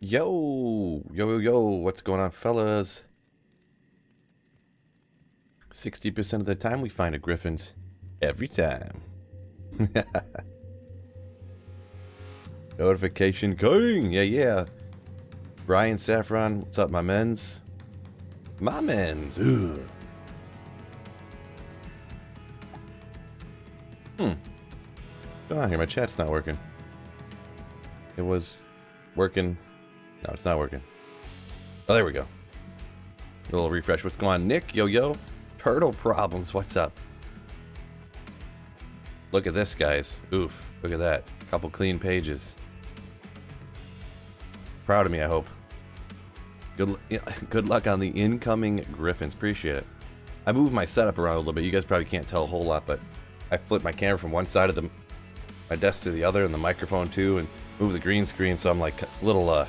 Yo, what's going on, fellas? 60% of the time we find a Griffons. Every time. Notification going. Yeah. Brian Saffron, what's up, my mens? My mens. Ooh. What's going on here? My chat's not working. It was working. No, it's not working. Oh, there we go. A little refresh. What's going on, Nick? Yo. Turtle problems. What's up? Look at this, guys. Oof. Look at that. Couple clean pages. Proud of me, I hope. Good luck on the incoming Griffons. Appreciate it. I moved my setup around a little bit. You guys probably can't tell a whole lot, but I flipped my camera from one side of my desk to the other, and the microphone too, and moved the green screen, so I'm like a little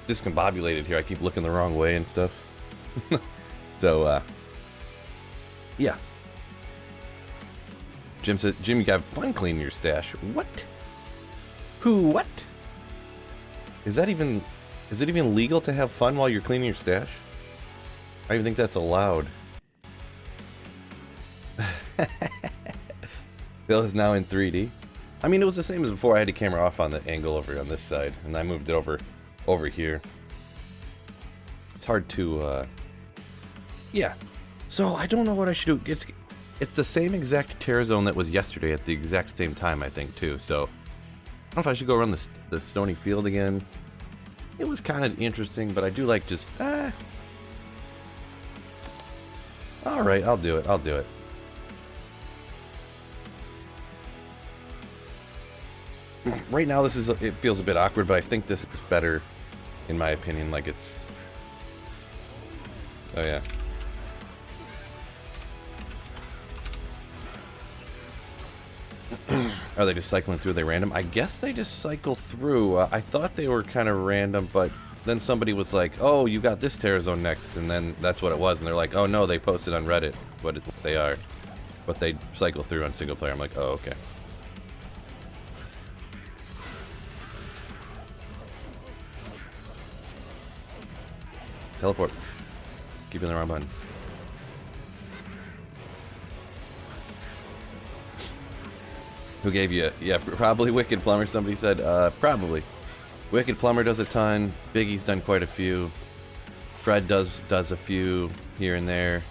discombobulated here. I keep looking the wrong way and stuff. So, yeah. Jim said, Jim, you got fun cleaning your stash. What? What? Is it even legal to have fun while you're cleaning your stash? I don't even think that's allowed. Bill is now in 3D. I mean, it was the same as before. I had the camera off on the angle over on this side, and I moved it over here. It's hard to, yeah. So I don't know what I should do. It's the same exact tear zone that was yesterday at the exact same time, I think, too. So I don't know if I should go run the stony field again. It was kind of interesting, but I do like just, all right, I'll do it. Right now, it feels a bit awkward, but I think this is better, in my opinion. Like it's, oh yeah. Are they just cycling through? Are they random? I guess they just cycle through. I thought they were kind of random, but then somebody was like, "Oh, you got this terror zone next," and then that's what it was. And they're like, "Oh no, they posted on Reddit what they are, but they cycle through on single player." I'm like, "Oh, okay." Teleport. Keeping the wrong button. Who gave you? Yeah, probably Wicked Plumber. Somebody said, probably. Wicked Plumber does a ton. Biggie's done quite a few. Fred does a few here and there.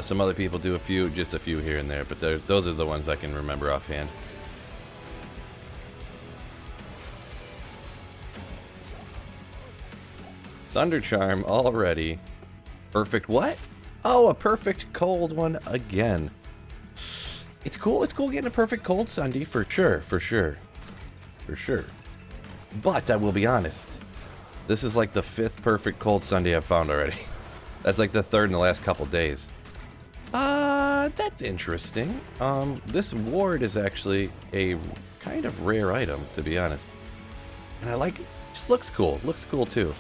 Some other people do just a few here and there. But those are the ones I can remember offhand. Sunder Charm already. Perfect what? Oh, a perfect cold one again. It's cool getting a perfect cold Sunday, for sure. But I will be honest, this is like the 5th perfect cold Sunday I've found already. That's like the 3rd in the last couple days. That's interesting. This ward is actually a kind of rare item, to be honest. And I like it. Just looks cool. Looks cool too.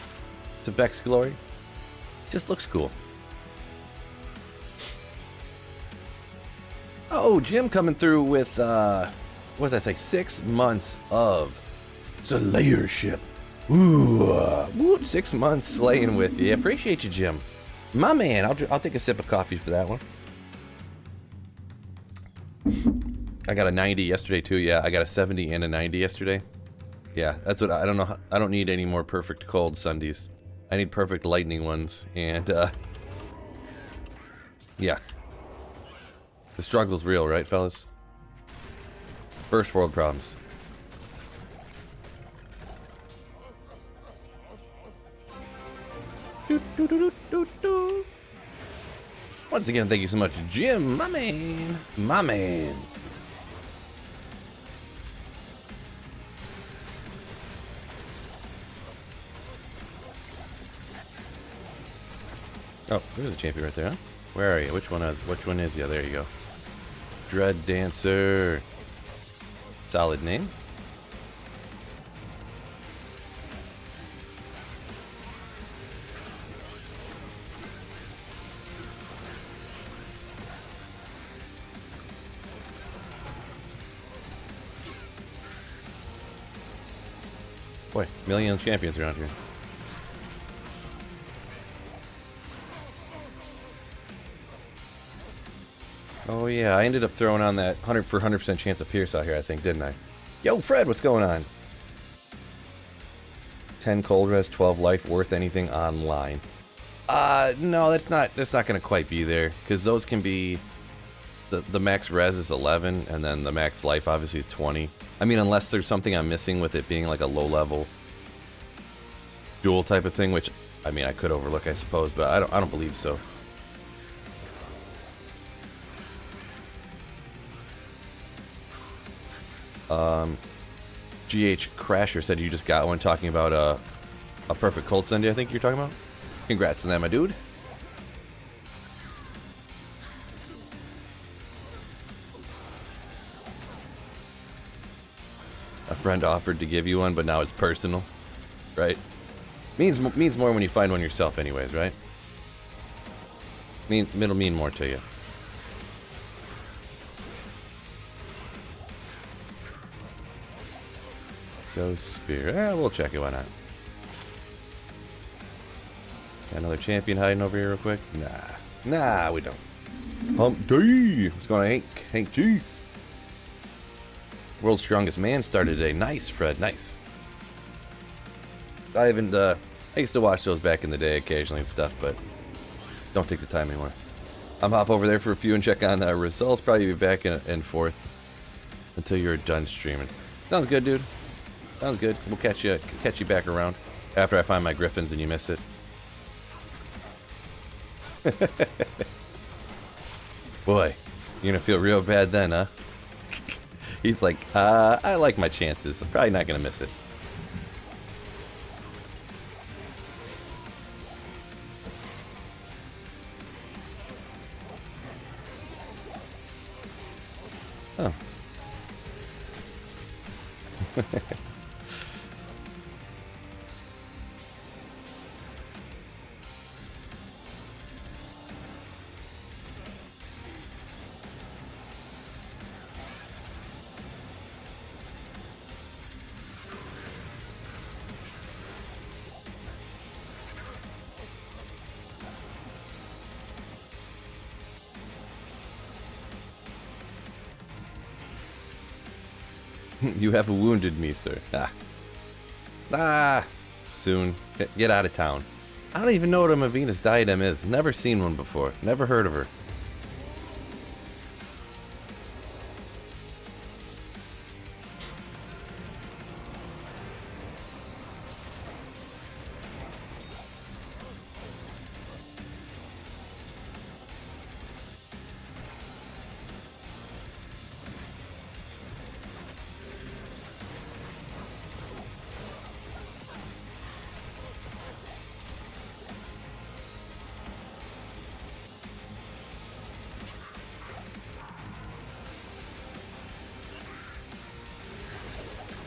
To Beck's glory. Just looks cool. Oh, Jim coming through with, what did I say, 6 months of slayership. Ooh, 6 months slaying with you. Appreciate you, Jim. My man, I'll take a sip of coffee for that one. I got a 90 yesterday, too. Yeah, I got a 70 and a 90 yesterday. Yeah, that's what, I don't know, I don't need any more perfect cold Sundays. I need perfect lightning ones, and, yeah. The struggle's real, right, fellas? First world problems. Once again, thank you so much, Jim, my man. Oh, there's a champion right there, huh? Where are you? Which one is you? There you go. Dread Dancer. Solid name. Boy, million champions around here. Oh yeah, I ended up throwing on that 100% chance of Pierce out here, I think, didn't I? Yo, Fred, what's going on? 10 cold res, 12 life, worth anything online? No, that's not gonna quite be there, because those can be the max res is 11, and then the max life obviously is 20. I mean, unless there's something I'm missing with it being like a low level duel type of thing, which I mean I could overlook, I suppose, but I don't believe so. GH Crasher said you just got one, talking about a perfect cold Sunday, I think you're talking about. Congrats on that, my dude. A friend offered to give you one, but now it's personal, right? Means more when you find one yourself, anyways, right? It'll mean more to you. Ghost Spear. We'll check it. Why not? Got another champion hiding over here real quick? Nah, we don't. Hump D. What's going on, Hank? Hank G. World's Strongest Man started today. Nice, Fred. Nice. I used to watch those back in the day occasionally and stuff, but don't take the time anymore. I'm hop over there for a few and check on results. Probably be back and forth until you're done streaming. Sounds good, dude. Sounds good. We'll catch you back around after I find my Griffons and you miss it. Boy, you're gonna feel real bad then, huh? He's like, I like my chances. I'm probably not gonna miss it. Oh. You have wounded me, sir. Soon. Get out of town. I don't even know what a Mavina's diadem is. Never seen one before. Never heard of her.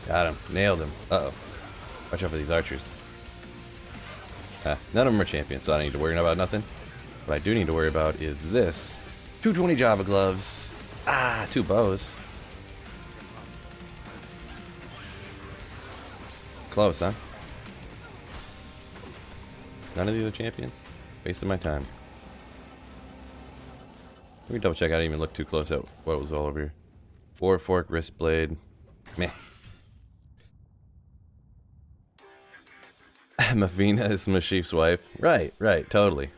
Got him. Nailed him. Uh-oh. Watch out for these archers. None of them are champions, so I don't need to worry about nothing. What I do need to worry about is this. 220 Java gloves. 2 bows. Close, huh? None of these are champions? Wasting my time. Let me double check. I didn't even look too close at what was all over here. War fork, wrist blade. Meh. Mavina is Mashif's wife. Right. Totally.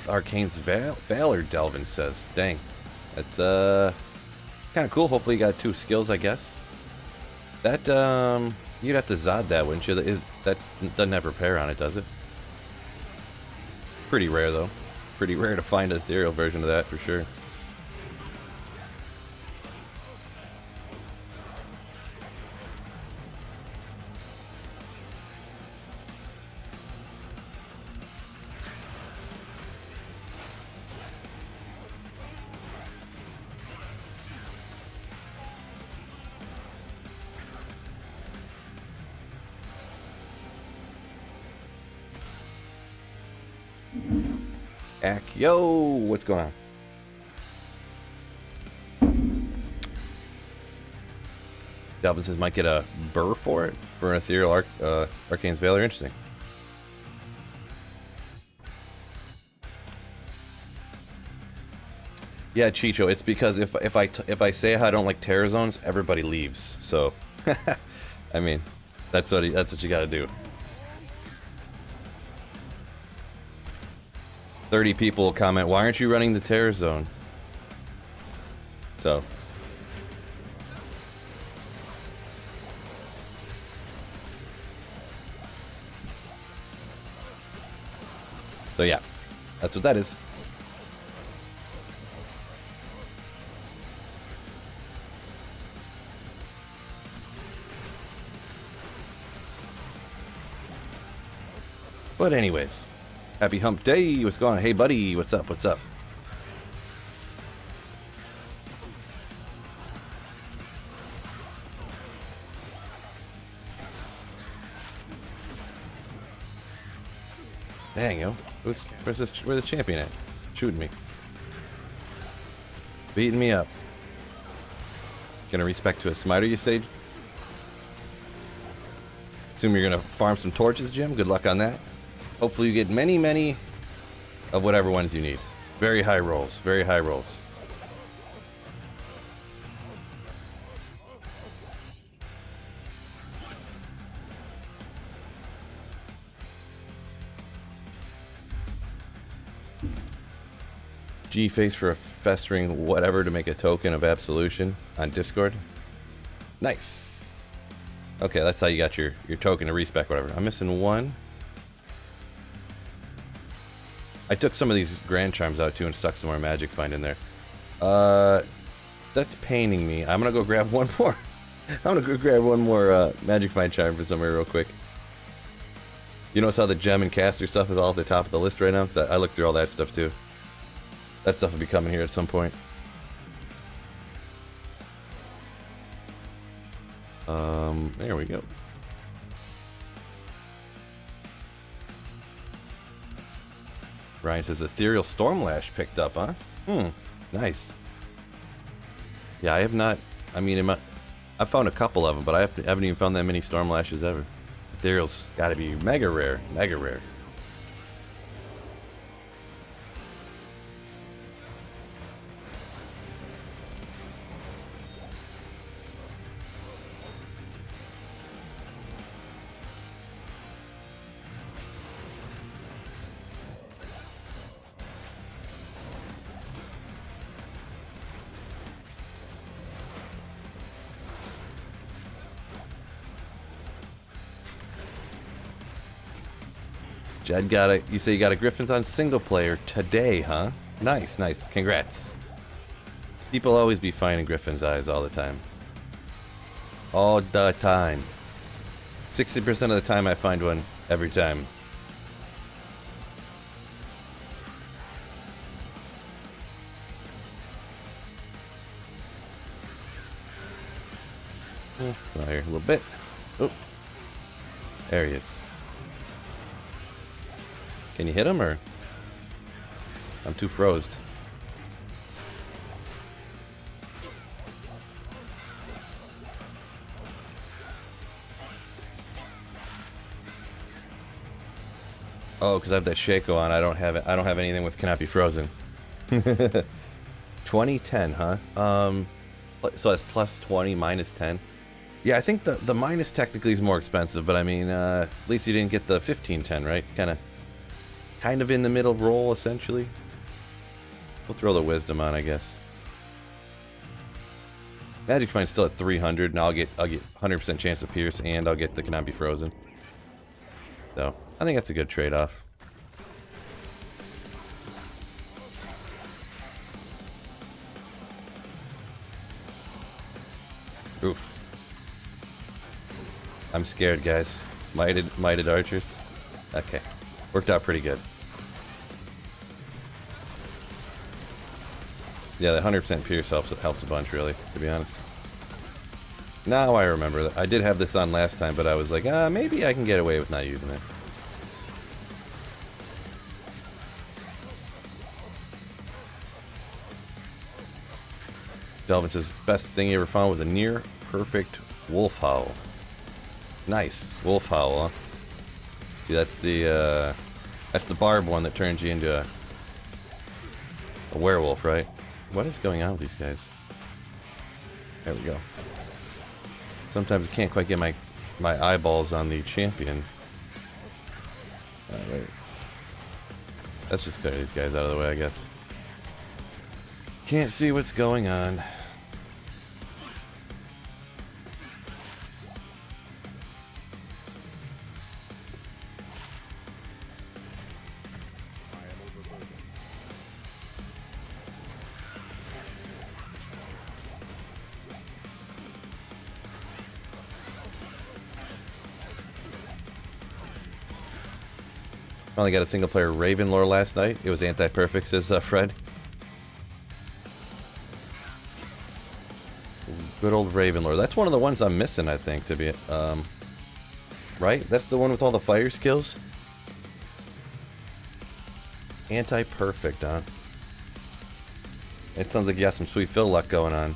Arcane's Valor, Delvin says. Dang. That's kind of cool. Hopefully you got 2 skills, I guess. That you'd have to Zod that, wouldn't you? That doesn't have repair on it, does it? Pretty rare though. Pretty rare to find an ethereal version of that for sure. Ack, yo, what's going on? Delvin says might get a burr for it for an ethereal Arcane's Valor. Interesting. Yeah, Chicho, it's because if I say I don't like terror zones, everybody leaves. So, I mean, that's what you got to do. 30 people will comment, why aren't you running the terror zone? So yeah, that's what that is. But anyways, happy hump day. What's going on? Hey buddy, what's up? What's up? Dang, yo. Where's this champion at? Shooting me. Beating me up. Gonna respec to a smiter, you say? Assume you're gonna farm some torches, Jim. Good luck on that. Hopefully you get many, many of whatever ones you need. Very high rolls. Very high rolls. G-face for a festering whatever to make a token of absolution on Discord. Nice. Okay, that's how you got your token to respec whatever. I'm missing one. I took some of these grand charms out too and stuck some more magic find in there. That's paining me. I'm gonna go grab one more. I'm gonna go grab one more magic find charm for somewhere real quick. You notice how the gem and caster stuff is all at the top of the list right now? 'Cause I looked through all that stuff too. That stuff will be coming here at some point. There we go. Ryan says Ethereal Stormlash picked up, huh? Nice. Yeah, I have not. I mean, I've found a couple of them, but I haven't even found that many Stormlashes ever. Ethereal's got to be mega rare. Mega rare. Jed you say you got a Griffons on single player today, huh? Nice, nice. Congrats. People always be finding Griffons eyes all the time. All the time. 60% of the time I find one every time. Let's go here a little bit. Oh, there he is. Can you hit him, or I'm too frozed? Oh, because I have that Shaco on. I don't have it. I don't have anything with cannot be frozen. 2010, huh? So that's plus 20, minus 10. Yeah, I think the minus technically is more expensive, but I mean, at least you didn't get the 1510, right? Kind of in the middle roll, essentially. We'll throw the wisdom on, I guess. Magic Find's still at 300, and I'll get 100% chance of pierce, and I'll get the cannot be frozen. So I think that's a good trade-off. Oof. I'm scared, guys. Mighted archers. Okay. Worked out pretty good. Yeah, the 100% pierce helps a bunch, really, to be honest. Now I remember that. I did have this on last time, but I was like, maybe I can get away with not using it. Delvin says, best thing he ever found was a near perfect wolf howl. Nice. Wolf howl, huh? See, that's the barb one that turns you into a werewolf, right? What is going on with these guys? There we go. Sometimes I can't quite get my eyeballs on the champion. Alright. Let's just clear these guys out of the way, I guess. Can't see what's going on. Finally got a single player Raven lore last night. It was anti-perfect, says Fred. Good old Raven lore. That's one of the ones I'm missing, I think, to be right? That's the one with all the fire skills? Anti-perfect, huh? It sounds like you got some sweet fill luck going on.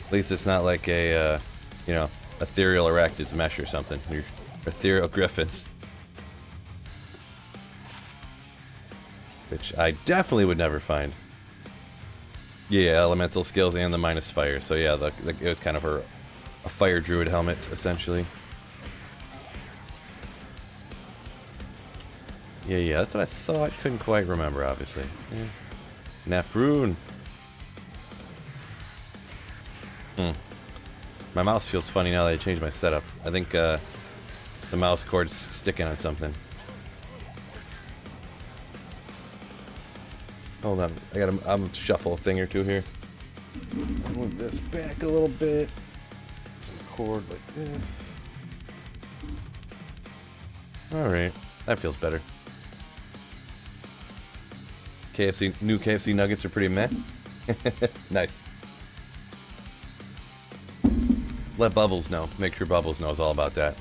At least it's not like a, you know, ethereal arachnid's mesh or something. Your ethereal griffins. Which I definitely would never find. Yeah, elemental skills and the minus fire. So yeah, it was kind of a fire druid helmet, essentially. Yeah, that's what I thought. Couldn't quite remember, obviously. Yeah. Rune. My mouse feels funny now that I changed my setup. I think the mouse cord's sticking on something. Hold on, I'm shuffle a thing or two here. Move this back a little bit. Some cord like this. Alright, that feels better. New KFC nuggets are pretty meh. Nice. Let Bubbles know. Make sure Bubbles knows all about that.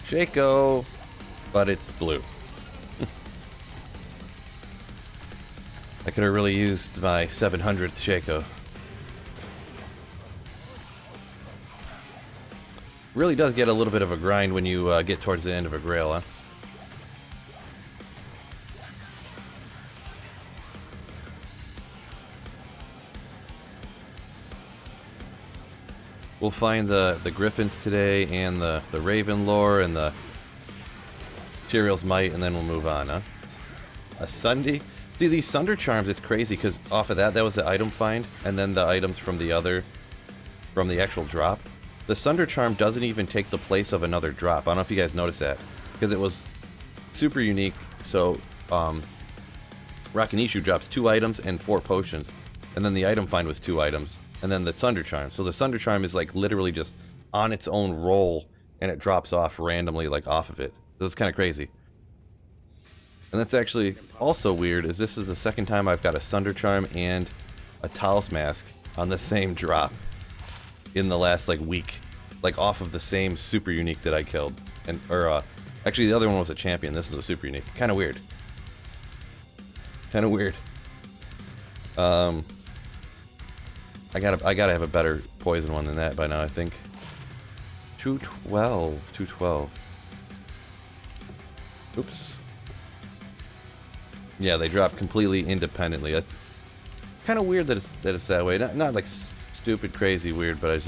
Shaco, but it's blue. I could have really used my 700th Shaco. Really does get a little bit of a grind when you get towards the end of a Grail, huh? We'll find the Griffons today and the Raven lore and the Tyrael's Might, and then we'll move on, huh? A Sunday? See, these Sunder Charms, it's crazy, because off of that was the item find, and then the items from the actual drop. The Sunder Charm doesn't even take the place of another drop. I don't know if you guys noticed that, because it was super unique. So, Rakanishu drops 2 items and 4 potions, and then the item find was 2 items, and then the Sunder Charm. So the Sunder Charm is like literally just on its own roll, and it drops off randomly, like off of it. So it's kind of crazy. And that's actually also weird, is this is the second time I've got a Sunder Charm and a Talos Mask on the same drop in the last like week, like off of the same super unique that I killed. And actually the other one was a champion. This was a super unique. Kind of weird. Kind of weird. I gotta have a better poison one than that by now, I think. 212. Oops. Yeah, they drop completely independently. That's kind of weird that it's that way. Not like stupid, crazy weird, but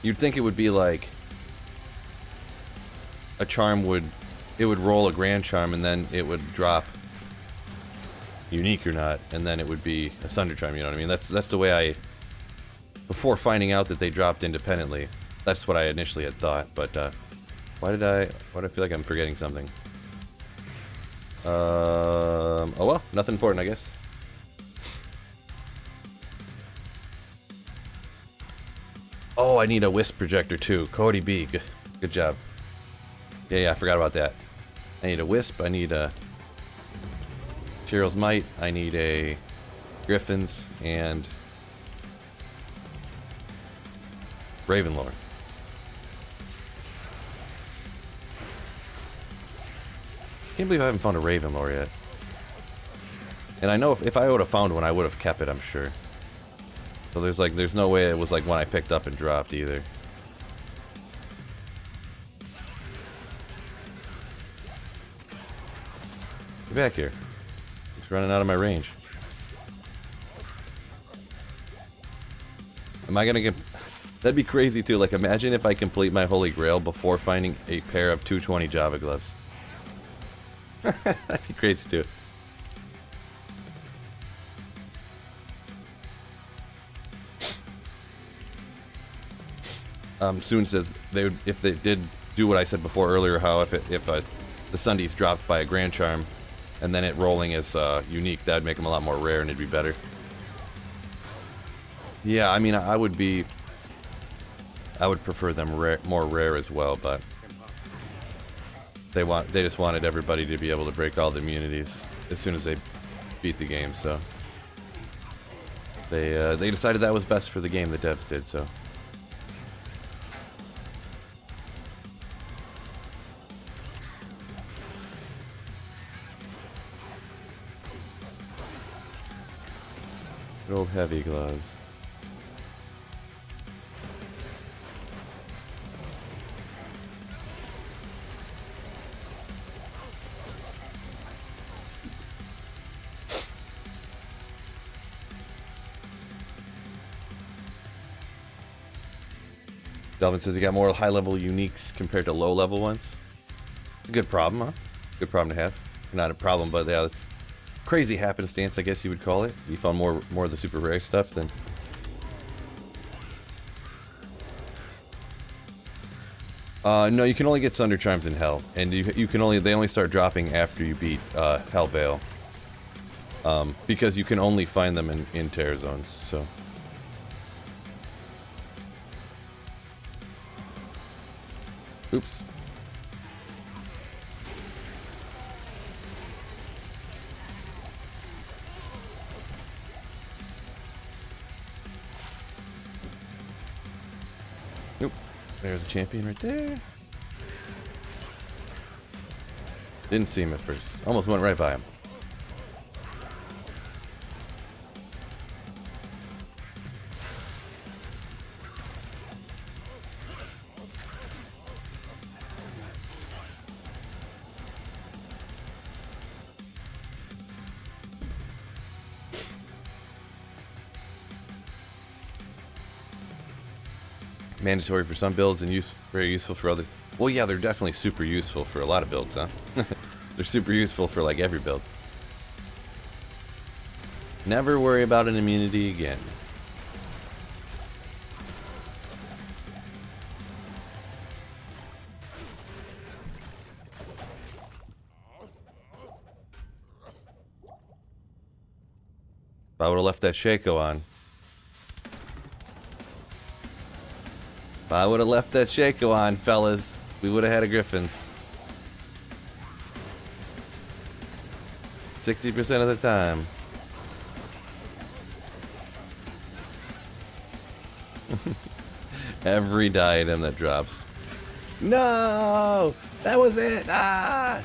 you'd think it would be like a charm would roll a grand charm and then it would drop unique or not, and then it would be a Sunder Charm. You know what I mean? That's the way before finding out that they dropped independently. That's what I initially had thought, but Why do I feel like I'm forgetting something? Oh well, nothing important, I guess. Oh, I need a wisp projector too. Cody B, good job. Yeah, I forgot about that. I need a wisp, I need a Cheryl's Might, I need a Griffons, and Ravenlord. Can't believe I haven't found a Ravenlord yet. And I know if I would have found one, I would have kept it, I'm sure. So there's no way it was like one I picked up and dropped either. Get back here. It's running out of my range. Am I gonna get... That'd be crazy too. Like, imagine if I complete my Holy Grail before finding a pair of 220 Java gloves. That'd be crazy too. Soon says they would, if they did do what I said before earlier, how if the Sundays dropped by a Grand Charm and then it rolling as unique, that'd make them a lot more rare and it'd be better. Yeah, I mean, I would prefer them more rare as well, but they just wanted everybody to be able to break all the immunities as soon as they beat the game, so they decided that was best for the game. The devs did, so. Good old heavy gloves. Delvin says he got more high-level uniques compared to low-level ones. A good problem, huh? Good problem to have. Not a problem, but yeah, it's crazy happenstance, I guess you would call it. You found more of the super rare stuff than... No, you can only get Sunder Charms in Hell, and they only start dropping after you beat Hell Veil. Because you can only find them in Terror Zones, so... Oops. Nope. There's a champion right there. Didn't see him at first. Almost went right by him. Mandatory for some builds and very useful for others. Well, yeah, they're definitely super useful for a lot of builds, huh? They're super useful for like every build. Never worry about an immunity again. If I would have left that Shaco on. If I would have left that Shaco on, fellas, we would have had a Griffons. 60% of the time. Every die item that drops. No! That was it! Ah!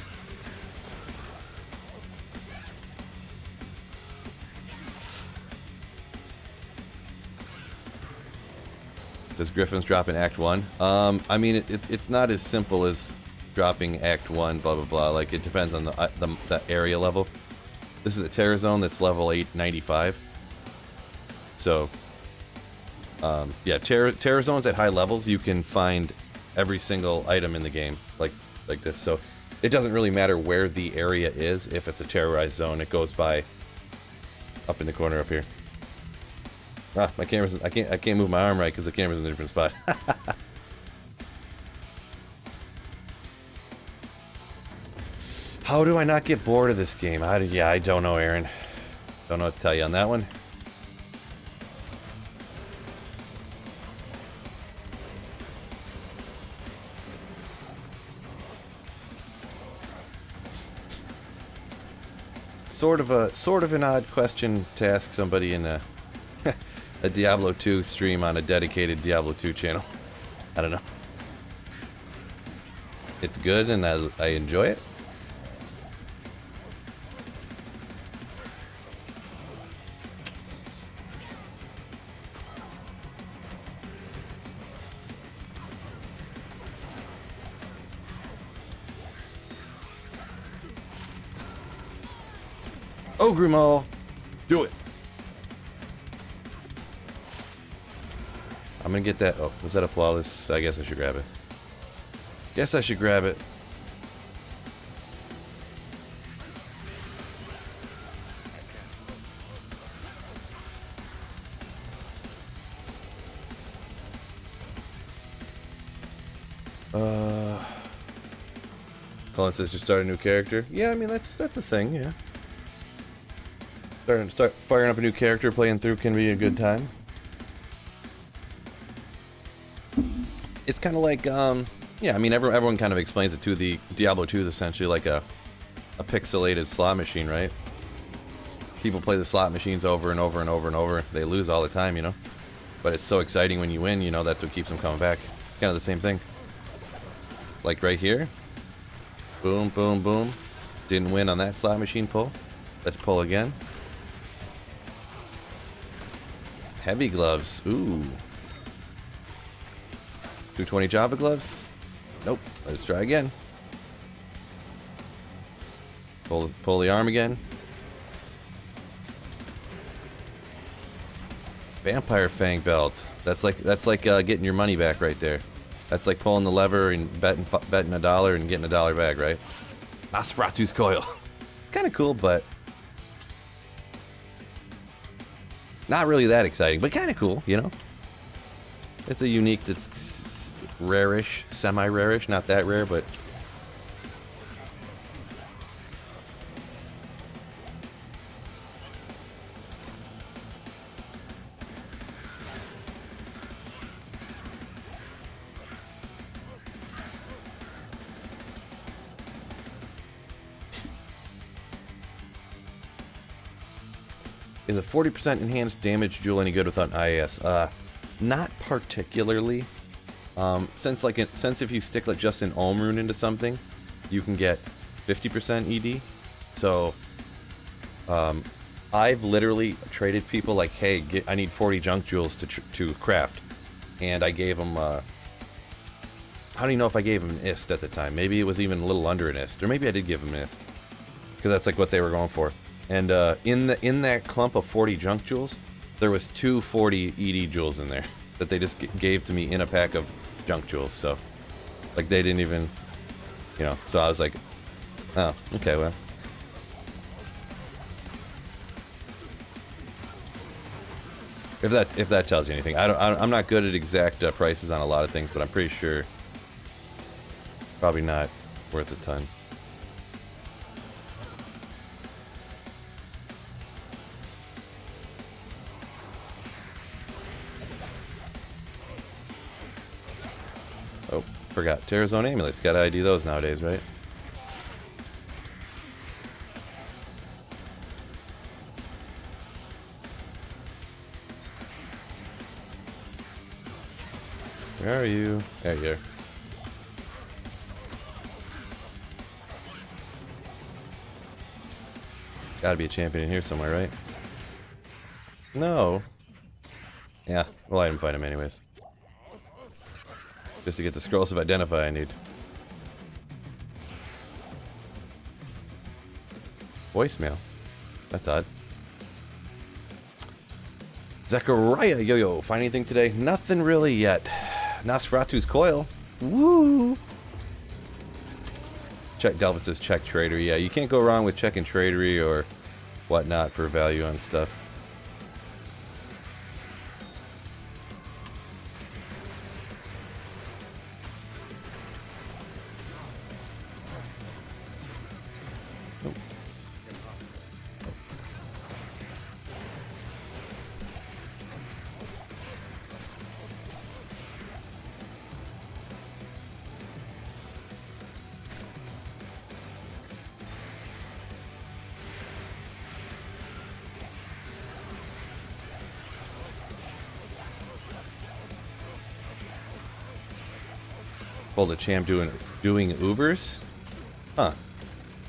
Does Griffons drop in Act 1? I mean, it's not as simple as dropping Act 1, blah, blah, blah. Like, it depends on the area level. This is a Terror Zone that's level 895. So, yeah, Terror Zones at high levels, you can find every single item in the game, like this. So, it doesn't really matter where the area is. If it's a terrorized zone, it goes by up in the corner up here. Ah, my camera's... I can't move my arm right because the camera's in a different spot. How do I not get bored of this game? Yeah, I don't know, Aaron. Don't know what to tell you on that one. Sort of an odd question to ask somebody in a a Diablo 2 stream on a dedicated Diablo 2 channel. I don't know. It's good and I enjoy it. Oh, Grimal, do it. I'm gonna get that. Oh, was that a flawless? I guess I should grab it. Guess I should grab it. Colin says just start a new character. Yeah, I mean that's a thing, yeah. Start firing up a new character, playing through can be a good time. It's kind of like, yeah, I mean everyone kind of explains it too. The Diablo 2 is essentially like a pixelated slot machine, right? People play the slot machines over and over and over and over. They lose all the time, you know? But it's so exciting when you win, you know, that's what keeps them coming back. It's kind of the same thing. Like right here. Boom, boom, boom. Didn't win on that slot machine pull. Let's pull again. Heavy gloves. Ooh. 220 Java gloves? Nope. Let's try again. Pull the arm again. Vampire Fang belt. That's like getting your money back right there. That's like pulling the lever and betting $1 and getting $1 back, right? Nosferatu's coil. It's kind of cool, but not really that exciting, but kind of cool, you know? It's a unique, that's rare-ish, semi-rare-ish, not that rare, but is a 40% enhanced damage jewel any good without IAS? Not particularly. Since if you stick like just an Ohm rune into something, you can get 50% ED. So, I've literally traded people like, hey, I need 40 junk jewels to craft, and I gave them. How do you know if I gave them an ist at the time? Maybe it was even a little under an ist, or maybe I did give them an ist, because that's like what they were going for. And in that clump of 40 junk jewels, there was 2 40 ED jewels in there that they just gave to me in a pack of junk jewels. So, like, they didn't even, you know. So I was like, oh, okay, well. If that tells you anything, I'm not good at exact prices on a lot of things, but I'm pretty sure probably not worth a ton. Oh, forgot. Terror Zone amulets. Gotta ID those nowadays, right? Where are you? There you are. Gotta be a champion in here somewhere, right? No. Yeah, well, I didn't find him anyways. Just to get the scrolls of identify I need. Voicemail. That's odd. Zechariah, yo, find anything today? Nothing really yet. Nosferatu's coil. Woo! Check Delvin says check Tradery. Yeah, you can't go wrong with checking Tradery or whatnot for value on stuff. pulled a champ doing Ubers? Huh.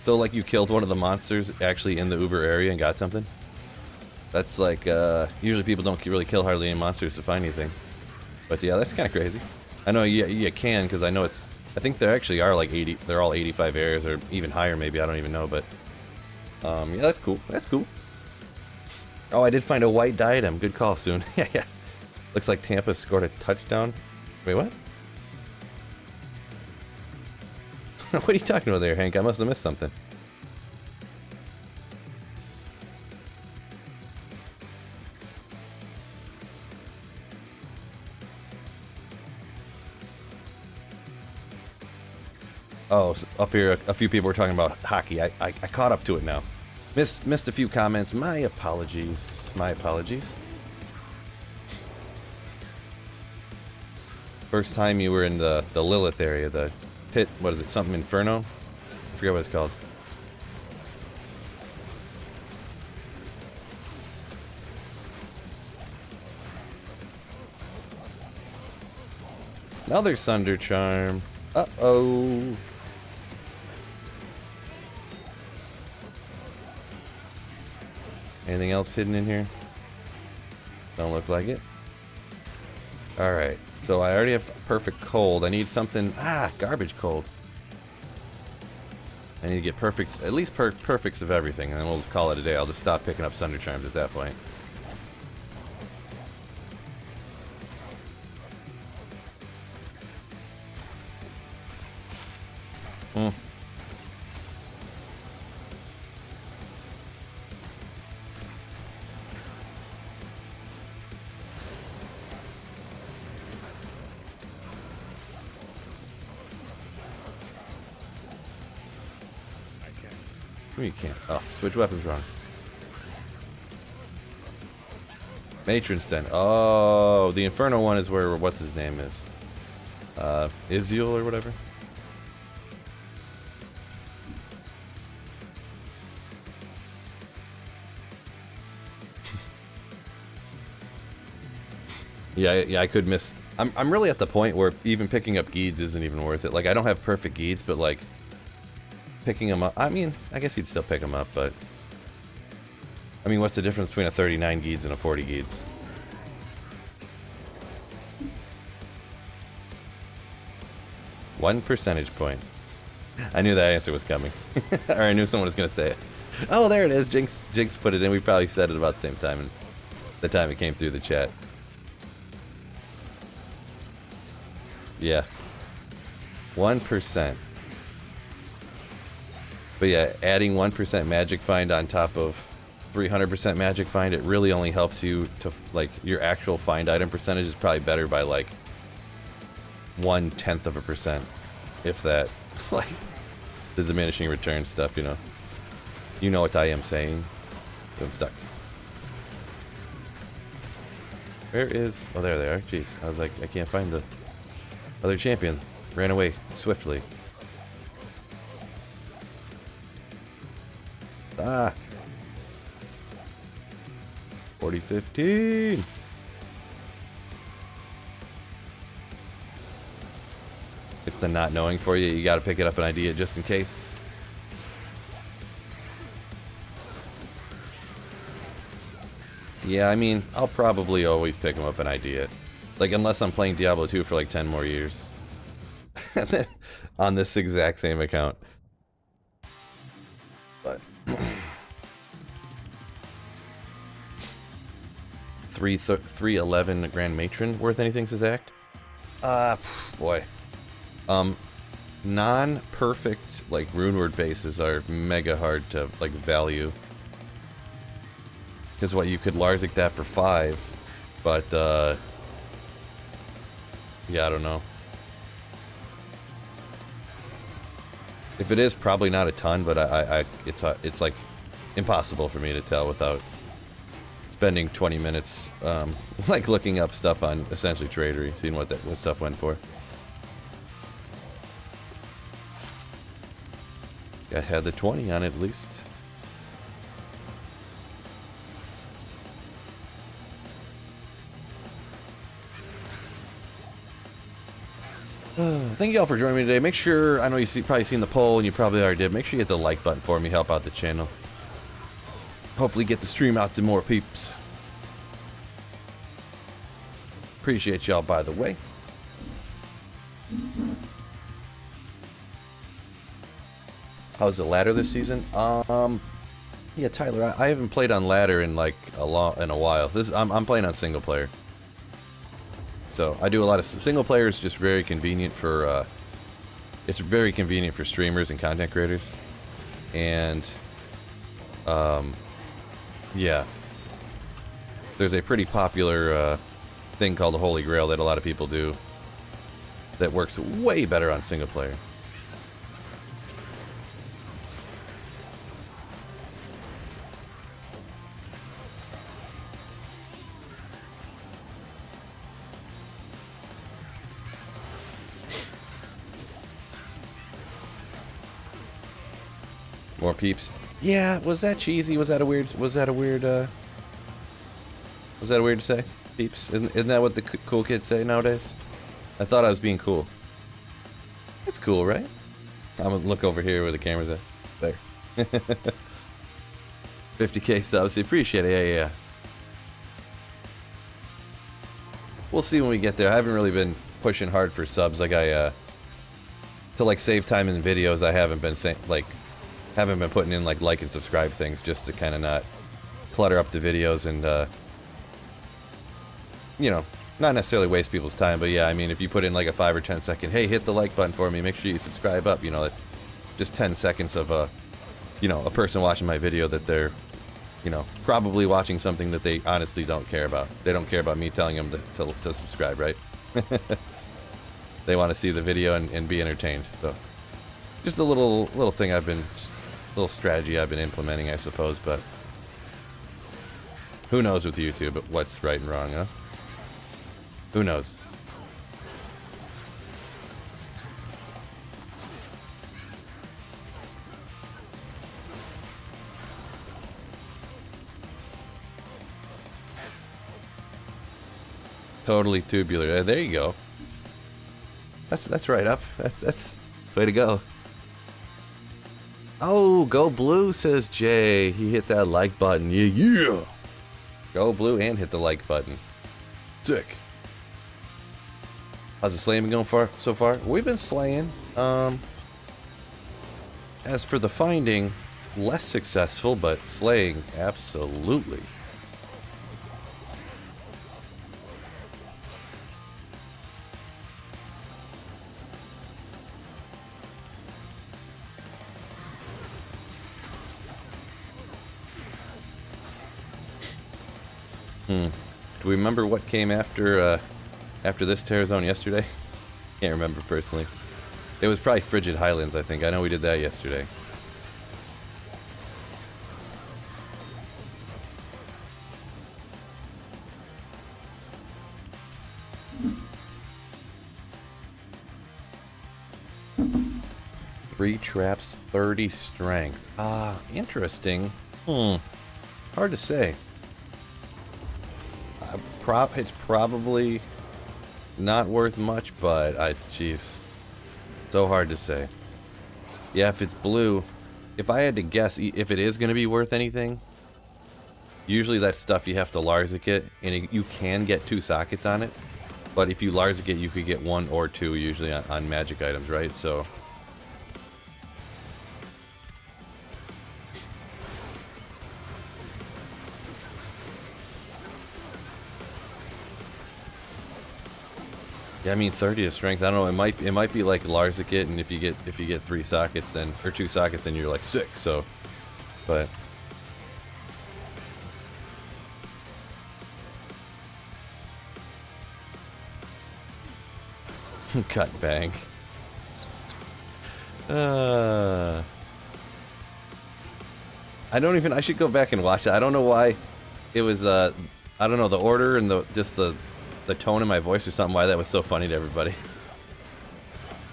So, like, you killed one of the monsters actually in the Uber area and got something? That's like, usually people don't really kill hardly any monsters to find anything. But yeah, that's kind of crazy. I know you can, because I know it's... I think there actually are like 80... They're all 85 airs, or even higher maybe, I don't even know, but... yeah, that's cool. That's cool. Oh, I did find a white diadem. Good call, soon. Yeah, yeah. Looks like Tampa scored a touchdown. Wait, what? What are you talking about there, Hank? I must have missed something. Oh, so up here, a few people were talking about hockey. I caught up to it now. Missed a few comments. My apologies. My apologies. First time you were in the Lilith area, the pit, what is it, something Inferno? I forget what it's called. Another Sunder Charm. Uh-oh. Anything else hidden in here? Don't look like it. Alright, so I already have perfect cold. I need something... garbage cold. I need to get perfects, at least perfects of everything, and then we'll just call it a day. I'll just stop picking up Sunder Charms at that point. You can't. Oh, switch weapons wrong. Matron's Den. Oh, the Inferno one is where what's his name is. Iziel or whatever. Yeah, I could miss. I'm really at the point where even picking up Geeds isn't even worth it. Like, I don't have perfect Geeds, but like picking them up. I mean, I guess you'd still pick them up, but I mean, what's the difference between a 39 Geeds and a 40 Geeds? One percentage point. I knew that answer was coming. Or I knew someone was going to say it. Oh, there it is. Jinx put it in. We probably said it about the same time, and the time it came through the chat. Yeah. 1%. But yeah, adding 1% Magic Find on top of 300% Magic Find, it really only helps you to, like, your actual find item percentage is probably better by, like, 0.1%, if that. Like, the diminishing return stuff, you know. You know what I am saying. So I'm stuck. Where is... Oh, there they are. Jeez. I was like, I can't find the other champion. Ran away swiftly. Ah. 40-15. It's the not knowing for you. You got to pick it up an idea just in case. Yeah, I mean, I'll probably always pick them up an idea. Like, unless I'm playing Diablo 2 for like 10 more years. On this exact same account. But 311 Grand Matron worth anything, Zach? Boy. Non-perfect, like, rune word bases are mega hard to, like, value. Because what, you could Larzik that for 5, but, yeah, I don't know. If it is, probably not a ton, but it's like impossible for me to tell without spending 20 minutes, like looking up stuff on essentially Tradery, seeing what stuff went for. I had the 20 on it at least. thank you all for joining me today. Make sure, I know probably seen the poll, and you probably already did. Make sure you hit the like button for me, help out the channel. Hopefully get the stream out to more peeps. Appreciate y'all, by the way. How's the ladder this season? Yeah, Tyler, I haven't played on ladder in like a while. I'm playing on single player. So I do a lot of single player. Is just very convenient for it's very convenient for streamers and content creators. And yeah, there's a pretty popular thing called the Holy Grail that a lot of people do that works way better on single player. More peeps. Yeah, was that cheesy? Was that a weird to say? Peeps? Isn't that what the cool kids say nowadays? I thought I was being cool. It's cool, right? I'm gonna look over here where the camera's at. There. 50k subs. Appreciate it. Yeah. We'll see when we get there. I haven't really been pushing hard for subs. Like to like save time in videos. I haven't been haven't been putting in like and subscribe things just to kind of not clutter up the videos and you know, not necessarily waste people's time, but yeah, I mean, if you put in like a 5 or 10 second, hey, hit the like button for me, make sure you subscribe up, you know, that's just 10 seconds of you know, a person watching my video that they're, you know, probably watching something that they honestly don't care about. They don't care about me telling them to subscribe, right? They want to see the video and be entertained. So just a little thing little strategy I've been implementing, I suppose, but who knows with YouTube what's right and wrong, huh? Who knows? Totally tubular. There you go. That's right up. That's way to go. Oh, go blue, says Jay. He hit that like button. Yeah. Go blue and hit the like button. Sick. How's the slaying been going so far? We've been slaying. As for the finding, less successful, but slaying, absolutely. Do we remember what came after this Terror Zone yesterday? Can't remember personally. It was probably Frigid Highlands, I think. I know we did that yesterday. Three traps, 30 strength. Ah, interesting. Hard to say. It's probably not worth much, but jeez, so hard to say. Yeah, if it's blue, if I had to guess, if it is going to be worth anything, usually that stuff you have to Larzik it, and you can get 2 sockets on it, but if you Larzik it, you could get 1 or 2 usually on magic items, right? So yeah, I mean 30 is strength. I don't know. It might be like Larzik it, and if you get 3 sockets, then or 2 sockets, then you're like sick. So, but cut bank. I don't even. I should go back and watch it. I don't know why it was. I don't know the order and the tone in my voice or something, why that was so funny to everybody.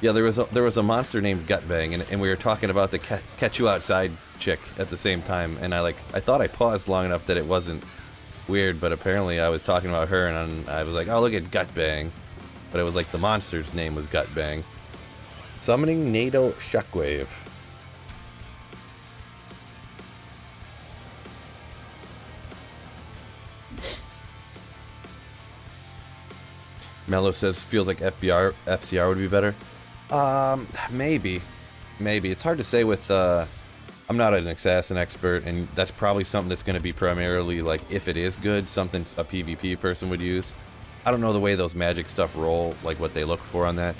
Yeah, there was a monster named Gutbang, and we were talking about the catch you outside chick at the same time, and I thought I paused long enough that it wasn't weird, but apparently I was talking about her, and I was like, oh, look at Gutbang, but it was like the monster's name was Gutbang. Summoning NATO Shockwave. Mello says feels like FCR would be better. Maybe. It's hard to say with I'm not an assassin expert, and that's probably something that's going to be primarily, like, if it is good, something a PvP person would use. I don't know the way those magic stuff roll, like what they look for on that.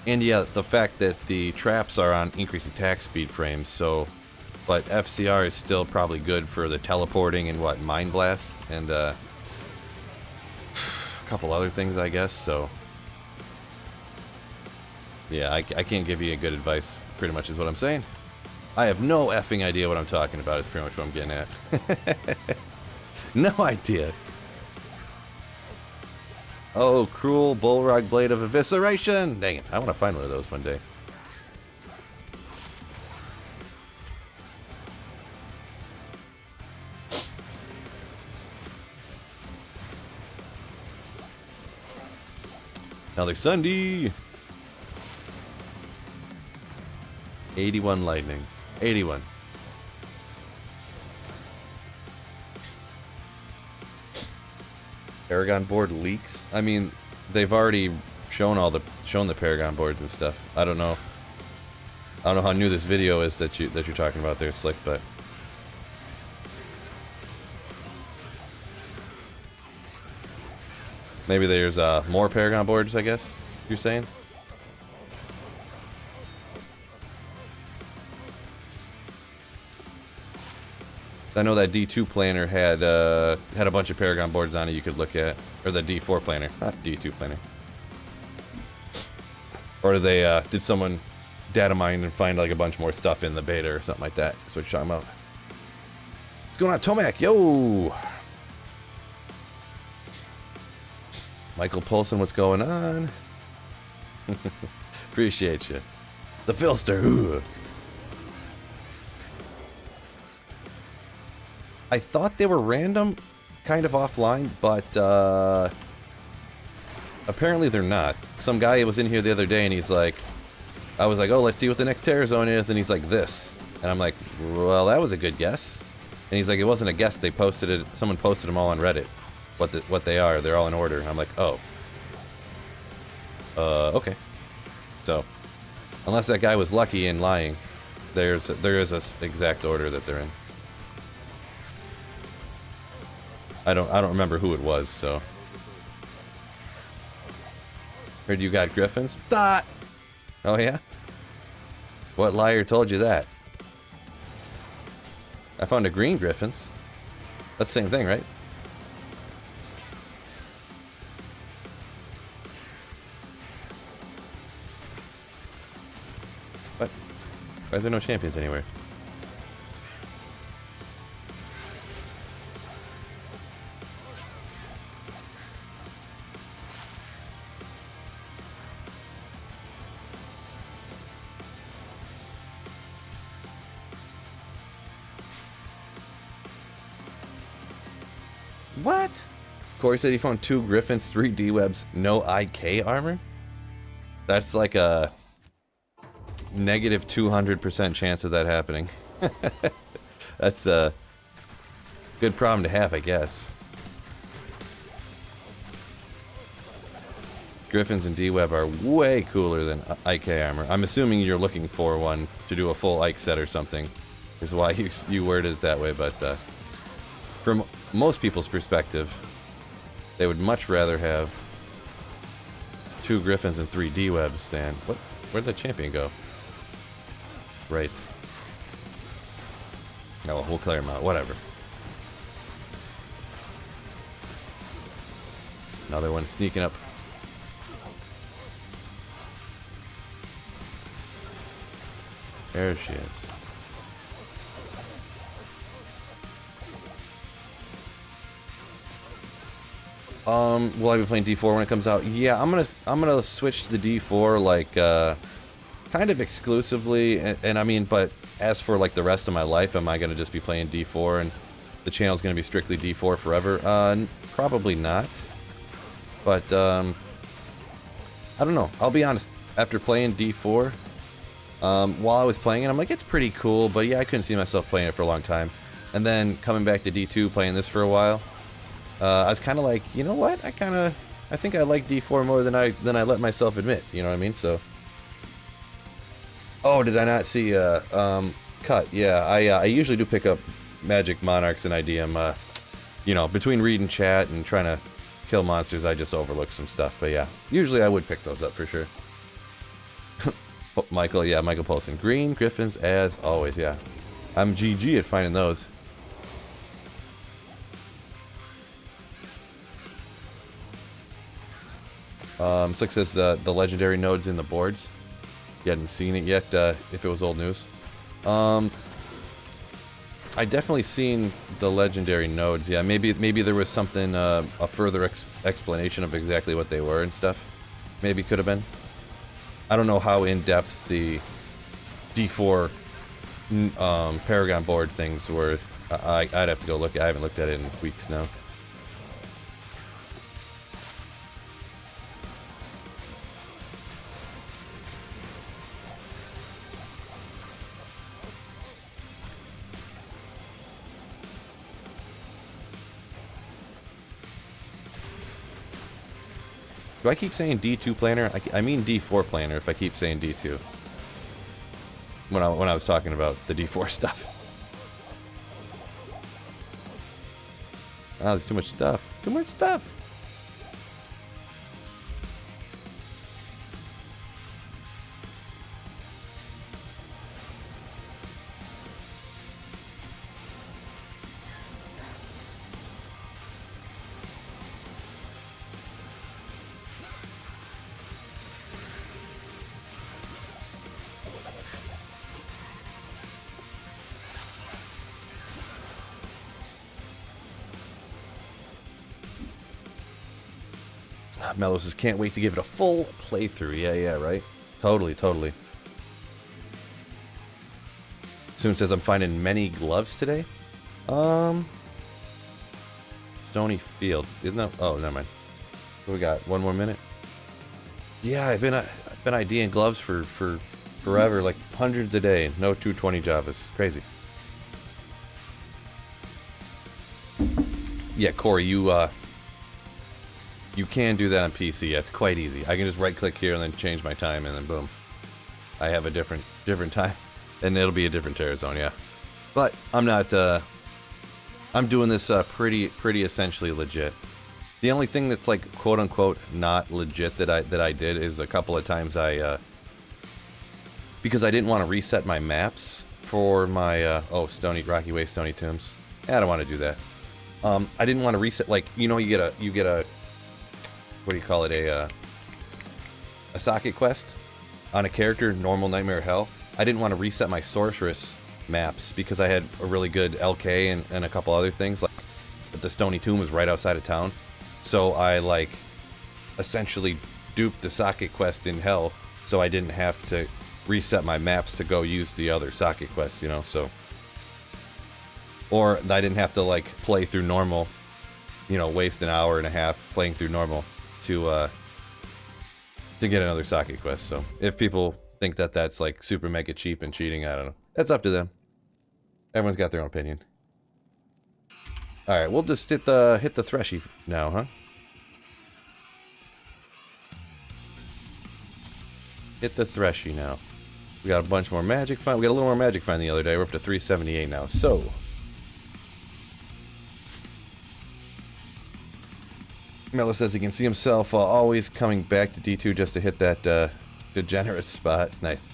And yeah, the fact that the traps are on increased attack speed frames, so, but FCR is still probably good for the teleporting and what, Mind Blast, and a couple other things, I guess, so. Yeah, I can't give you a good advice, pretty much is what I'm saying. I have no effing idea what I'm talking about, is pretty much what I'm getting at. No idea. Oh, cruel bullrug blade of evisceration! Dang it, I want to find one of those one day. Another Sunday! 81 lightning. 81. Paragon board leaks? I mean, they've already shown the Paragon boards and stuff. I don't know how new this video is that you're talking about there, Slick, but maybe there's more Paragon boards, I guess you're saying? I know that D2 planner had a bunch of Paragon boards on it you could look at, or the D4 planner, not D2 planner. Or they did someone data mine and find like a bunch more stuff in the beta or something like that? That's what you're talking about. What's going on, Tomac? Yo, Michael Polson, what's going on? Appreciate you. The Philster. Ooh. I thought they were random, kind of offline, but apparently they're not. Some guy was in here the other day and he's like, I was like, oh, let's see what the next terror zone is, and he's like, this. And I'm like, well, that was a good guess. And he's like, it wasn't a guess, they posted it, someone posted them all on Reddit. What they are, they're all in order. And I'm like, oh. Okay. So, unless that guy was lucky and lying, there is a exact order that they're in. I don't remember who it was, so. Heard you got Griffons? Dot! Oh yeah? What liar told you that? I found a green Griffons. That's the same thing, right? What? Why is there no champions anywhere? What? Corey said he found 2 Griffons, 3 D-webs, no IK armor? That's like a negative 200% chance of that happening. That's a good problem to have, I guess. Griffons and D-web are way cooler than IK armor. I'm assuming you're looking for one to do a full Ike set or something, is why you worded it that way, but from most people's perspective, they would much rather have 2 Griffons and 3 D-webs than... What? Where'd the champion go? Right. No, we'll clear him out. Whatever. Another one sneaking up. There she is. Will I be playing D4 when it comes out? Yeah, I'm gonna switch to the D4 like kind of exclusively, and I mean, but as for like the rest of my life, am I gonna just be playing D4 and the channel's gonna be strictly D4 forever? Probably not. But I don't know. I'll be honest. after playing D4, while I was playing it, I'm like, it's pretty cool, but yeah, I couldn't see myself playing it for a long time. And then coming back to D2, playing this for a while, I was kind of like, you know what? I think I like D4 more than I let myself admit. You know what I mean? So, oh, did I not see cut? Yeah, I usually do pick up Magic Monarchs and IDM. You know, between reading chat and trying to kill monsters, I just overlook some stuff. But yeah, usually I would pick those up for sure. Oh, Michael, yeah, Michael Paulson. Green Griffons as always, yeah. I'm GG at finding those. Slick says the legendary nodes in the boards. You hadn't seen it yet, if it was old news. I definitely seen the legendary nodes. Yeah, maybe there was something, a further explanation of exactly what they were and stuff. Maybe could have been. I don't know how in-depth the D4 Paragon board things were. I'd have to go look. I haven't looked at it in weeks now. Do I keep saying D2 planner? I mean D4 planner if I keep saying D2. When I was talking about the D4 stuff. Ah, there's too much stuff. Too much stuff. Mello says, can't wait to give it a full playthrough. Yeah, right? Totally. Soon says, I'm finding many gloves today. Stony Field. Isn't that? Oh, never mind. What we got? One more minute? Yeah, I've been IDing gloves for forever, like hundreds a day. No 220 Javas. It's crazy. Yeah, Corey, you can do that on PC. Yeah, it's quite easy. I can just right-click here and then change my time, and then boom, I have a different time, and it'll be a different terror zone. Yeah, but I'm not. I'm doing this pretty essentially legit. The only thing that's like quote unquote not legit that I did is a couple of times because I didn't want to reset my maps for my Rocky Way Stony Tombs. I don't want to do that. I didn't want to reset, like, you know, you get a what do you call it, a socket quest on a character, normal, nightmare, hell. I didn't want to reset my sorceress maps because I had a really good LK and a couple other things. Like the Stony Tomb was right outside of town, so I like essentially duped the socket quest in hell, so I didn't have to reset my maps to go use the other socket quests, you know. So, or I didn't have to like play through normal, you know, waste an hour and a half playing through normal to get another socket quest. So if people think that that's like super mega cheap and cheating, I don't know. That's up to them. Everyone's got their own opinion. All right, we'll just hit the Threshy now, huh? Hit the Threshy now. We got a bunch more magic find. We got a little more magic find the other day. We're up to 378 now. So Miller says he can see himself always coming back to D2 just to hit that degenerate spot. Nice.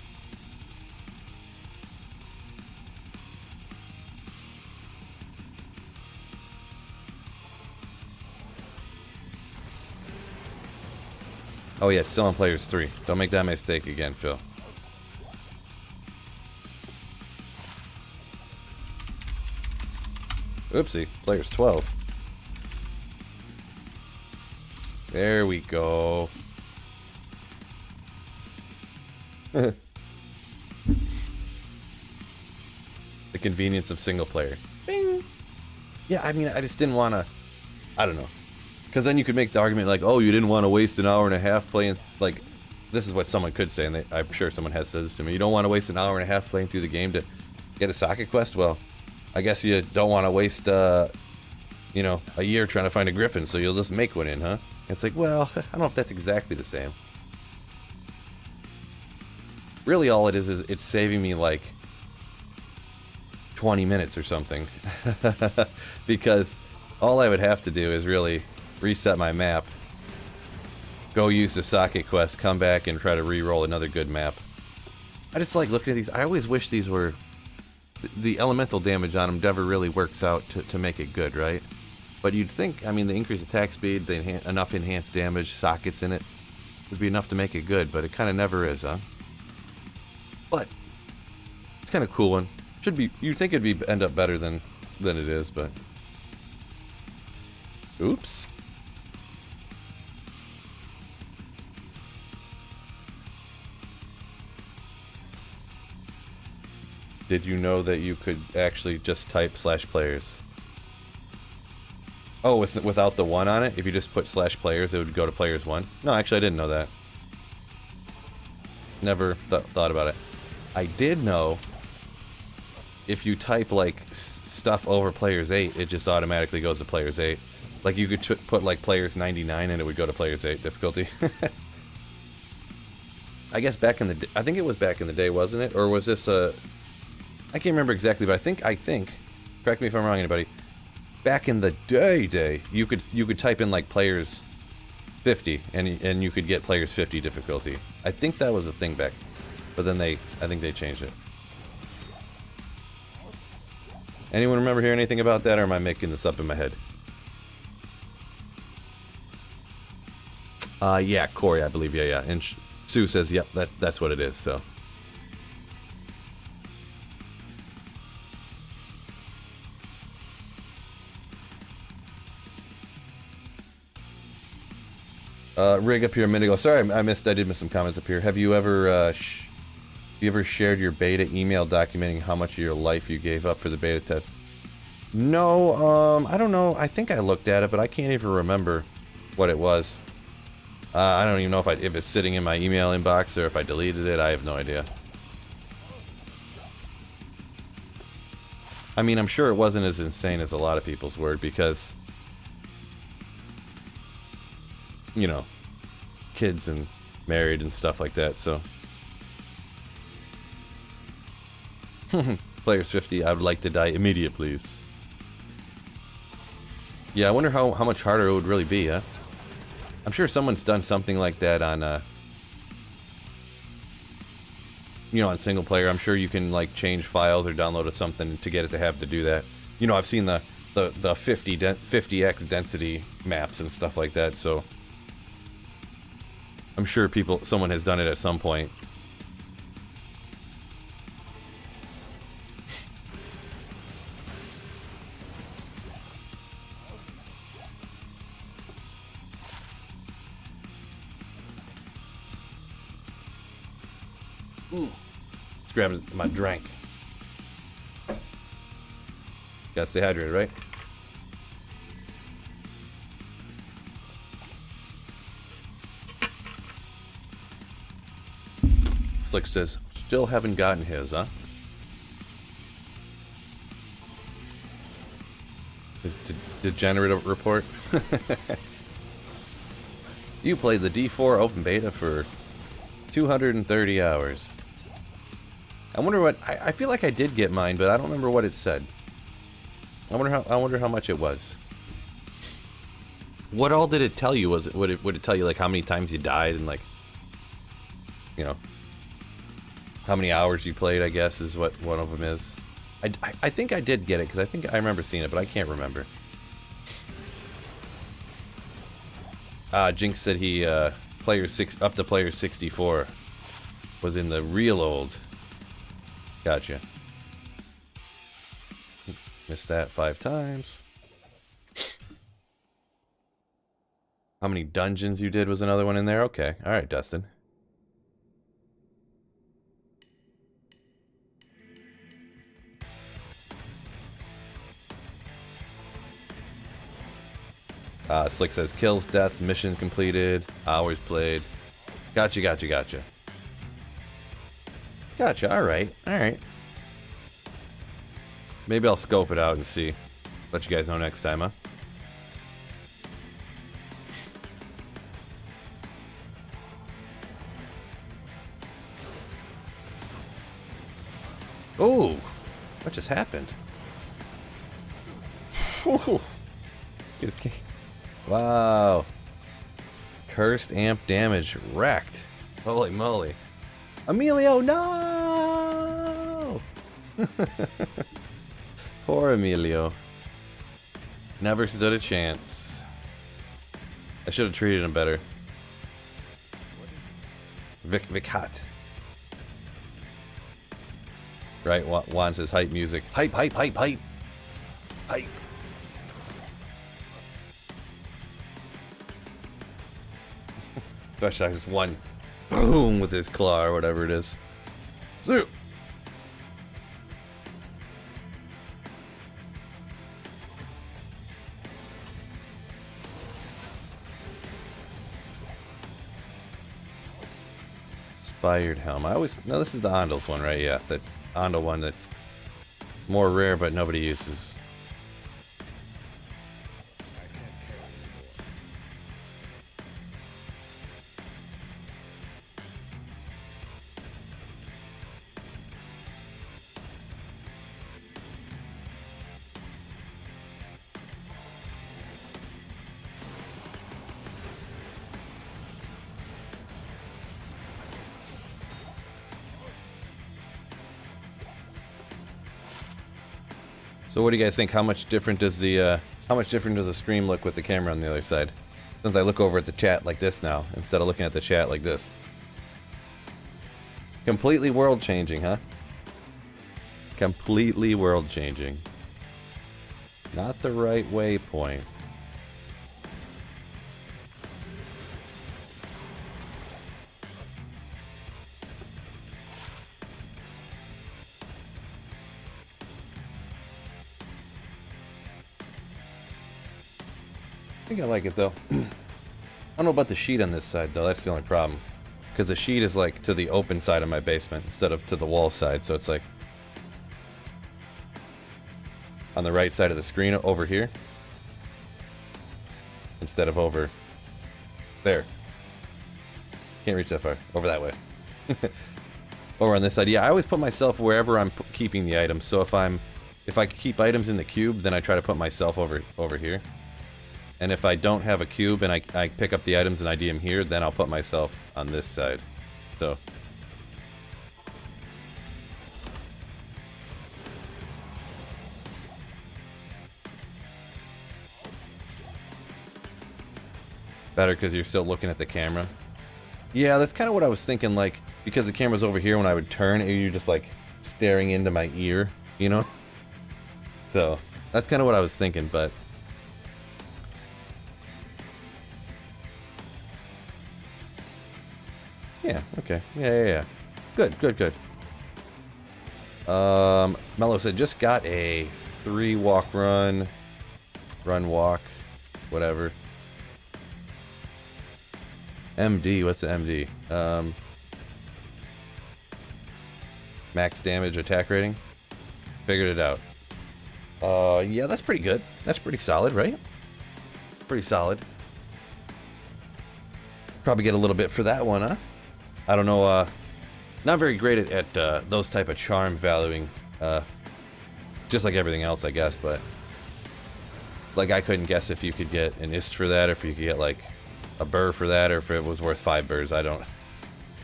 Oh yeah, it's still on players 3. Don't make that mistake again, Phil. Oopsie, players 12. There we go. The convenience of single player. Bing. Yeah, I mean, I just didn't want to, I don't know. Because then you could make the argument like, oh, you didn't want to waste an hour and a half playing, like, this is what someone could say, and I'm sure someone has said this to me. You don't want to waste an hour and a half playing through the game to get a socket quest? Well, I guess you don't want to waste, you know, a year trying to find a Griffon, so you'll just make one in, huh? It's like, well, I don't know if that's exactly the same. Really all it is it's saving me like 20 minutes or something. Because all I would have to do is really reset my map, go use the socket quest, come back and try to re-roll another good map. I just like looking at these. I always wish these were... The elemental damage on them never really works out to make it good, right? But you'd think, I mean, the increased attack speed, enough enhanced damage, sockets in it, would be enough to make it good, but it kind of never is, huh? But it's kind of cool one. Should be. You'd think it'd be end up better than it is, but oops. Did you know that you could actually just type /players? Oh, without the 1 on it? If you just put /players, it would go to players 1? No, actually, I didn't know that. Never thought about it. I did know if you type, like, stuff over players 8, it just automatically goes to players 8. Like, you could put, like, players 99 and it would go to players 8 difficulty. I guess back in the... I think it was back in the day, wasn't it? Or was this a... I can't remember exactly, but I think, correct me if I'm wrong, anybody, back in the day, you could type in like players 50 and you could get players 50 difficulty. I think that was a thing back, but then I think they changed it. Anyone remember hearing anything about that, or am I making this up in my head? Yeah, Corey, I believe, yeah, and Sue says, yep, that's what it is, so. Rig up here a minute ago. Sorry, I did miss some comments up here. Have you ever, shared your beta email documenting how much of your life you gave up for the beta test? No, I don't know. I think I looked at it, but I can't even remember what it was. I don't even know if it's sitting in my email inbox or if I deleted it. I have no idea. I mean, I'm sure it wasn't as insane as a lot of people's were, because, you know, kids and married and stuff like that, so. Players 50, I would like to die immediate, please. Yeah, I wonder how much harder it would really be, huh? I'm sure someone's done something like that on, you know, on single player. I'm sure you can, like, change files or download something to get it to have to do that. You know, I've seen the 50x density maps and stuff like that, so I'm sure someone has done it at some point. Let's grab my drink. Gotta stay hydrated, right? Slick says, still haven't gotten his, huh? His degenerate report. You played the D4 open beta for 230 hours. I wonder what... I feel like I did get mine, but I don't remember what it said. I wonder how much it was. What all did it tell you? Would it tell you, like, how many times you died and, like, you know, how many hours you played, I guess, is what one of them is. I think I did get it, because I think I remember seeing it, but I can't remember. Jinx said he, up to player 64 was in the real old. Gotcha. Missed that 5 times. How many dungeons you did was another one in there? Okay. Alright, Dustin. Slick says kills, deaths, mission completed, hours played. Gotcha, gotcha, gotcha. Gotcha, alright, alright. Maybe I'll scope it out and see. Let you guys know next time, huh? Oh! What just happened? Wow. Cursed amp damage wrecked. Holy moly. Emilio, no! Poor Emilio. Never stood a chance. I should have treated him better. Vicat. Right, Juan says hype music. Hype, hype, hype, hype. Hype. Threshy just one boom with his claw or whatever it is. Zoop. Inspired helm. I always no. This is the Ondle's one, right? Yeah, that's Ondle one. That's more rare, but nobody uses. So what do you guys think? How much different does the stream look with the camera on the other side? Since I look over at the chat like this now, instead of looking at the chat like this. Completely world changing, huh? Completely world changing. Not the right waypoint. I think I like it though. I don't know about the sheet on this side though, that's the only problem. Because the sheet is like to the open side of my basement instead of to the wall side, so it's like on the right side of the screen over here instead of over there. Can't reach that far. Over that way. Over on this side. Yeah, I always put myself wherever I'm keeping the items. So if I keep items in the cube, then I try to put myself over here. And if I don't have a cube and I pick up the items and ID them here, then I'll put myself on this side. So. Better because you're still looking at the camera. Yeah, that's kind of what I was thinking, like, because the camera's over here when I would turn, and you're just like staring into my ear, you know? So, that's kind of what I was thinking, but... Yeah, okay. Yeah. Good. Mello said, just got a 3 walk run walk, whatever. MD, what's the MD? Max damage attack rating. Figured it out. Yeah, that's pretty good. That's pretty solid, right? Pretty solid. Probably get a little bit for that one, huh? I don't know, not very great at those type of charm valuing, just like everything else, I guess, but, like, I couldn't guess if you could get an ist for that, or if you could get, like, a burr for that, or if it was worth 5 burrs, I don't,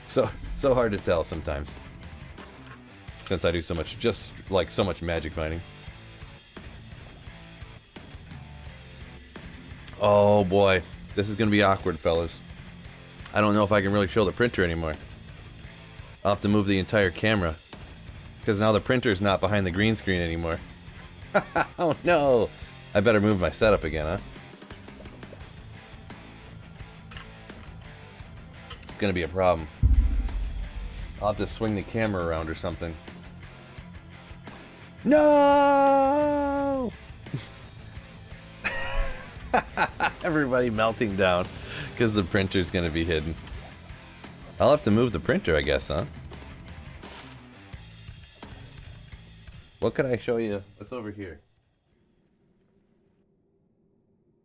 so hard to tell sometimes, since I do so much, just, like, so much magic fighting. Oh, boy, this is gonna be awkward, fellas. I don't know if I can really show the printer anymore. I'll have to move the entire camera. Because now the printer's not behind the green screen anymore. Oh no! I better move my setup again, huh? It's gonna be a problem. I'll have to swing the camera around or something. No! Everybody melting down. Because the printer's gonna be hidden. I'll have to move the printer, I guess, huh? What could I show you? What's over here?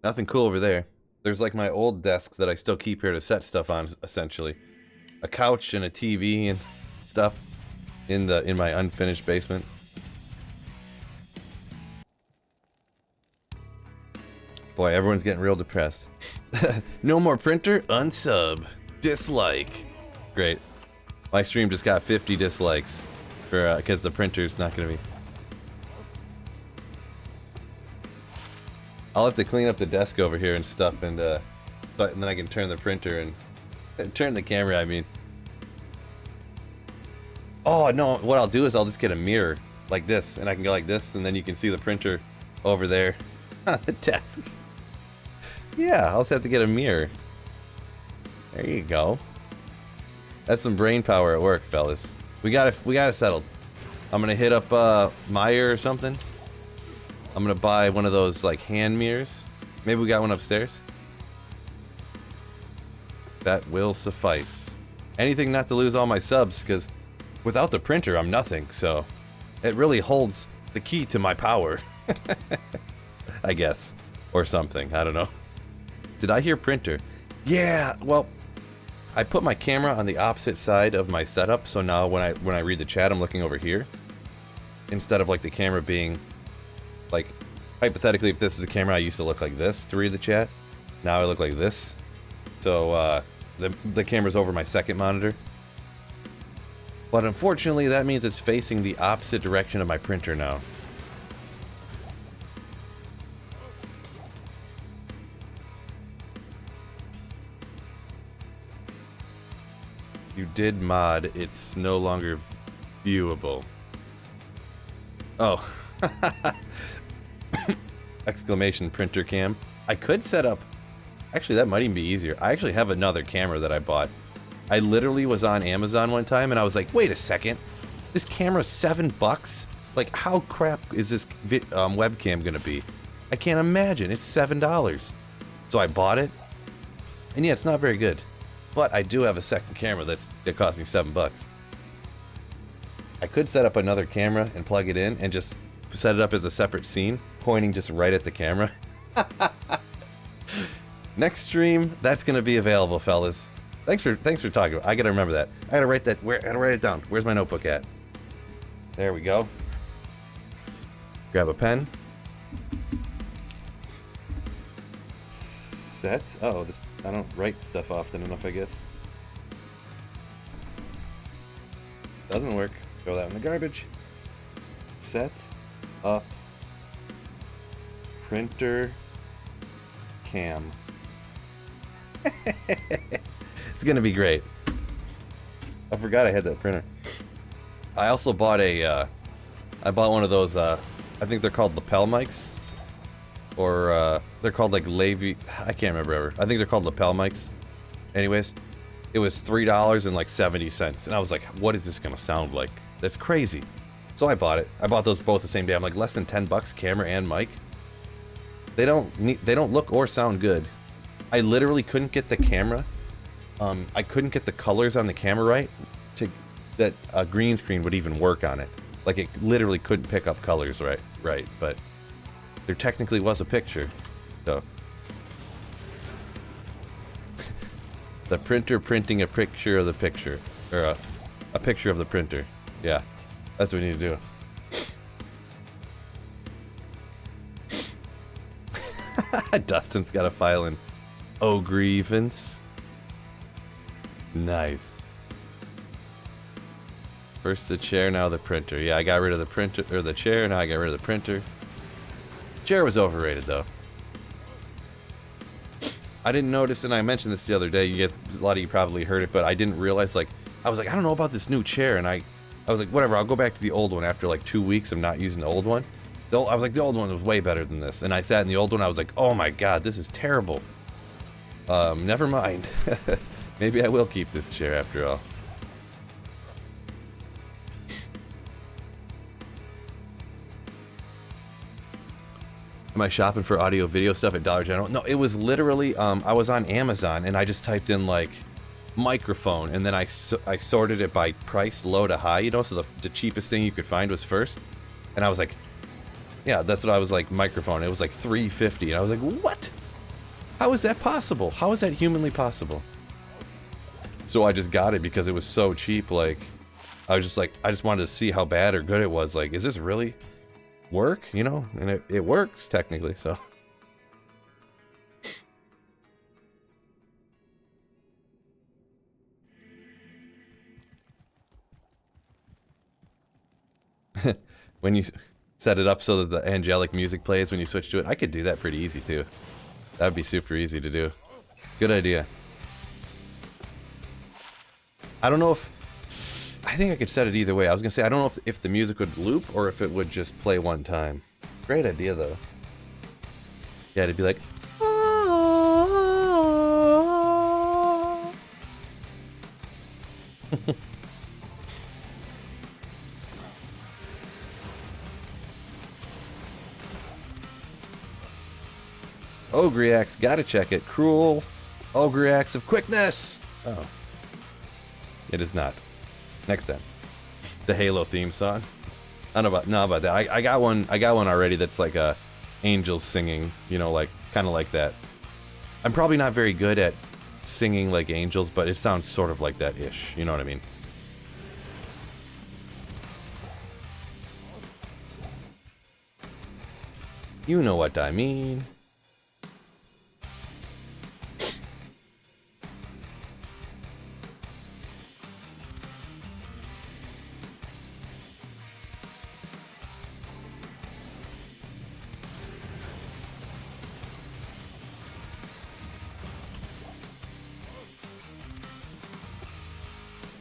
Nothing cool over there. There's like my old desk that I still keep here to set stuff on, essentially. A couch and a TV and stuff in my unfinished basement. Boy, everyone's getting real depressed. No more printer? Unsub. Dislike. Great. My stream just got 50 dislikes for because the printer's not gonna be. I'll have to clean up the desk over here and stuff, and then I can turn the printer and turn the camera. I mean, oh no! What I'll do is I'll just get a mirror like this, and I can go like this, and then you can see the printer over there on the desk. Yeah, I'll just have to get a mirror. There you go. That's some brain power at work, fellas. We got it settled. I'm gonna hit up Meyer or something. I'm gonna buy one of those like hand mirrors. Maybe we got one upstairs. That will suffice. Anything not to lose all my subs, because without the printer I'm nothing, so it really holds the key to my power. I guess. Or something, I don't know. Did I hear printer? Yeah, well, I put my camera on the opposite side of my setup, so now when I read the chat I'm looking over here. Instead of like the camera being like, hypothetically, if this is a camera, I used to look like this to read the chat. Now I look like this. So, the camera's over my second monitor. But unfortunately, that means it's facing the opposite direction of my printer now. You did mod, it's no longer viewable. Oh. Exclamation printer cam. I could set up, actually that might even be easier. I actually have another camera that I bought. I literally was on Amazon one time and I was like, wait a second, this camera's $7? Like, how crap is this webcam gonna be? I can't imagine, it's $7. So I bought it, and yeah, it's not very good. But I do have a second camera that cost me $7. I could set up another camera and plug it in and just set it up as a separate scene, pointing just right at the camera. Next stream, that's gonna be available, fellas. Thanks for talking. I gotta remember that. I gotta write that. I gotta write it down. Where's my notebook at? There we go. Grab a pen. Set. Oh, this. I don't write stuff often enough, I guess. Doesn't work. Throw that in the garbage. Set up printer cam. It's gonna be great. I forgot I had that printer. I also bought I bought one of those, I think they're called lapel mics. Or, they're called like Lavy, I can't remember ever. I think they're called lapel mics. Anyways, it was $3 and like 70 cents. And I was like, what is this gonna sound like? That's crazy. So I bought it. I bought those both the same day. I'm like, less than $10, camera and mic. They don't look or sound good. I literally couldn't get the camera. I couldn't get the colors on the camera right that a green screen would even work on it. Like, it literally couldn't pick up colors right, but there technically was a picture. So the printer printing a picture of the picture, or a picture of the printer. Yeah, that's what we need to do. Dustin's got a file in Griffons. Nice. First the chair, now the printer. Yeah, I got rid of the printer, or the chair, now I got rid of the printer. Chair was overrated though. I didn't notice, and I mentioned this the other day, a lot of you probably heard it, but I didn't realize, like, I was like, I don't know about this new chair, and I was like, whatever, I'll go back to the old one after like 2 weeks of not using the old one. I was like, the old one was way better than this, and I sat in the old one, I was like, oh my god, this is terrible. Never mind. Maybe I will keep this chair after all. Am I shopping for audio video stuff at Dollar General? No, it was literally, I was on Amazon and I just typed in like microphone, and then I sorted it by price, low to high, you know, so the cheapest thing you could find was first. And I was like, yeah, that's what I was like, microphone. It was like $350, and I was like, what? How is that possible? How is that humanly possible? So I just got it because it was so cheap. Like, I was just like, I just wanted to see how bad or good it was. Like, is this really work? You know, and it works technically, so. When you set it up so that the angelic music plays when you switch to it, I could do that pretty easy too. That would be super easy to do. Good idea. I don't know if... I think I could set it either way. I was going to say, I don't know if the music would loop or if it would just play one time. Great idea, though. Yeah, it'd be like... Ogre Axe, gotta check it. Cruel Ogre Axe of Quickness! Oh. It is not. Next time. The Halo theme song. I don't know about that. I got one already that's like angels singing, you know, like kind of like that. I'm probably not very good at singing like angels, but it sounds sort of like that ish, you know what I mean? You know what I mean.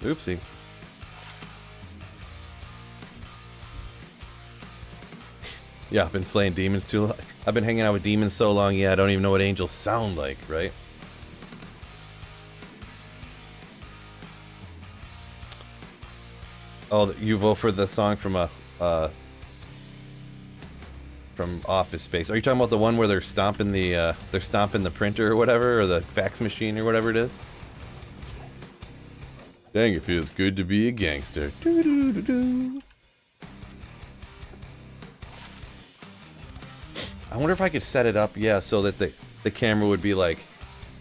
Oopsie. Yeah, I've been slaying demons too long. I've been hanging out with demons so long, yeah, I don't even know what angels sound like, right? Oh, you vote for the song from from Office Space. Are you talking about the one where they're stomping the printer or whatever, or the fax machine or whatever it is? Dang, it feels good to be a gangster. Doo -doo -doo -doo. I wonder if I could set it up, yeah, so that the camera would be like,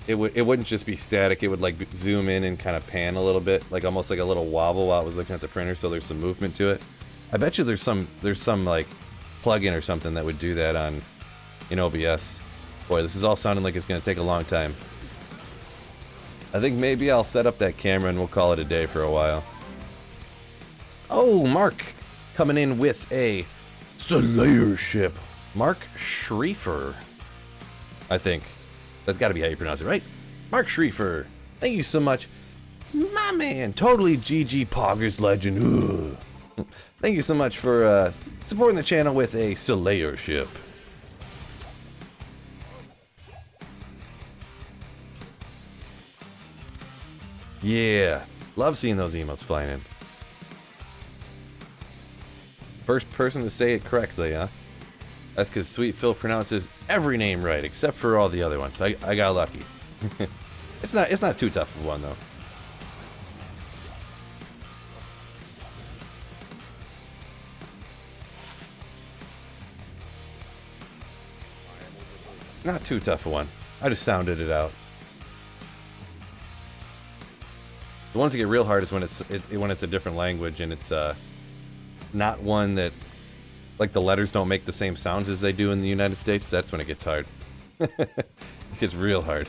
it wouldn't just be static. It would like zoom in and kind of pan a little bit, like almost like a little wobble while I was looking at the printer. So there's some movement to it. I bet you there's some like plugin or something that would do that on in OBS. Boy, this is all sounding like it's gonna take a long time. I think maybe I'll set up that camera and we'll call it a day for a while. Oh, Mark coming in with a Slayer ship. Mark Schriefer, I think. That's got to be how you pronounce it, right? Mark Schriefer. Thank you so much. My man, totally GG Poggers legend. Ugh. Thank you so much for supporting the channel with a Slayer ship. Yeah, love seeing those emotes flying in. First person to say it correctly, huh? That's because Sweet Phil pronounces every name right, except for all the other ones. I got lucky. It's not too tough of one, though. Not too tough of one. I just sounded it out. The ones that get real hard is when it's a different language and it's not one that, like, the letters don't make the same sounds as they do in the United States. That's when it gets hard. It gets real hard.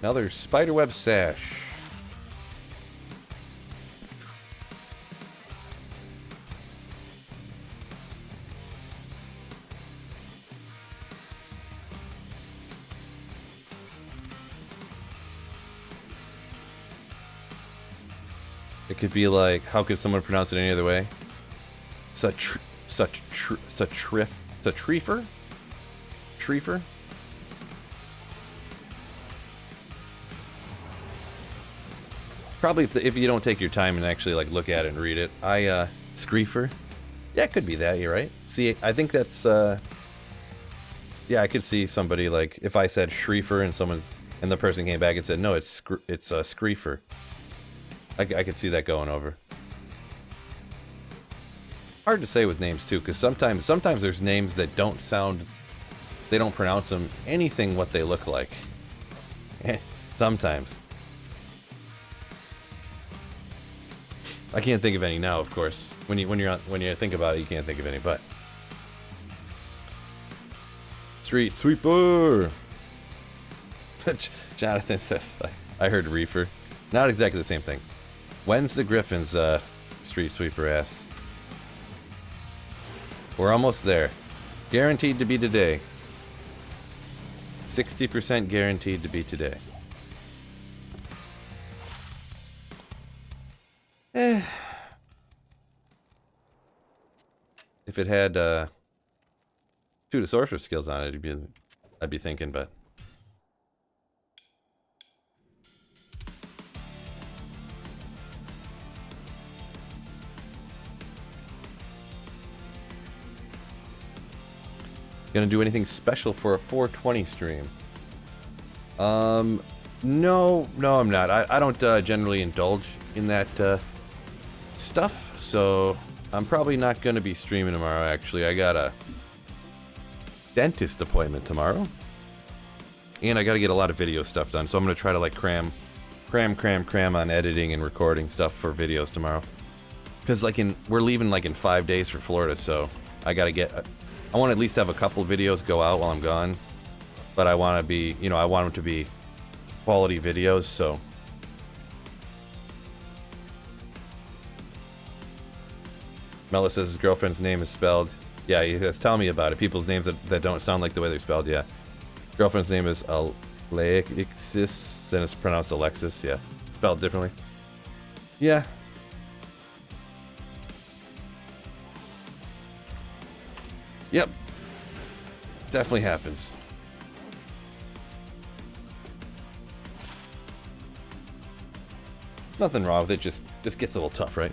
Another spiderweb sash. It could be like, how could someone pronounce it any other way? Treefer? Treefer? Probably if you don't take your time and actually like look at it and read it. Screefer? Yeah, it could be that, you're right. See, I think that's Yeah, I could see somebody like if I said Schriefer and the person came back and said no, it's Schriefer. I could see that going over. Hard to say with names too, because sometimes there's names that don't sound, they don't pronounce them anything what they look like. Sometimes. I can't think of any now, of course. When you think about it, you can't think of any. But Street Sweeper. Jonathan says, I heard Reefer. Not exactly the same thing. When's the Griffons Street Sweeper ass? We're almost there. Guaranteed to be today. 60% guaranteed to be today. If it had two to sorcerer skills on it, I'd be thinking, but gonna do anything special for a 420 stream? No, I'm not. I don't generally indulge in that stuff, so I'm probably not gonna be streaming tomorrow. Actually, I got a dentist appointment tomorrow, and I got to get a lot of video stuff done. So I'm gonna try to like cram on editing and recording stuff for videos tomorrow. Because like we're leaving like in 5 days for Florida, so I gotta I want to at least have a couple of videos go out while I'm gone, but I want to be, I want them to be quality videos, so. Mello says his girlfriend's name is spelled. Yeah, he says, tell me about it. People's names that don't sound like the way they're spelled, yeah. Girlfriend's name is Alexis, then it's pronounced Alexis, yeah. Spelled differently. Yeah. Yep. Definitely happens. Nothing wrong with it, just gets a little tough, right?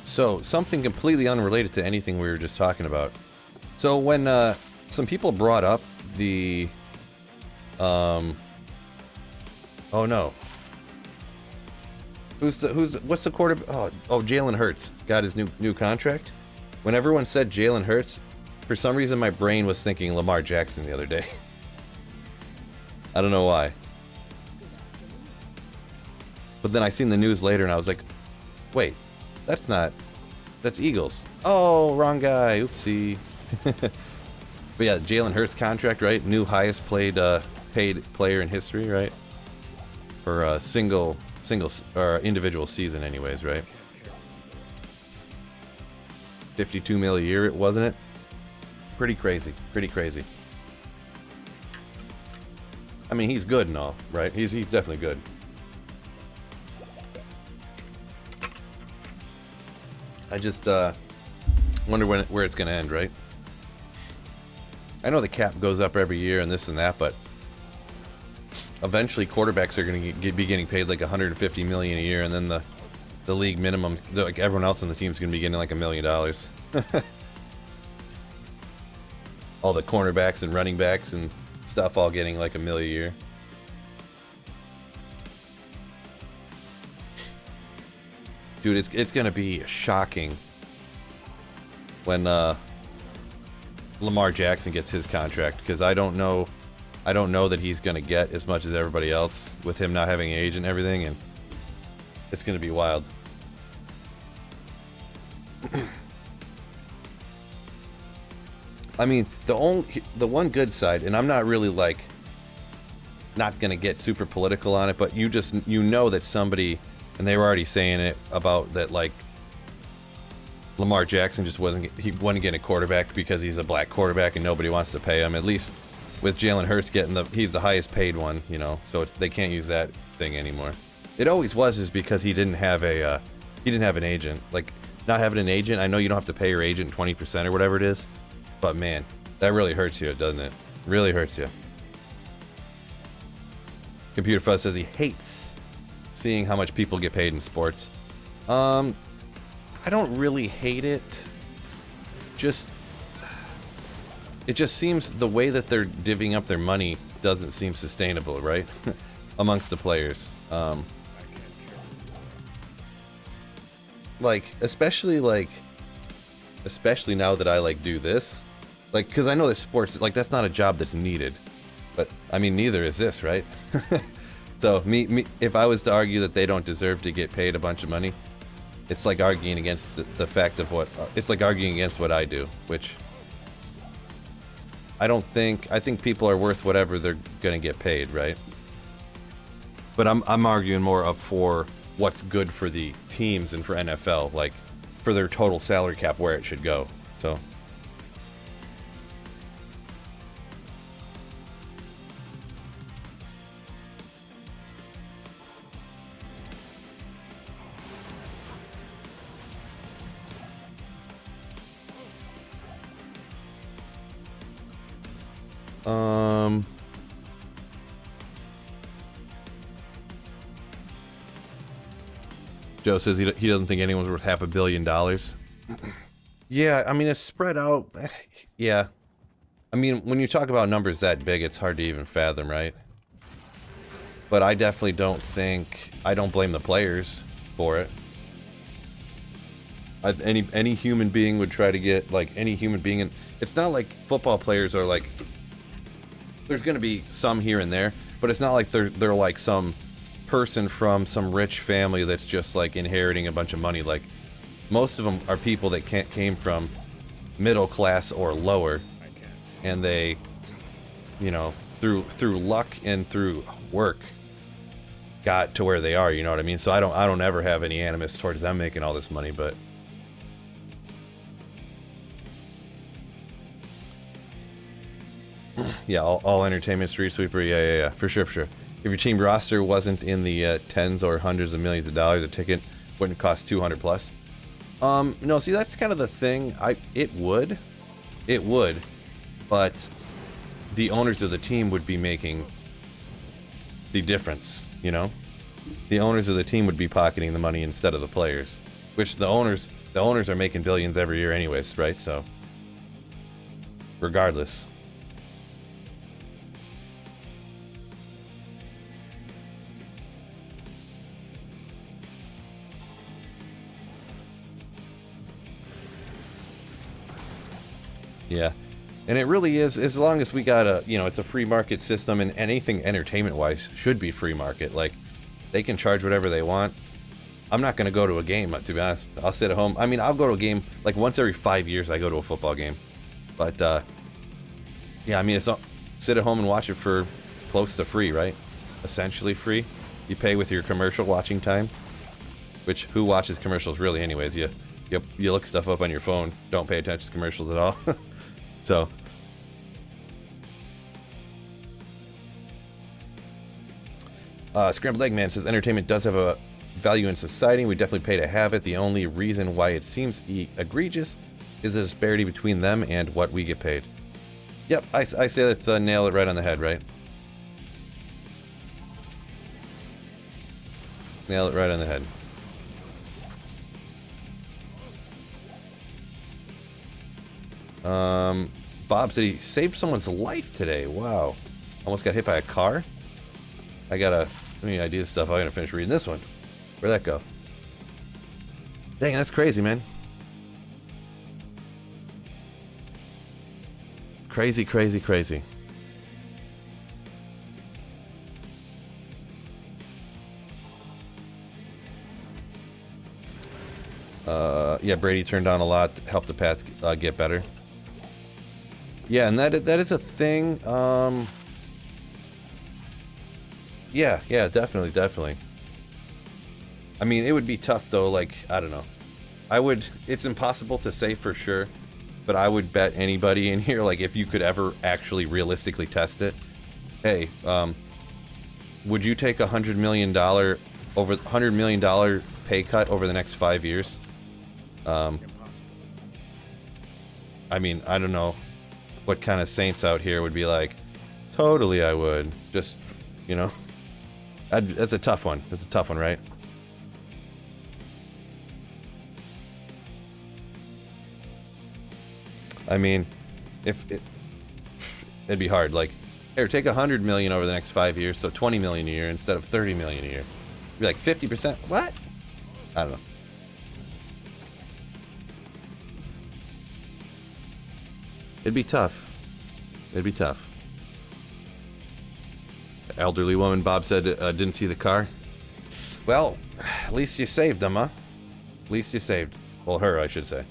So, something completely unrelated to anything we were just talking about. So, when some people brought up the... oh no. What's the quarter... Oh, Jalen Hurts got his new contract. When everyone said Jalen Hurts, for some reason my brain was thinking Lamar Jackson the other day. I don't know why. But then I seen the news later and I was like, wait, that's Eagles. Oh, wrong guy. Oopsie. But yeah, Jalen Hurts contract, right? New highest paid player in history, right? For a single or individual season, anyways, right? 52 mil a year, it wasn't it? Pretty crazy. Pretty crazy. I mean, he's good and all, right? He's definitely good. I just wonder where it's going to end, right? I know the cap goes up every year and this and that, but eventually quarterbacks are going to be getting paid like $150 million a year, and then the league minimum, like everyone else on the team is going to be getting like $1 million. All the cornerbacks and running backs and stuff all getting like $1 million a year. Dude, it's gonna be shocking when Lamar Jackson gets his contract, because I don't know that he's gonna get as much as everybody else with him not having an agent and everything, and it's gonna be wild. I mean, the one good side, and I'm not really like not gonna get super political on it, but you know that somebody. And they were already saying it about that, like, Lamar Jackson just wasn't getting a quarterback because he's a black quarterback and nobody wants to pay him. At least with Jalen Hurts he's the highest paid one, so they can't use that thing anymore. It always was, is because he didn't have a He didn't have an agent. Like, not having an agent, I know you don't have to pay your agent 20% or whatever it is, but man, that really hurts you, doesn't it? Really hurts you. Computer Fuzz says he hates seeing how much people get paid in sports. I don't really hate it. It just seems the way that they're divvying up their money doesn't seem sustainable, right? Amongst the players. Like, especially now that I like do this, like, because I know that sports, like, that's not a job that's needed, but I mean, neither is this, right? So me, if I was to argue that they don't deserve to get paid a bunch of money, it's like arguing against the fact of what, it's like arguing against what I do, which I think people are worth whatever they're gonna get paid, right? But I'm arguing more for what's good for the teams and for NFL, like for their total salary cap where it should go. So Joe says he doesn't think anyone's worth $500 million. Yeah, I mean, it's spread out. Yeah. I mean, when you talk about numbers that big, it's hard to even fathom, right? But I definitely don't blame the players for it. Any human being would try to get, like, any human being, and it's not like football players are like, there's going to be some here and there, but it's not like they're like some person from some rich family that's just like inheriting a bunch of money. Like, most of them are people that came from middle class or lower, and they, you know, through luck and through work got to where they are, you know what I mean? So I don't ever have any animus towards them making all this money, but yeah, all entertainment, street sweeper, yeah, for sure. If your team roster wasn't in the tens or hundreds of millions of dollars, a ticket wouldn't cost 200 plus. No, see, that's kind of the thing. It would, but the owners of the team would be making the difference, you know? The owners of the team would be pocketing the money instead of the players, which the owners are making billions every year anyways, right? So, regardless. Yeah, and it really is, as long as we got it's a free market system, and anything entertainment-wise should be free market. Like, they can charge whatever they want. I'm not going to go to a game, to be honest. I'll sit at home. I mean, I'll go to a game, like, once every 5 years I go to a football game. But, yeah, I mean, sit at home and watch it for close to free, right? Essentially free. You pay with your commercial watching time, which, who watches commercials really anyways? You look stuff up on your phone. Don't pay attention to commercials at all. So, Scrambled Egg Man says entertainment does have a value in society. We definitely pay to have it. The only reason why it seems egregious is the disparity between them and what we get paid. Yep, I say let's nail it right on the head, right? Nail it right on the head. Bob said he saved someone's life today. Wow. Almost got hit by a car. I got any idea of stuff. I gotta finish reading this one. Where'd that go? Dang, that's crazy, man. Crazy. Yeah, Brady turned on a lot to help the Pats get better. Yeah, and that is a thing. Yeah, definitely. I mean, it would be tough though. Like, I don't know. It's impossible to say for sure, but I would bet anybody in here, like, if you could ever actually realistically test it, hey, would you take $100 million pay cut over the next 5 years. I mean, I don't know what kind of saints out here would be like, totally I would. Just, you know. That's a tough one. That's a tough one, right? I mean, it'd be hard. Like, here, take 100 million over the next 5 years, so 20 million a year instead of 30 million a year. Be like 50%. What? I don't know. It'd be tough. It'd be tough. Elderly woman, Bob said, didn't see the car. Well, at least you saved them, huh? At least you saved. Well, her, I should say.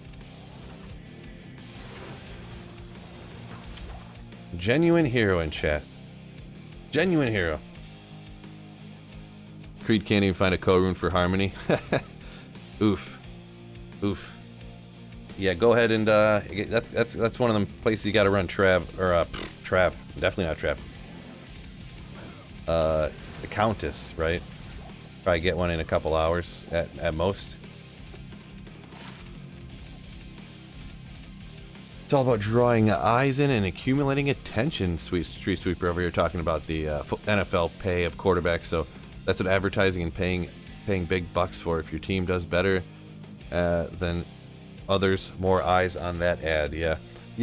Genuine hero in chat. Genuine hero. Creed can't even find a co-rune for Harmony. Oof. Oof. Yeah, go ahead and that's one of them places you got to run Trav or Trav. Definitely not Trav. The Countess, right? Probably get one in a couple hours at most. It's all about drawing eyes in and accumulating attention. Sweet Street Sweeper over here talking about the NFL pay of quarterbacks. So that's what advertising and paying big bucks for. If your team does better than others, more eyes on that ad. Yeah,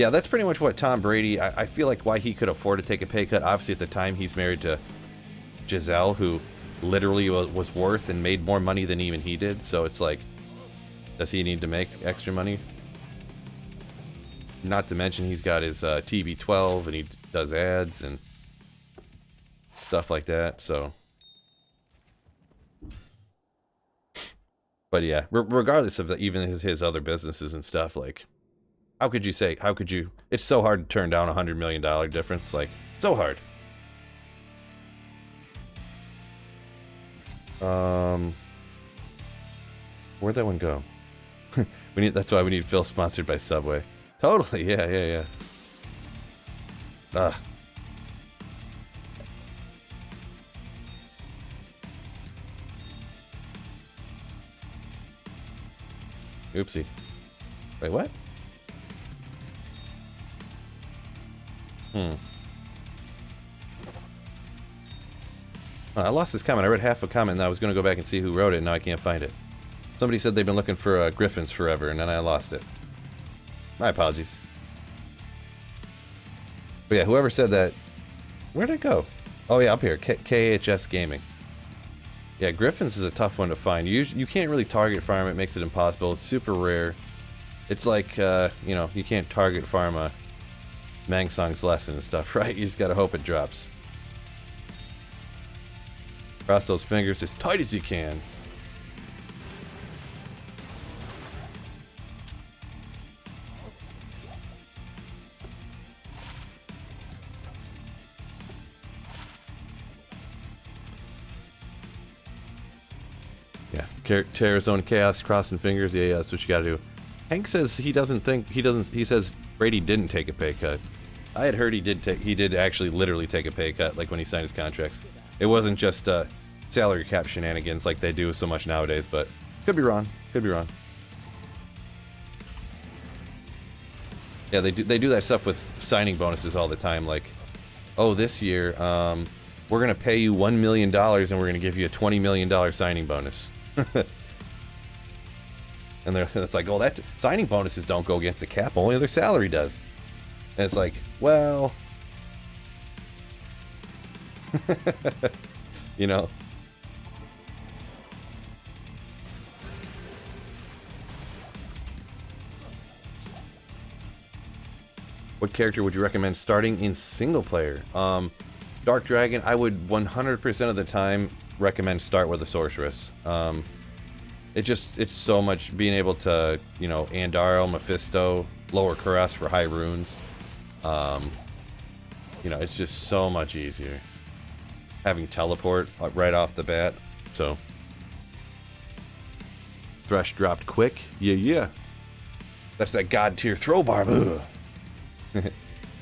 that's pretty much what Tom Brady. I feel like why he could afford to take a pay cut. Obviously, at the time he's married to Giselle, who literally was worth and made more money than even he did. So it's like, does he need to make extra money? Not to mention he's got his TB12 and he does ads and stuff like that. So, but yeah, regardless of even his other businesses and stuff, like, how could you? It's so hard to turn down $100 million difference. Like, so hard. Where'd that one go? That's why we need Phil sponsored by Subway. Totally, yeah. Ugh. Oopsie. Wait, what? I lost this comment. I read half a comment and I was going to go back and see who wrote it, and now I can't find it. Somebody said they've been looking for Griffons forever, and then I lost it. My apologies. But yeah, whoever said that, where'd it go? Oh yeah, up here, KHS Gaming. Yeah, Griffons is a tough one to find. You can't really target farm. It makes it impossible. It's super rare. It's like, you know, you can't target farm a Mangsong's lesson and stuff, right? You just gotta hope it drops. Cross those fingers as tight as you can. Yeah, Terrazone Chaos, crossing fingers. Yeah, that's what you gotta do. Hank says he says Brady didn't take a pay cut. I had heard he did actually literally take a pay cut, like when he signed his contracts. It wasn't just salary cap shenanigans like they do so much nowadays, but could be wrong. Could be wrong. Yeah, they do that stuff with signing bonuses all the time. Like, oh, this year we're gonna pay you $1 million and we're gonna give you a $20 million signing bonus. And it's like, oh, that signing bonuses don't go against the cap. Only their salary does. And it's like, well, you know. What character would you recommend starting in single player? Dark Dragon, I would 100% of the time recommend start with a sorceress. It's so much being able to, you know, Andaro, Mephisto, lower Kurast for high runes. You know, it's just so much easier. Having teleport right off the bat. So Thresh dropped quick. Yeah. That's that god tier throw bar.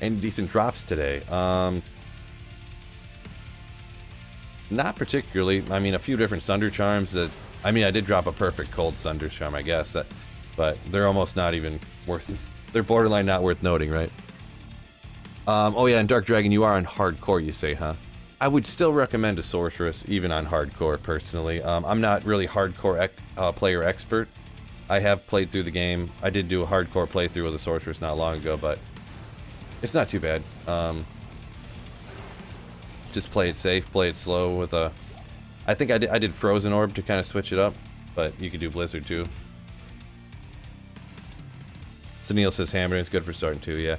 And decent drops today. Not particularly. I mean, a few different Sunder Charms that I mean, I did drop a perfect cold thunderstorm, I guess, but they're almost not even worth it. They're borderline not worth noting, right? Oh yeah, and Dark Dragon, you are on hardcore, you say, huh? I would still recommend a sorceress, even on hardcore, personally. I'm not really hardcore player expert. I have played through the game. I did do a hardcore playthrough with a sorceress not long ago, but it's not too bad. Just play it safe, play it slow with a... I think I did Frozen Orb to kind of switch it up, but you could do Blizzard too. Sunil says Hammer is good for starting too, yeah.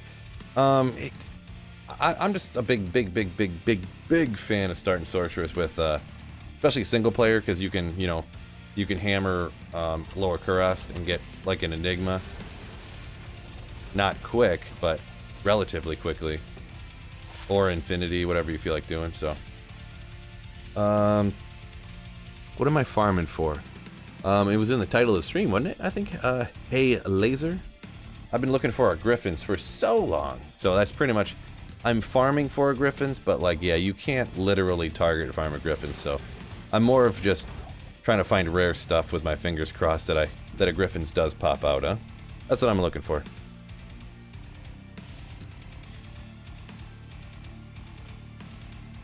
I'm just a big fan of starting sorceress with, especially single player, because you can, you know, you can hammer lower Kurast and get like an Enigma. Not quick, but relatively quickly. Or Infinity, whatever you feel like doing, so. What am I farming for? It was in the title of the stream, wasn't it? I think, hey, Laser? I've been looking for a Griffons for so long. So that's pretty much, I'm farming for a Griffons, but like, yeah, you can't literally target farm a Griffons, so I'm more of just trying to find rare stuff with my fingers crossed that a Griffons does pop out, huh? That's what I'm looking for.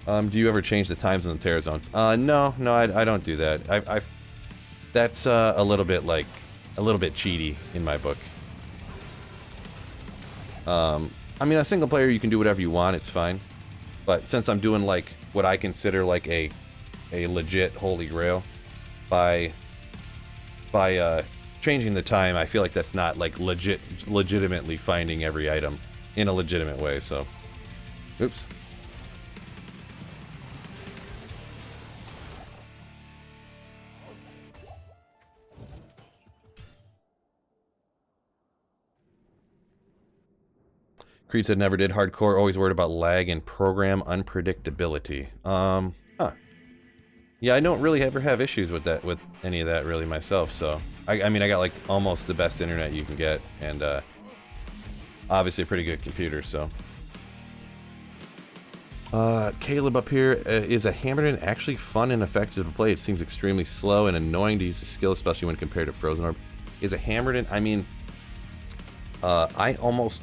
Do you ever change the times on the terror zones? No, I don't do that. That's a little bit cheaty in my book. I mean, a single player, you can do whatever you want, it's fine. But since I'm doing like what I consider like a legit holy grail, by changing the time, I feel like that's not like legitimately finding every item in a legitimate way. So, oops. Creed said never did hardcore, always worried about lag and program unpredictability. Huh. Yeah, I don't really ever have issues with that, with any of that really myself, so. I mean, I got like almost the best internet you can get, and obviously a pretty good computer, so. Caleb up here, is a Hammerton actually fun and effective to play? It seems extremely slow and annoying to use the skill, especially when compared to Frozen Orb. Is a Hammerton, I mean, I almost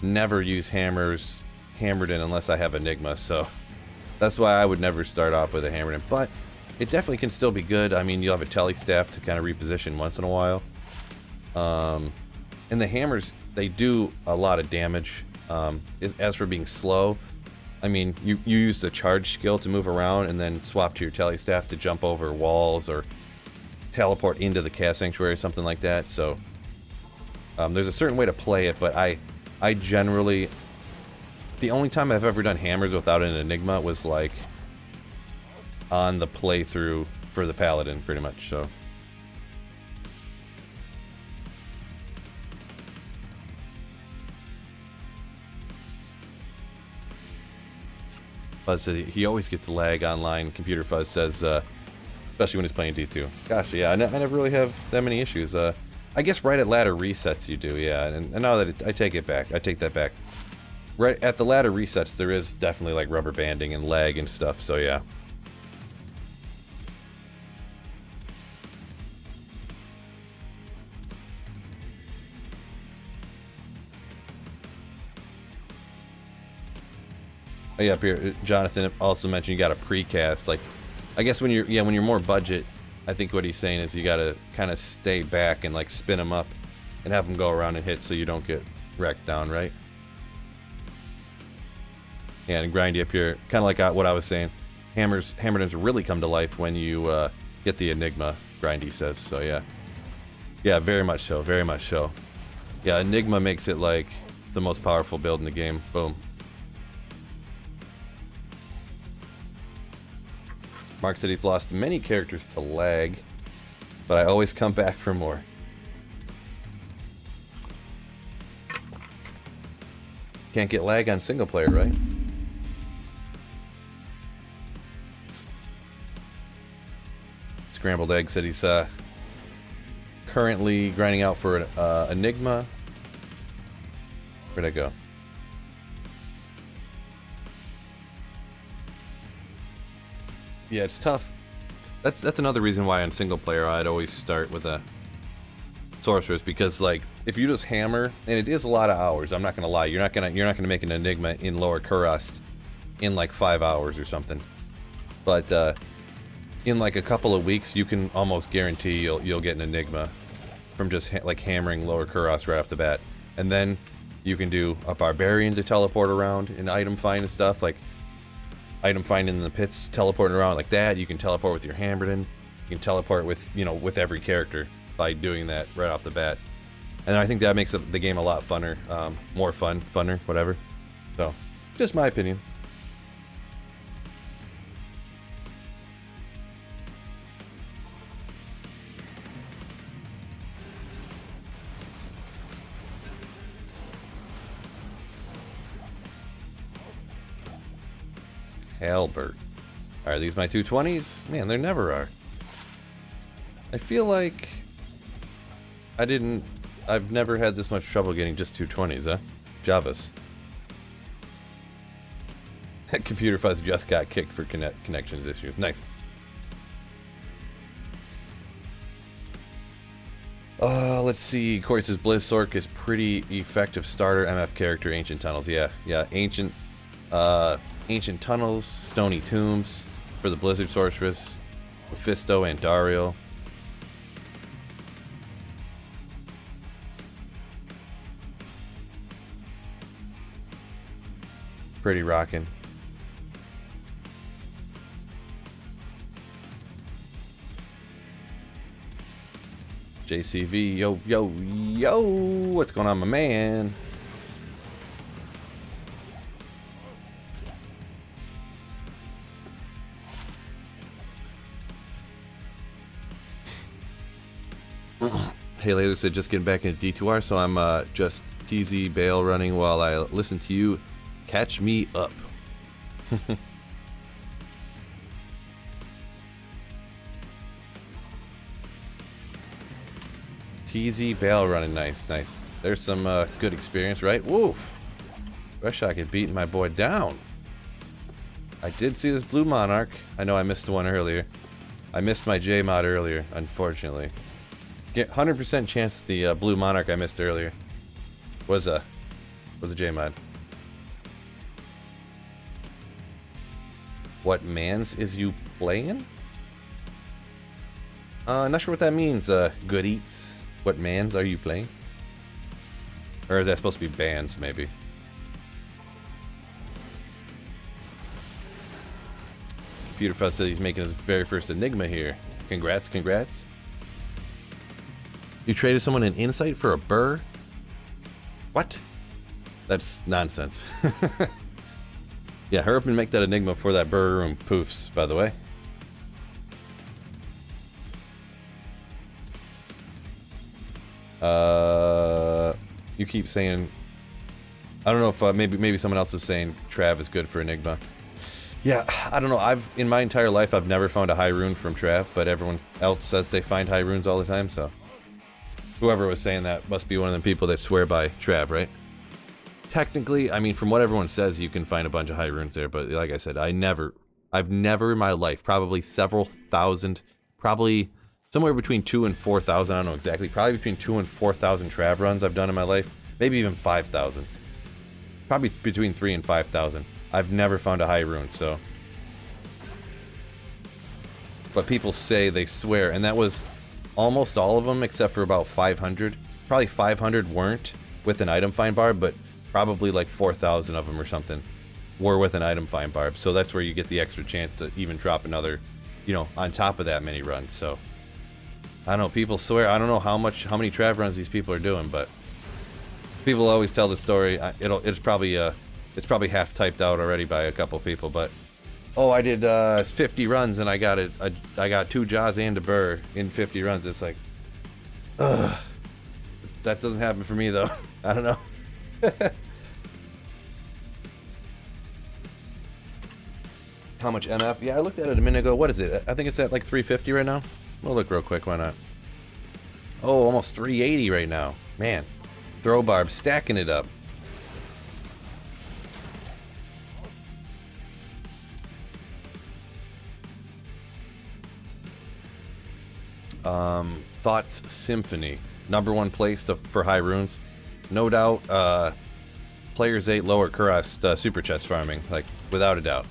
never use Hammerton unless I have Enigma, so that's why I would never start off with a Hammerton, but it definitely can still be good. I mean, you'll have a telly staff to kind of reposition once in a while. And the hammers, they do a lot of damage. As for being slow, I mean, you use the charge skill to move around and then swap to your telly staff to jump over walls or teleport into the cast sanctuary or something like that, so there's a certain way to play it, but I generally, the only time I've ever done hammers without an Enigma was like on the playthrough for the Paladin, pretty much, so. Fuzz said he always gets lag online, Computer Fuzz says, especially when he's playing D2. Gosh, yeah, I never really have that many issues. I guess right at ladder resets you do, yeah, and now that I take it back, I take that back. Right at the ladder resets, there is definitely like rubber banding and lag and stuff, so yeah. Oh yeah, up here, Jonathan also mentioned you got a precast, like, I guess when you're more budget, I think what he's saying is you gotta kind of stay back and like spin them up and have them go around and hit so you don't get wrecked down, right? Yeah, and grindy up here, kind of like what I was saying. Hammertons really come to life when you get the Enigma, grindy says, so yeah. Yeah, very much so, very much so. Yeah, Enigma makes it like the most powerful build in the game, boom. Mark said he's lost many characters to lag, but I always come back for more. Can't get lag on single player, right? Scrambled Egg said he's currently grinding out for an Enigma. Where'd I go? Yeah, it's tough. That's another reason why on single player I'd always start with a sorceress, because like if you just hammer, and it is a lot of hours. I'm not gonna lie. You're not gonna make an enigma in lower Kurast in like 5 hours or something. But in like a couple of weeks, you can almost guarantee you'll get an enigma from just like hammering lower Kurast right off the bat. And then you can do a barbarian to teleport around and item find and stuff, like item find in the pits, teleporting around like that. You can teleport with your Hammerden. You can teleport with, you know, with every character by doing that right off the bat. And I think that makes the game a lot funner, more funner, whatever. So, just my opinion. Halbert. Are these my 220s? Man, there never are. I feel like I've never had this much trouble getting just 220s, huh? Javas. Computer Fuzz just got kicked for connections issues. Nice. Let's see. Corey says Blizzork is pretty effective starter MF character. Ancient Tunnels. Yeah. Ancient Tunnels, Stony Tombs for the Blizzard Sorceress, Mephisto and Dario. Pretty rockin'. JCV, yo, what's going on, my man? Hey, Laser said just getting back into D2R, so I'm just TZ bail running while I listen to you. Catch me up. TZ bail running, nice. There's some good experience, right? Woof. Threshy could beating my boy down. I did see this blue Monarch. I know I missed one earlier. I missed my J mod earlier, unfortunately. Get 100% chance the blue Monarch I missed earlier was a J mod. What mans is you playing? Not sure what that means. Good eats. What mans are you playing? Or is that supposed to be bands, maybe? Computer Fuzz says he's making his very first Enigma here. Congrats. You traded someone an insight for a burr? What? That's nonsense. Yeah, hurry up and make that Enigma for that burr room poofs, by the way. You keep saying, I don't know if maybe someone else is saying Trav is good for Enigma. Yeah, I don't know. In my entire life I've never found a high rune from Trav, but everyone else says they find high runes all the time, so whoever was saying that must be one of the people that swear by Trav, right? Technically, I mean, from what everyone says, you can find a bunch of high runes there, but like I said, I've never in my life, probably several thousand, probably somewhere between 2,000 and 4,000, I don't know exactly, probably between 2,000 and 4,000 Trav runs I've done in my life, maybe even 5,000. Probably between 3,000 and 5,000. I've never found a high rune, so. But people say, they swear, and that was almost all of them except for about 500. Probably 500 weren't with an item find barb, but probably like 4,000 of them or something were with an item find barb. So that's where you get the extra chance to even drop another, you know, on top of that many runs. So I don't know, people swear. I don't know how many Trav runs these people are doing, but people always tell the story. It's probably half typed out already by a couple people, but oh, I did 50 runs and I got 2 Jaws and a burr in 50 runs. It's like, ugh. That doesn't happen for me though. I don't know. How much MF? Yeah, I looked at it a minute ago. What is it? I think it's at like 350 right now. We'll look real quick. Why not? Oh, almost 380 right now. Man, throw barb stacking it up. Thoughts Symphony. #1 place for high runes. No doubt, Players 8 lower Kurast super chest farming. Like, without a doubt.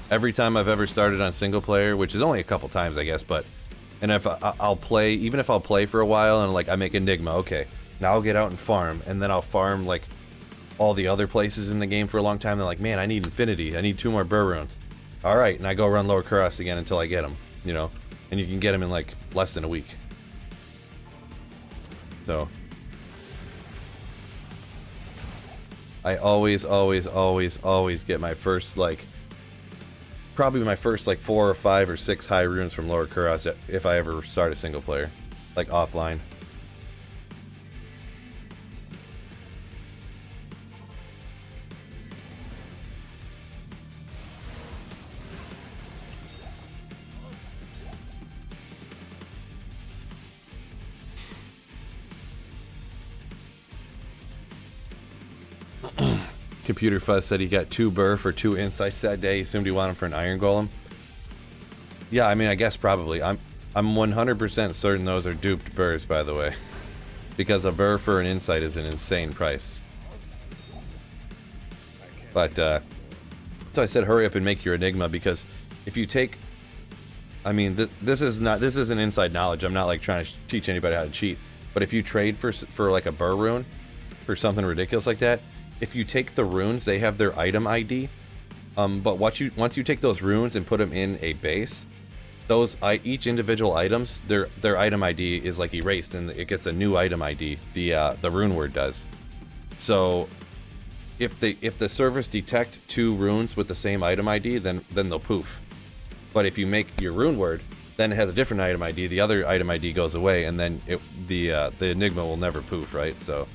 Every time I've ever started on single player, which is only a couple times, I guess, but... And if I'll play, even if I'll play for a while and, like, I make Enigma, okay. Now I'll get out and farm, and then I'll farm, like, all the other places in the game for a long time. They're like, man, I need Infinity. I need 2 more Burr runes. Alright, and I go run lower Kurast again until I get them, you know? And you can get them in, like, less than a week. So... I always get my first, like... Probably my first, like, 4 or 5 or 6 high runes from lower Kurast if I ever start a single player. Like, offline. Computer Fuzz said he got 2 Burr for 2 insights that day. He assumed he wanted them for an Iron Golem. Yeah, I mean, I guess probably. I'm 100% certain those are duped Burrs, by the way. Because a Burr for an insight is an insane price. But, so I said hurry up and make your Enigma, because if you take... I mean, this isn't inside knowledge. I'm not, like, trying to teach anybody how to cheat. But if you trade for like, a Burr rune, for something ridiculous like that, if you take the runes, they have their item ID. But once you take those runes and put them in a base, each individual items, their item ID is like erased, and it gets a new item ID. The rune word does. So if the servers detect 2 runes with the same item ID, then they'll poof. But if you make your rune word, then it has a different item ID. The other item ID goes away, and then the Enigma will never poof, right? So.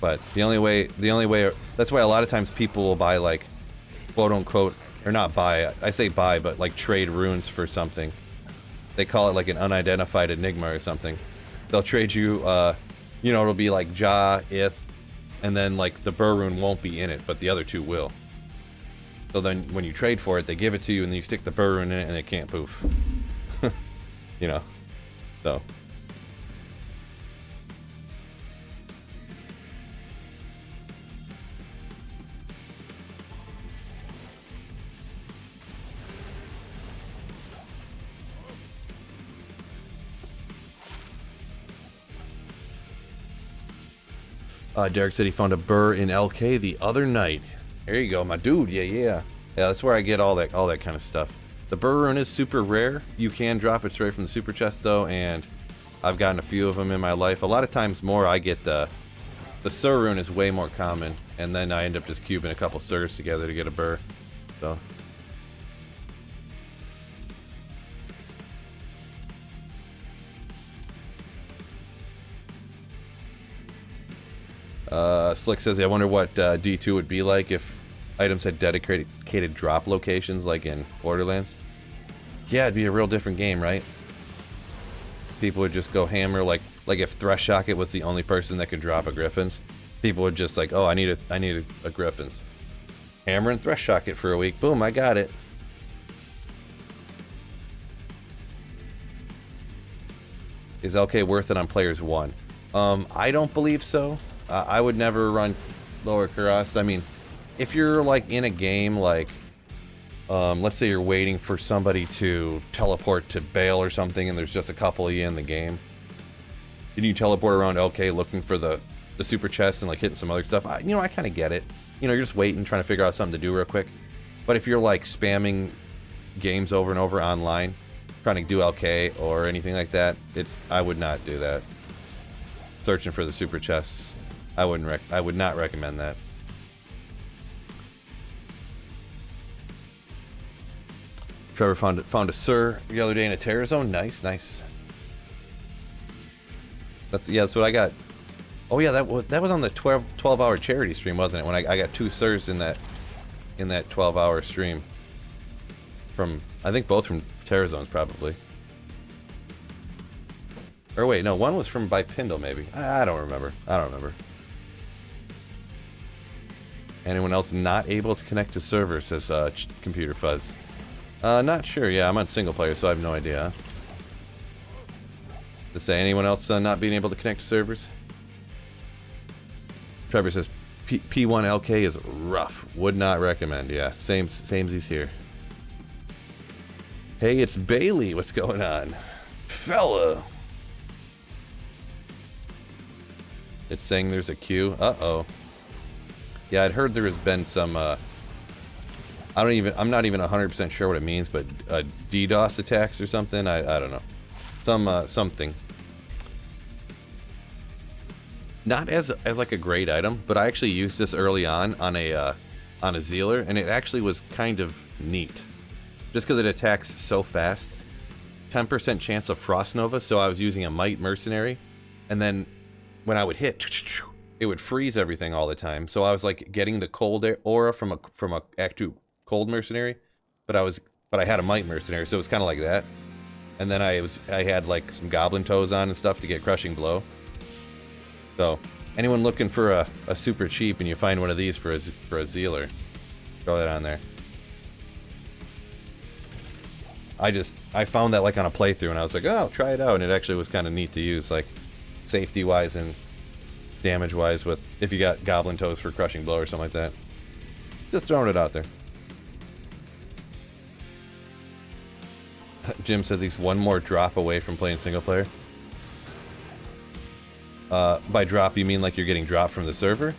But the only way, that's why a lot of times people will buy, like, quote unquote, or not buy, I say buy, but like trade runes for something. They call it like an unidentified Enigma or something. They'll trade you, you know, it'll be like Ja, Ith, and then like the Burr rune won't be in it, but the other 2 will. So then when you trade for it, they give it to you, and then you stick the Burr rune in it, and it can't poof. You know, so. Derek said he found a Burr in LK the other night. There you go, my dude. Yeah, that's where I get all that kind of stuff. The Burr rune is super rare. You can drop it straight from the super chest though, and I've gotten a few of them in my life. A lot of times more I get the Sur rune is way more common, and then I end up just cubing a couple Surs together to get a Burr. So. Slick says, I wonder what D2 would be like if items had dedicated drop locations like in Borderlands. Yeah, it'd be a real different game, right? People would just go hammer, like if Threshy was the only person that could drop a Griffons, people would just like, oh, I need a Griffons. Hammer and Threshy for a week. Boom, I got it. Is LK worth it on players 1? I don't believe so. I would never run lower Kurast. I mean, if you're like in a game like, let's say you're waiting for somebody to teleport to Bail or something, and there's just a couple of you in the game, and you teleport around LK looking for the super chest and like hitting some other stuff. You know, I kind of get it. You know, you're just waiting, trying to figure out something to do real quick. But if you're like spamming games over and over online, trying to do LK or anything like that, I would not do that. Searching for the super chests. I would not recommend that. Trevor found a Sur the other day in a Terror Zone. Nice. That's what I got. Oh yeah, that was on the 12-hour charity stream, wasn't it? When I got 2 Surs in that 12-hour stream. I think both from Terror Zones probably. Or wait, no, one was from Bipindle maybe. I don't remember. Anyone else not able to connect to server, says Computer Fuzz. Not sure. Yeah, I'm on single player, so I have no idea. To say anyone else not being able to connect to servers? Trevor says P1LK is rough. Would not recommend. Yeah, samesies here. Hey, it's Bailey. What's going on? Fella. It's saying there's a queue. Uh-oh. Yeah, I'd heard there has been some, I'm not even 100% sure what it means, but DDoS attacks or something. I don't know. Something. Not as like a great item, but I actually used this early on a Zealer, and it actually was kind of neat. Just because it attacks so fast. 10% chance of Frost Nova, so I was using a Might Mercenary, and then when I would hit, it would freeze everything all the time. So I was like getting the cold aura from a Act 2 cold mercenary, but I had a Might Mercenary, so it was kind of like that. And then I had like some Goblin Toes on and stuff to get Crushing Blow. So anyone looking for a super cheap and you find one of these for a Zealer, throw that on there. I found that like on a playthrough and I was like, oh, I'll try it out, and it actually was kind of neat to use, like safety wise and damage wise, with if you got Goblin Toes for Crushing Blow or something like that. Just throwing it out there. Jim says he's one more drop away from playing single player. By drop, you mean like you're getting dropped from the server?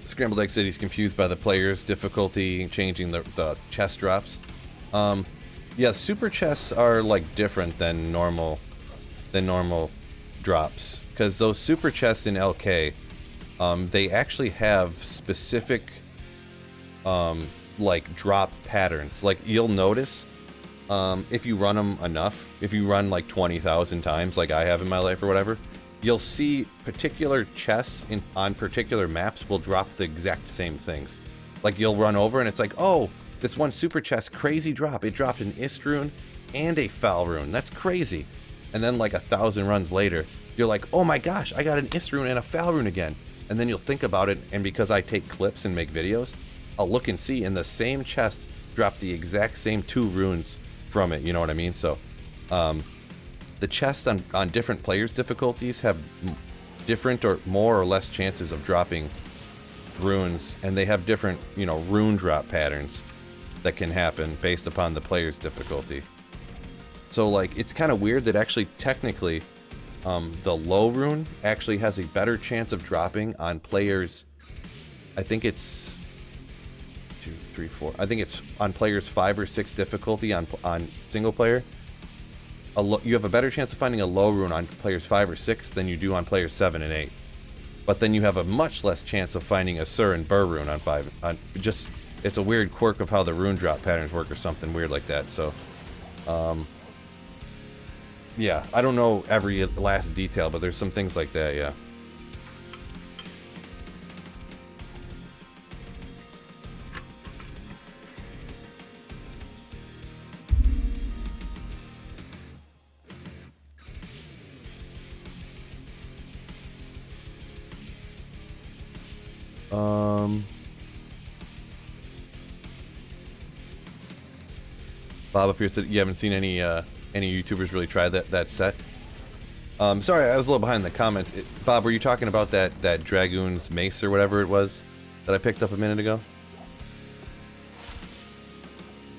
Scrambled Egg City's confused by the player's difficulty changing the chest drops. Yeah, super chests are like different than normal drops, because those super chests in LK, they actually have specific like drop patterns. Like you'll notice if you run them enough, if you run like 20,000 times like I have in my life or whatever, you'll see particular chests on particular maps will drop the exact same things. Like you'll run over and it's like, oh, this one super chest, crazy drop. It dropped an Ist rune and a Foul rune. That's crazy. And then like 1,000 runs later, you're like, oh my gosh, I got an Ist rune and a Foul rune again. And then you'll think about it, and because I take clips and make videos, I'll look and see, and the same chest dropped the exact same 2 runes from it, you know what I mean? So, the chests on different players' difficulties have different or more or less chances of dropping runes, and they have different, you know, rune drop patterns that can happen based upon the player's difficulty. So, like, it's kind of weird that actually, technically, the low rune actually has a better chance of dropping on players. I think it's 2, 3, 4. I think it's on players 5 or 6 difficulty on single player. You have a better chance of finding a low rune on players 5 or 6 than you do on players 7 and 8. But then you have a much less chance of finding a Sur and Bur rune on 5. It's a weird quirk of how the rune drop patterns work or something weird like that. So, yeah, I don't know every last detail, but there's some things like that, yeah. Bob up here said you haven't seen any YouTubers really try that set. Sorry, I was a little behind the comment. Bob, were you talking about that Dragoon's Mace or whatever it was that I picked up a minute ago?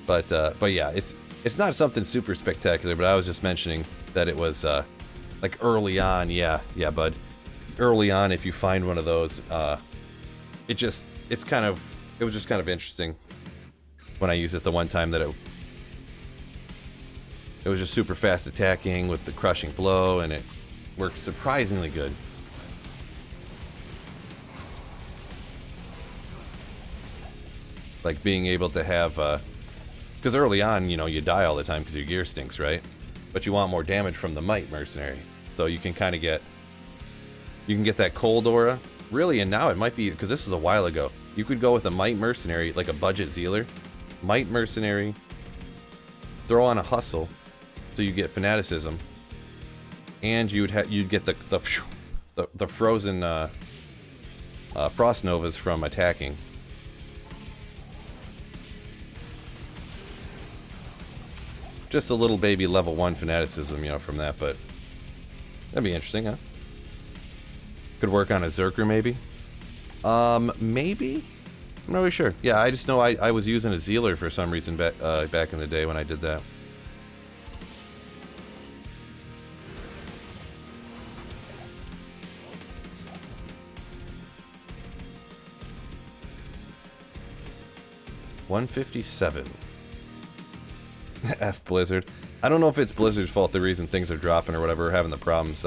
But yeah, it's not something super spectacular, but I was just mentioning that it was like early on, yeah, bud. Early on, if you find one of those, it was just kind of interesting when I used it the one time that it was just super fast attacking with the Crushing Blow, and it worked surprisingly good. Like being able to have, because early on, you know, you die all the time because your gear stinks, right? But you want more damage from the Might Mercenary, so you can kind of get that cold aura, really. And now it might be, because this is a while ago, you could go with a Might Mercenary, like a budget Zealer, Might Mercenary, throw on a Hustle, so you get fanaticism, and you'd get the frozen frost novas from attacking. Just a little baby level 1 fanaticism, you know, from that, but that'd be interesting, huh? Could work on a Zerker, maybe? Maybe? I'm not really sure. Yeah, I just know I was using a Zealer for some reason back in the day when I did that. $157. F Blizzard. I don't know if it's Blizzard's fault, the reason things are dropping or whatever, or having the problems.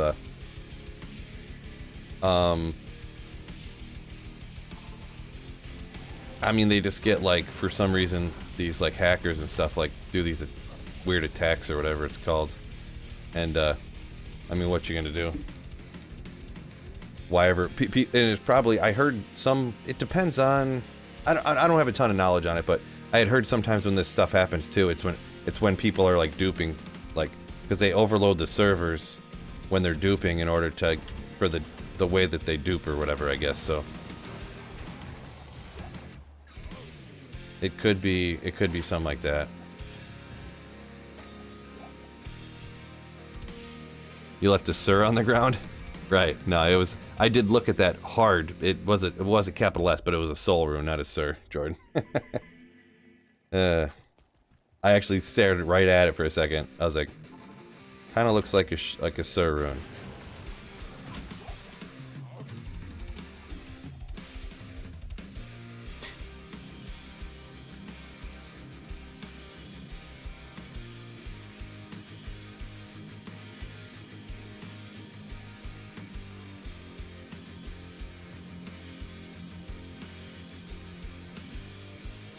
I mean, they just get, like, for some reason, these, like, hackers and stuff, like, do these weird attacks or whatever it's called. And, I mean, what you gonna do? Why ever... and it's probably... I heard some... It depends on... I don't have a ton of knowledge on it, but I had heard sometimes when this stuff happens, too, it's when people are, like, duping, like, because they overload the servers when they're duping in order to... for the way that they dupe or whatever, I guess, so... It could be something like that. You left a sir on the ground? Right. No, it was... I did look at that hard. It was a capital S, but it was a soul rune, not a sir, Jordan. I actually stared right at it for a second. I was like, kind of looks like a sir rune.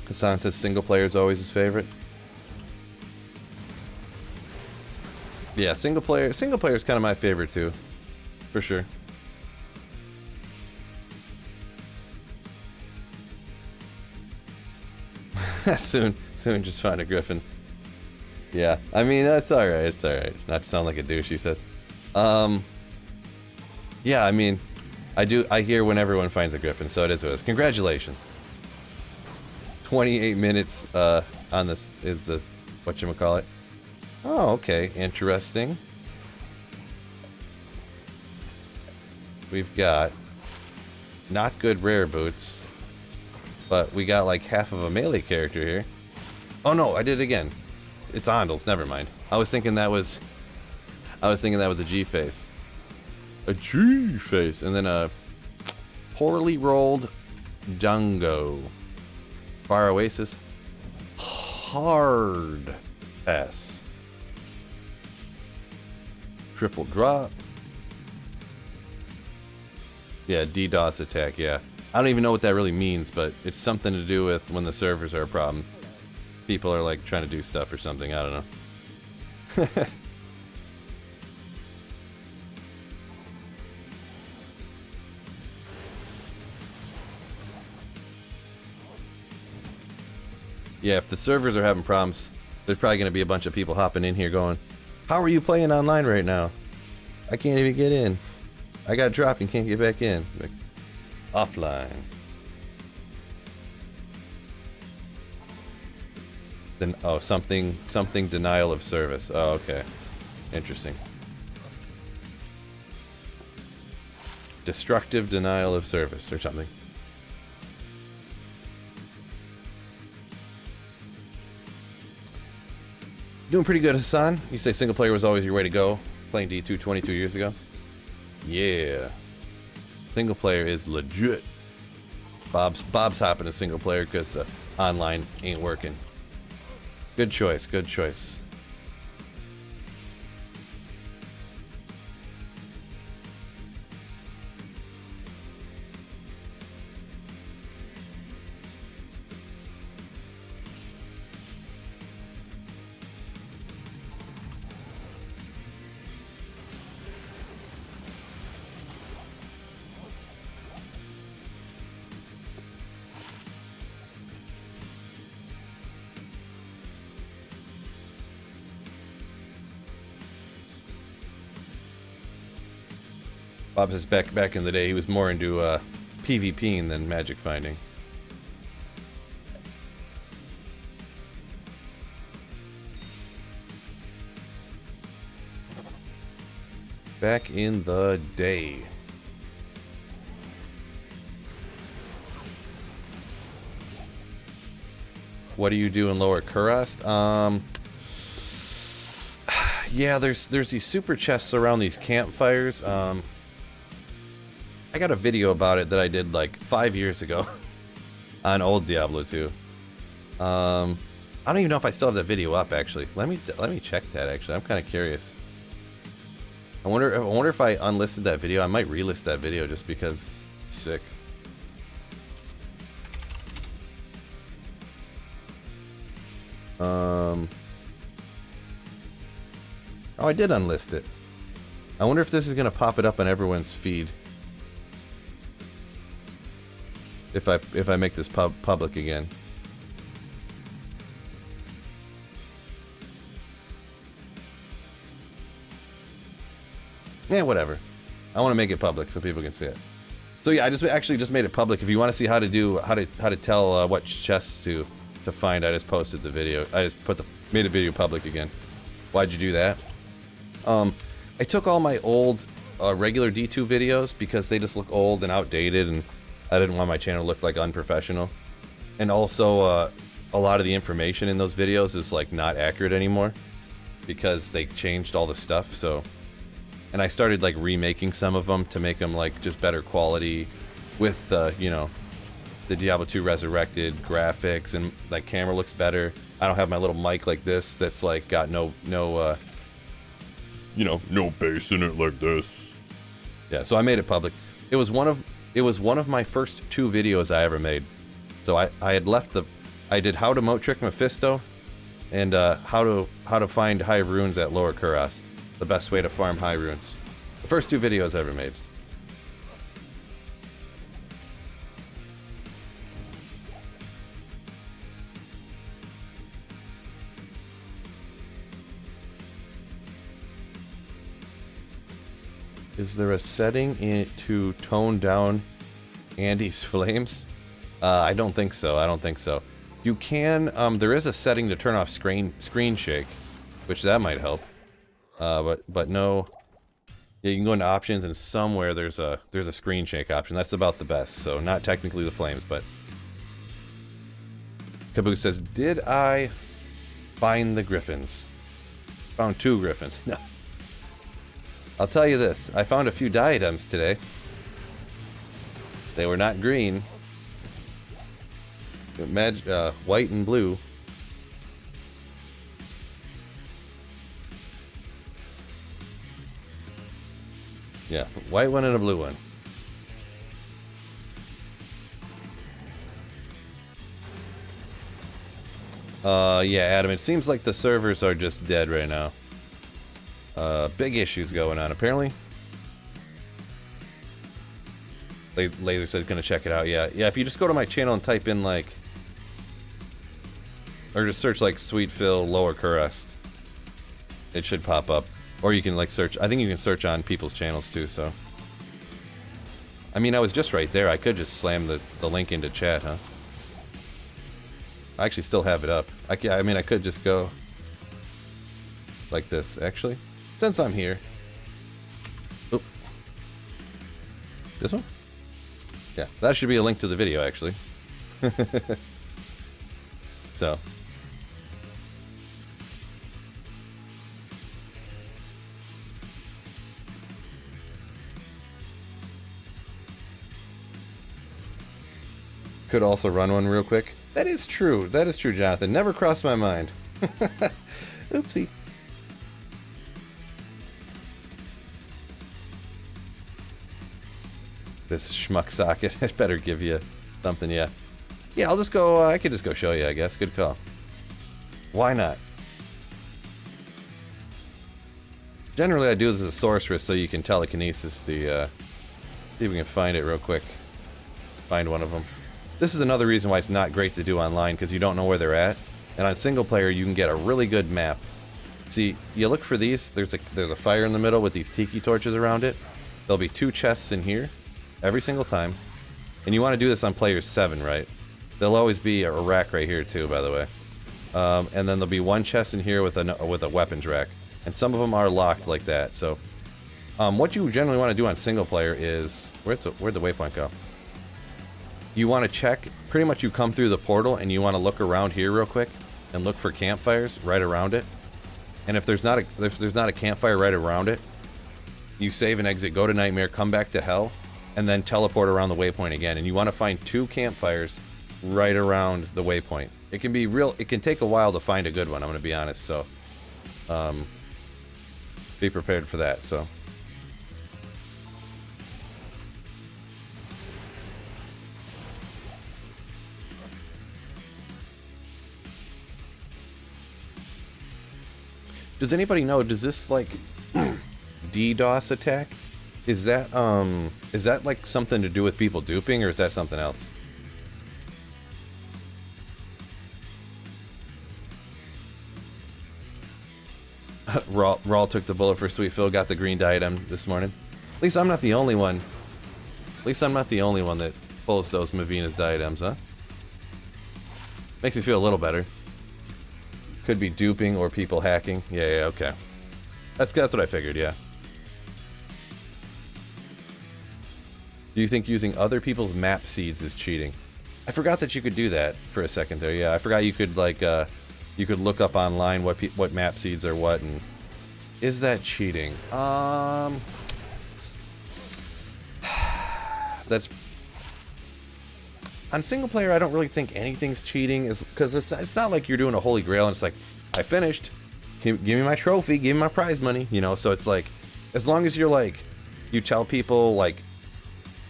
Hassan says single player is always his favorite. Yeah, single player is kind of my favorite too, for sure. soon, just find a Griffons. Yeah, I mean that's all right. It's all right. Not to sound like a douche, he says. Yeah, I mean, I hear when everyone finds a Griffin, so it is what it is. Congratulations. 28 minutes on this is the whatchamacallit. Oh, okay, interesting. We've got not good rare boots, but we got like half of a melee character here. Oh no, I did it again. It's Ondels, never mind. I was thinking that was a G face. A G face, and then a poorly rolled Dungo. Fire Oasis. Hard pass. Triple drop. Yeah, DDoS attack, yeah. I don't even know what that really means, but it's something to do with when the servers are a problem. People are like trying to do stuff or something, I don't know. Yeah, if the servers are having problems, there's probably going to be a bunch of people hopping in here going, how are you playing online right now? I can't even get in. I got dropped and can't get back in. Like, offline. Then, oh, something denial of service. Oh, okay. Interesting. Destructive denial of service or something. Doing pretty good, Hassan. You say single player was always your way to go, playing D2 22 years ago? Yeah. Single player is legit. Bob's hopping to single player because online ain't working. Good choice, good choice. Bob says back in the day he was more into PvPing than magic finding. Back in the day. What do you do in Lower Kurast? Yeah, there's these super chests around these campfires. I got a video about it that I did like 5 years ago on old Diablo 2. I don't even know if I still have that video up actually. Let me check that actually. I'm kind of curious. I wonder if I unlisted that video. I might relist that video just because it's sick. Oh, I did unlist it. I wonder if this is gonna pop it up on everyone's feed. If I make this public again. Yeah, whatever. I want to make it public so people can see it. So yeah, I actually just made it public. If you want to see how to tell what chests to find, I just posted the video. I just made the video public again. Why'd you do that? I took all my old regular D2 videos because they just look old and outdated, and I didn't want my channel to look like unprofessional. And also, a lot of the information in those videos is like not accurate anymore because they changed all the stuff. So, and I started like remaking some of them to make them like just better quality with you know, the Diablo 2 Resurrected graphics, and like camera looks better. I don't have my little mic like this that's like got no you know, no bass in it like this. Yeah, so I made it public. It was one of my first 2 videos I ever made. So I had left I did how to moat trick Mephisto, and how to find high runes at Lower Kurast. The best way to farm high runes. The first 2 videos I ever made. Is there a setting to tone down Andy's flames? I don't think so. I don't think so. You can. There is a setting to turn off screen shake, which that might help. But no. Yeah, you can go into options, and somewhere there's a screen shake option. That's about the best. So not technically the flames, but. Kaboo says, "Did I find the Griffons? Found 2 Griffons." No. I'll tell you this, I found a few diadems today. They were not green. White and blue. Yeah, white one and a blue one. Yeah, Adam, it seems like the servers are just dead right now. Big issues going on, apparently. Laser said gonna check it out. Yeah, if you just go to my channel and type in like, or just search like Sweet Phil Lower Kurast, it should pop up. Or you can like search, I think you can search on people's channels too, so. I mean, I was just right there. I could just slam the link into chat, huh? I actually still have it up. I mean, I could just go like this, actually. Since I'm here. Oop. This one? Yeah, that should be a link to the video, actually. So. Could also run one real quick. That is true. That is true, Jonathan. Never crossed my mind. Oopsie. This schmuck socket. I better give you something, yeah. Yeah, I'll just go, I could just go show you, I guess. Good call. Why not? Generally, I do this as a sorceress so you can telekinesis the, see if we can find it real quick. Find one of them. This is another reason why it's not great to do online, because you don't know where they're at. And on single player, you can get a really good map. See, you look for these, there's a fire in the middle with these tiki torches around it. there'll be 2 chests in here every single time. And you want to do this on players 7, right? There'll always be a rack right here too, by the way. And then there'll be 1 chest in here with a weapons rack. And some of them are locked like that. So what you generally want to do on single player is... Where'd the waypoint go? You want to check... Pretty much you come through the portal and you want to look around here real quick. And look for campfires right around it. And if there's not a campfire right around it, you save and exit, go to Nightmare, come back to Hell, and then teleport around the waypoint again. And you want to find 2 campfires right around the waypoint. It can be real... It can take a while to find a good one, I'm going to be honest. So... be prepared for that, so... Does anybody know, does this, like, DDoS attack? Is that like something to do with people duping, or is that something else? Rawl took the bullet for Sweet Phil, got the green diadem this morning. At least I'm not the only one. At least I'm not the only one that pulls those Mavina's diadems, huh? Makes me feel a little better. Could be duping or people hacking. Yeah, okay. That's what I figured, yeah. Do you think using other people's map seeds is cheating? I forgot that you could do that for a second there. Yeah, I forgot you could, like, you could look up online what map seeds are what, and... Is that cheating? That's... On single player, I don't really think anything's cheating, because it's not like you're doing a Holy Grail and it's like, I finished, give me my trophy, give me my prize money, you know. So it's like, as long as you're like, you tell people like,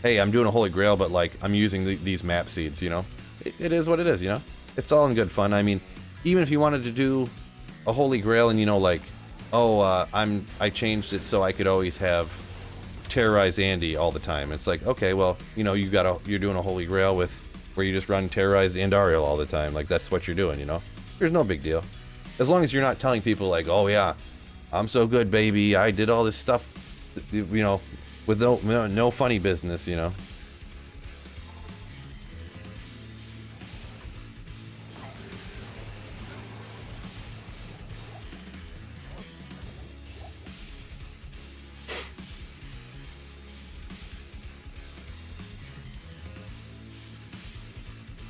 hey, I'm doing a Holy Grail, but like I'm using these map seeds, you know. It is what it is, you know. It's all in good fun. I mean, even if you wanted to do a Holy Grail and, you know, like, oh, I changed it so I could always have Terrorize Andy all the time. It's like, okay, well, you know, you're doing a Holy Grail with where you just run Terrorize Andariel all the time. Like, that's what you're doing, you know? There's no big deal. As long as you're not telling people like, oh yeah, I'm so good, baby, I did all this stuff, you know, with no funny business, you know?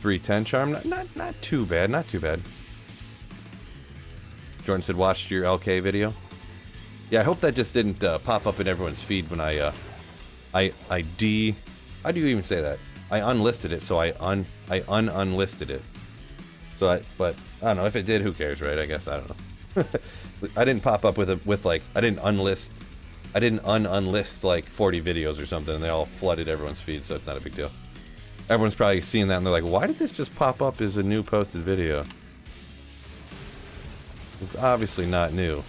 $310 charm, not too bad, not too bad. Jordan said, watched your LK video. Yeah, I hope that just didn't pop up in everyone's feed when how do you even say that? I unlisted it, so I unlisted it. So but I don't know, if it did, who cares, right? I guess, I don't know. I didn't pop up with like, I didn't unlist like 40 videos or something, and they all flooded everyone's feed, so it's not a big deal. Everyone's probably seeing that and they're like, why did this just pop up as a new posted video? It's obviously not new.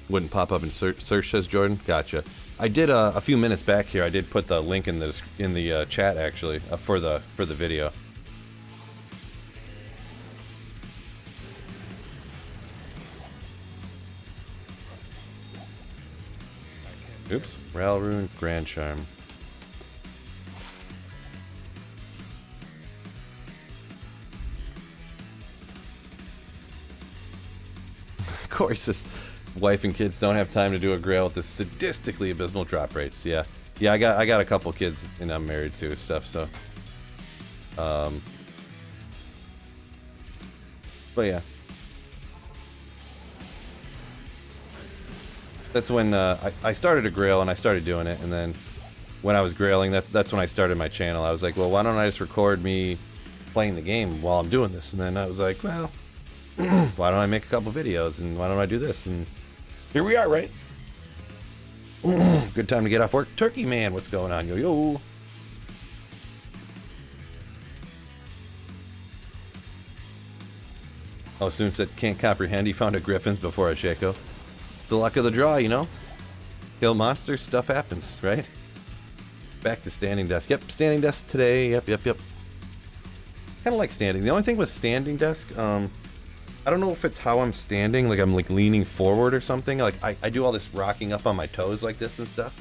Wouldn't pop up in search, says Jordan. Gotcha. I did a few minutes back here. I did put the link in the chat actually for the video. Oops. Ral Rune, Grand Charm. Corey says, wife and kids don't have time to do a Grail with the sadistically abysmal drop rates. Yeah. Yeah, I got a couple kids and I'm married too and stuff, so. But yeah. That's when I started a Grail and I started doing it, and then when I was grailing, that's when I started my channel. I was like, well, why don't I just record me playing the game while I'm doing this? And then I was like, well, why don't I make a couple videos, and why don't I do this? And here we are, right? Good time to get off work. Turkey Man, what's going on? Yo, yo. Oh, soon said, can't comprehend. He found a Griffons before a Shaco. It's the luck of the draw, you know? Kill monsters, stuff happens, right? Back to standing desk. Yep, standing desk today. Yep. kind of like standing. The only thing with standing desk, I don't know if it's how I'm standing, like I'm like leaning forward or something. Like I do all this rocking up on my toes like this and stuff.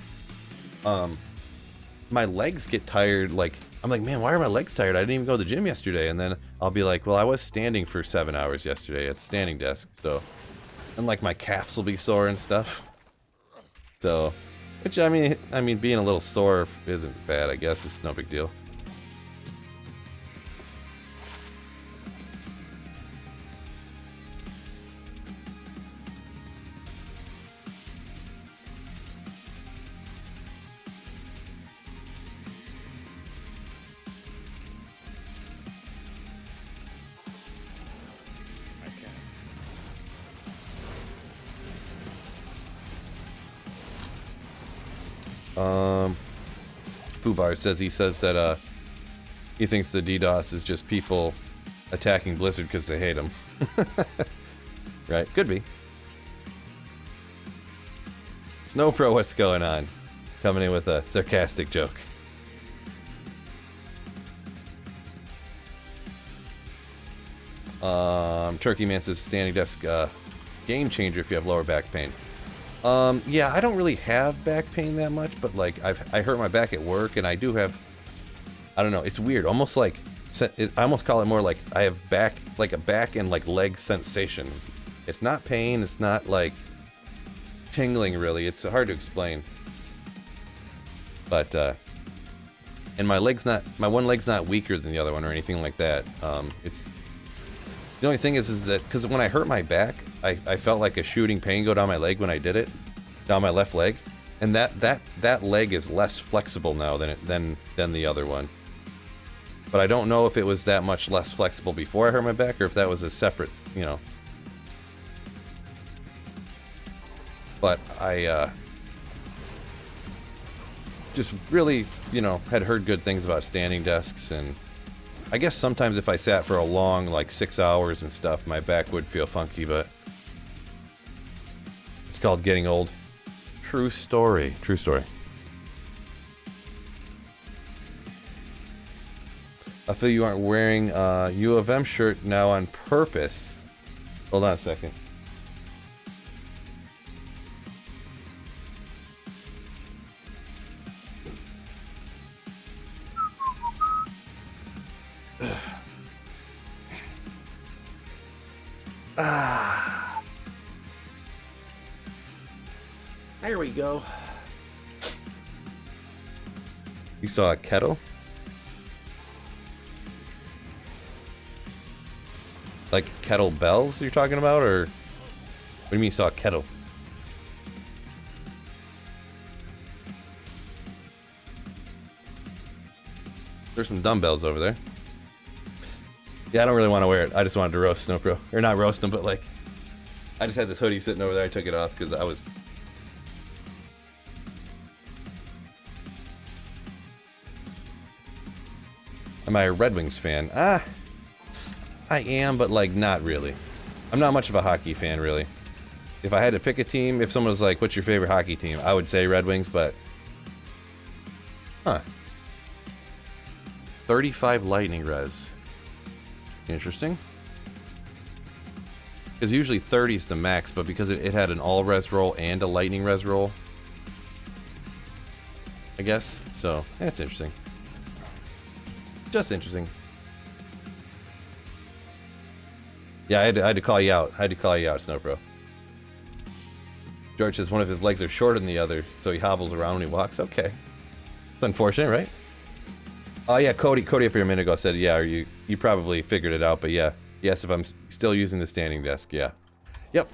My legs get tired. Like I'm like, man, why are my legs tired? I didn't even go to the gym yesterday. And then I'll be like, well, I was standing for 7 hours yesterday at the standing desk. So, and like my calves will be sore and stuff. So, which I mean, being a little sore isn't bad, I guess. It's no big deal. Fubar says he says that he thinks the DDoS is just people attacking Blizzard because they hate him. Right? Could be. Snowpro, what's going on? Coming in with a sarcastic joke. Turkey Man says standing desk game changer if you have lower back pain. Yeah, I don't really have back pain that much, but like I hurt my back at work, and I do have, I don't know, it's weird, almost like, I almost call it more like I have back, like a back and like leg sensation. It's not pain, it's not like tingling really, it's hard to explain. But, and my one leg's not weaker than the other one or anything like that. The only thing is that, because when I hurt my back, I felt like a shooting pain go down my leg when I did it, down my left leg, and that leg is less flexible now than the other one. But I don't know if it was that much less flexible before I hurt my back, or if that was a separate, you know. But I just really, you know, had heard good things about standing desks, and I guess sometimes if I sat for a long, like 6 hours and stuff, my back would feel funky, but it's called getting old. True story. True story. I feel you aren't wearing a U of M shirt now on purpose. Hold on a second. There we go. You saw a kettle? Like kettle bells you're talking about, or what do you mean you saw a kettle? There's some dumbbells over there. Yeah, I don't really want to wear it. I just wanted to roast Snowpro. Or not roast him, but like, I just had this hoodie sitting over there. I took it off because I was... Am I a Red Wings fan? I am, but like not really. I'm not much of a hockey fan, really. If I had to pick a team, if someone was like, what's your favorite hockey team? I would say Red Wings, but... Huh. 35 lightning res. Interesting. Because usually 30 is the max, but because it had an all res roll and a lightning res roll, I guess. So, that's interesting. Just interesting. Yeah, I had to call you out. I had to call you out, Snowpro. George says one of his legs are shorter than the other, so he hobbles around when he walks. Okay. It's unfortunate, right? Oh yeah, Cody up here a minute ago said, yeah, you probably figured it out, but yeah. Yes, if I'm still using the standing desk, yeah. Yep.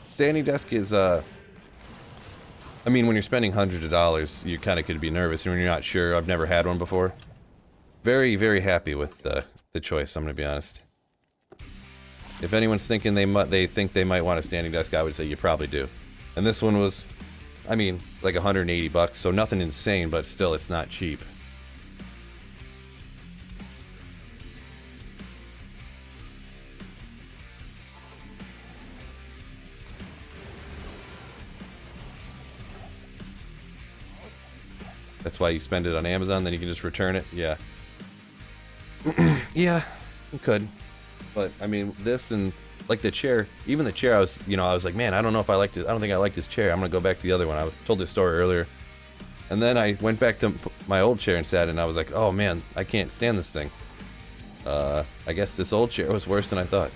Standing desk is, I mean, when you're spending hundreds of dollars, you kind of could be nervous when you're not sure. I've never had one before. Very, very happy with the choice, I'm going to be honest. If anyone's thinking they think they might want a standing desk, I would say you probably do. And this one was, I mean, like 180 bucks, so nothing insane, but still, it's not cheap. That's why you spend it on Amazon, then you can just return it. Yeah. Yeah, you could. But I mean, this and like the chair, even the chair, I was like, man, I don't know if I like this. I don't think I like this chair. I'm gonna go back to the other one. I told this story earlier, and then I went back to my old chair and sat, and I was like, oh man, I can't stand this thing. I guess this old chair was worse than I thought.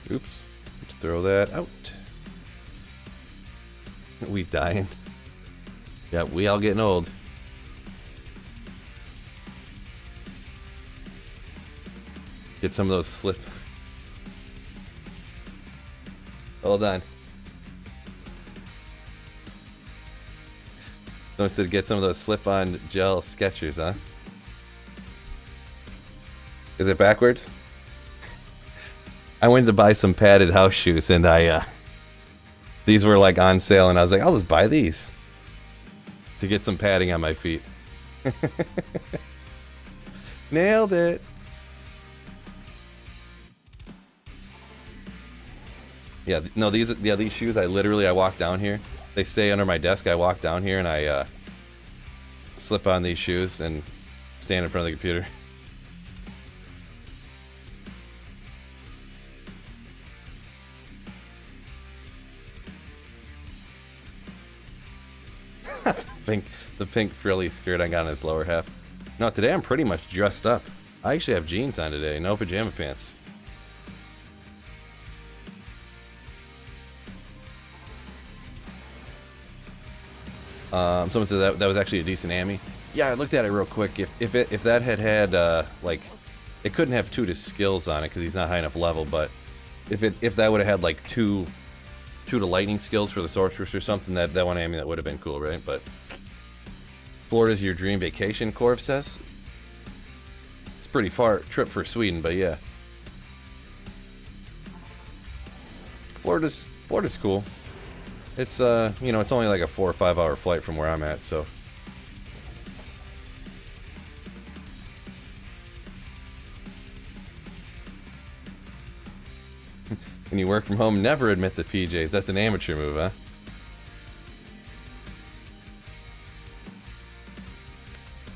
Oops. Let's throw that out. We dying. Yeah, we all getting old. Get some of those slip. Hold on. Someone said get some of those slip-on gel Skechers, huh? Is it backwards? I went to buy some padded house shoes, and these were like on sale, and I was like, I'll just buy these to get some padding on my feet. Nailed it. Yeah, no, these shoes, I walk down here. They stay under my desk. I walk down here and I slip on these shoes and stand in front of the computer. The pink frilly skirt I got on his lower half. No, today I'm pretty much dressed up. I actually have jeans on today, no pajama pants. Someone said that was actually a decent Ami. Yeah, I looked at it real quick. If that had like, it couldn't have 2 to skills on it because he's not high enough level. But if that would have had like 2 to lightning skills for the sorceress or something, that one Ami, that would have been cool, right? But Florida's your dream vacation, Corv says. It's pretty far trip for Sweden, but yeah. Florida's cool. It's it's only like a 4 or 5 hour flight from where I'm at, so. When you work from home, never admit the PJs. That's an amateur move, huh?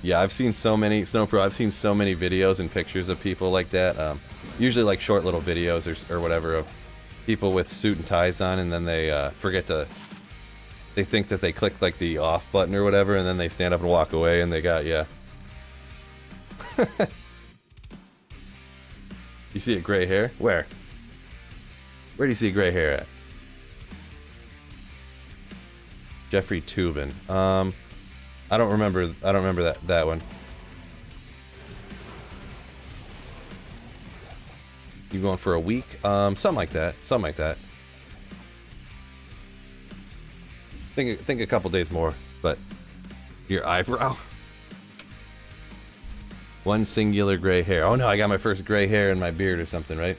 Yeah, I've seen so many, Snowpro, I've seen so many videos and pictures of people like that. Usually like short little videos or whatever of people with suit and ties on, and then they forget to, they think that they click like the off button or whatever, and then they stand up and walk away, and they got, yeah. You see a gray hair? Where? Where do you see gray hair at? Jeffrey Tubin. I don't remember that one. You going for a week? Something like that. Something like that. Think a couple days more, but your eyebrow. One singular gray hair. Oh no, I got my first gray hair in my beard or something, right?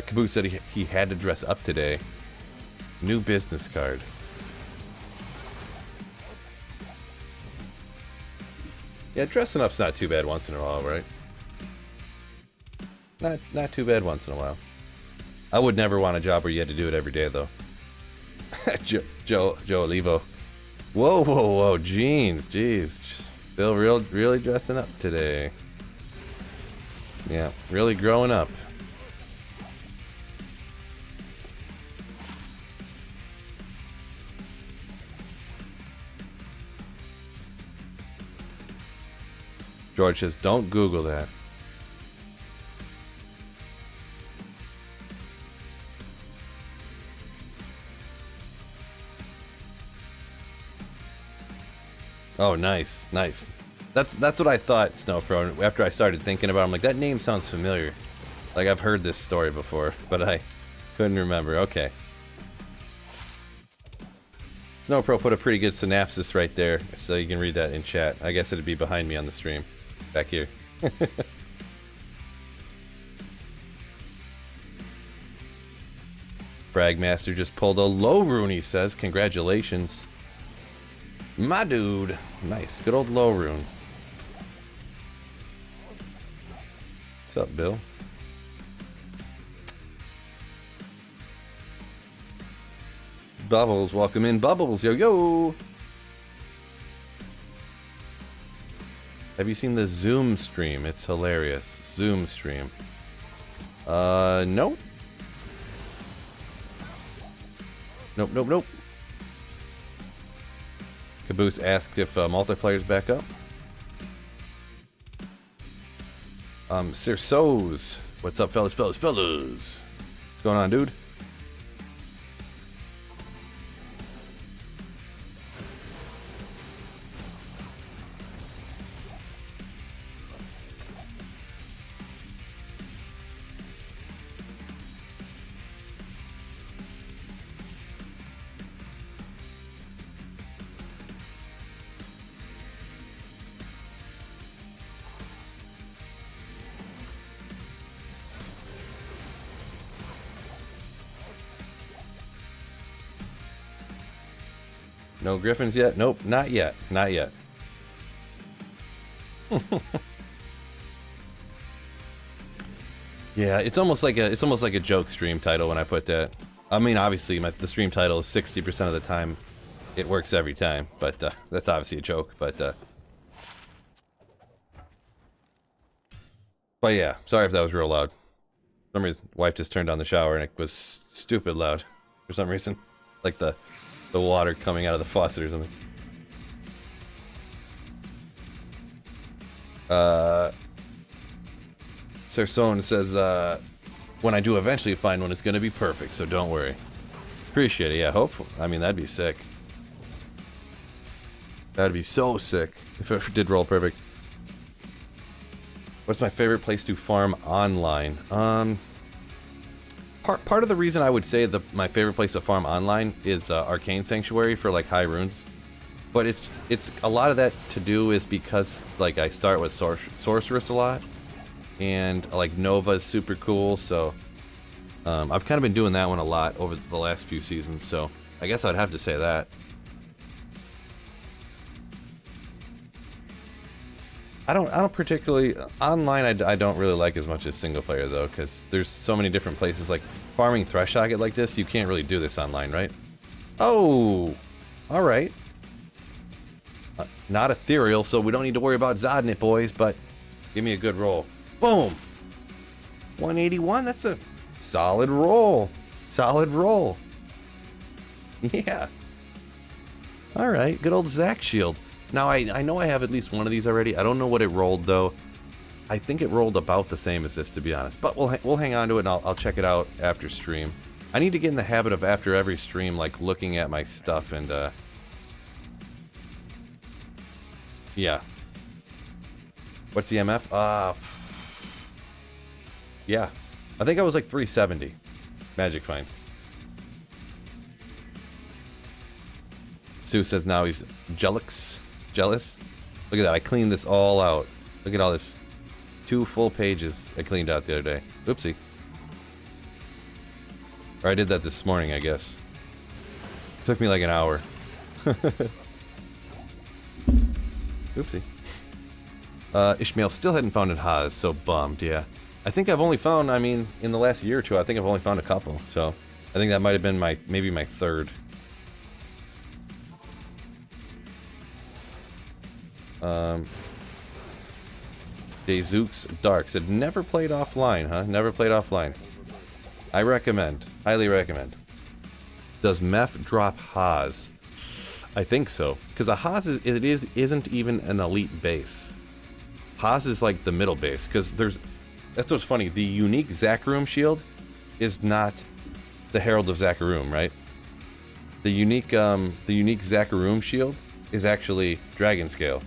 Caboose said he had to dress up today. New business card. Yeah, dressing up's not too bad once in a while, right? Not too bad once in a while. I would never want a job where you had to do it every day, though. Joe Olivo. Whoa, jeans, jeez. Bill really dressing up today. Yeah, really growing up. George says, don't Google that. Oh, nice. That's what I thought, Snowpro. After I started thinking about it, I'm like, that name sounds familiar. Like I've heard this story before, but I couldn't remember. Okay. Snowpro put a pretty good synopsis right there, so you can read that in chat. I guess it'd be behind me on the stream. Back here. Fragmaster just pulled a low rune, he says. Congratulations. My dude. Nice. Good old low rune. What's up, Bill? Bubbles, welcome in, Bubbles. Yo, yo. Have you seen the Zoom stream? It's hilarious. Zoom stream. Nope. Nope, nope, nope. Caboose asked if multiplayer's back up. Circeos. What's up, fellas? What's going on, dude? No Griffons yet? Nope, not yet. Not yet. Yeah, it's almost like a joke stream title when I put that. I mean, obviously, the stream title is 60% of the time. It works every time, but that's obviously a joke. But yeah, sorry if that was real loud. For some reason, wife just turned on the shower and it was stupid loud for some reason, like the water coming out of the faucet or something. Cerson says, when I do eventually find one, it's going to be perfect, so don't worry. Appreciate it, yeah, hopefully. I mean, that'd be sick. That'd be so sick if it did roll perfect. What's my favorite place to farm online? Part of the reason I would say my favorite place to farm online is Arcane Sanctuary for like high runes, but it's a lot of that to do is because like I start with Sorceress a lot, and like Nova is super cool, so I've kind of been doing that one a lot over the last few seasons, so I guess I'd have to say that. I don't particularly online. I don't really like as much as single player though, because there's so many different places. Like farming Thresh Socket like this, you can't really do this online, right? Oh, all right. Not ethereal, so we don't need to worry about zodding it, boys. But give me a good roll. Boom. 181. That's a solid roll. Solid roll. Yeah. All right. Good old Zac shield. Now, I know I have at least one of these already. I don't know what it rolled, though. I think it rolled about the same as this, to be honest. But we'll hang on to it, and I'll check it out after stream. I need to get in the habit of, after every stream, like, looking at my stuff and, yeah. What's the MF? Yeah. I think I was, like, 370. Magic Find. Sue says now he's jealous. Look at that, I cleaned this all out. Look at all this. 2 full pages I cleaned out the other day. Oopsie. Or I did that this morning, I guess. Took me like an hour. Oopsie. Ishmael still hadn't found it Haas, so bummed, yeah. I think I've only found, I mean, in the last year or two, I think I've only found a couple. So, I think that might have been maybe my third. Dazooks Dark said, never played offline, huh? Never played offline. I recommend. Highly recommend. Does Meph drop Haas? I think so. Because a Haas isn't even an elite base. Haas is like the middle base. Because that's what's funny. The unique Zakarum shield is not the Herald of Zakarum, right? The unique Zakarum shield is actually Dragon Scale.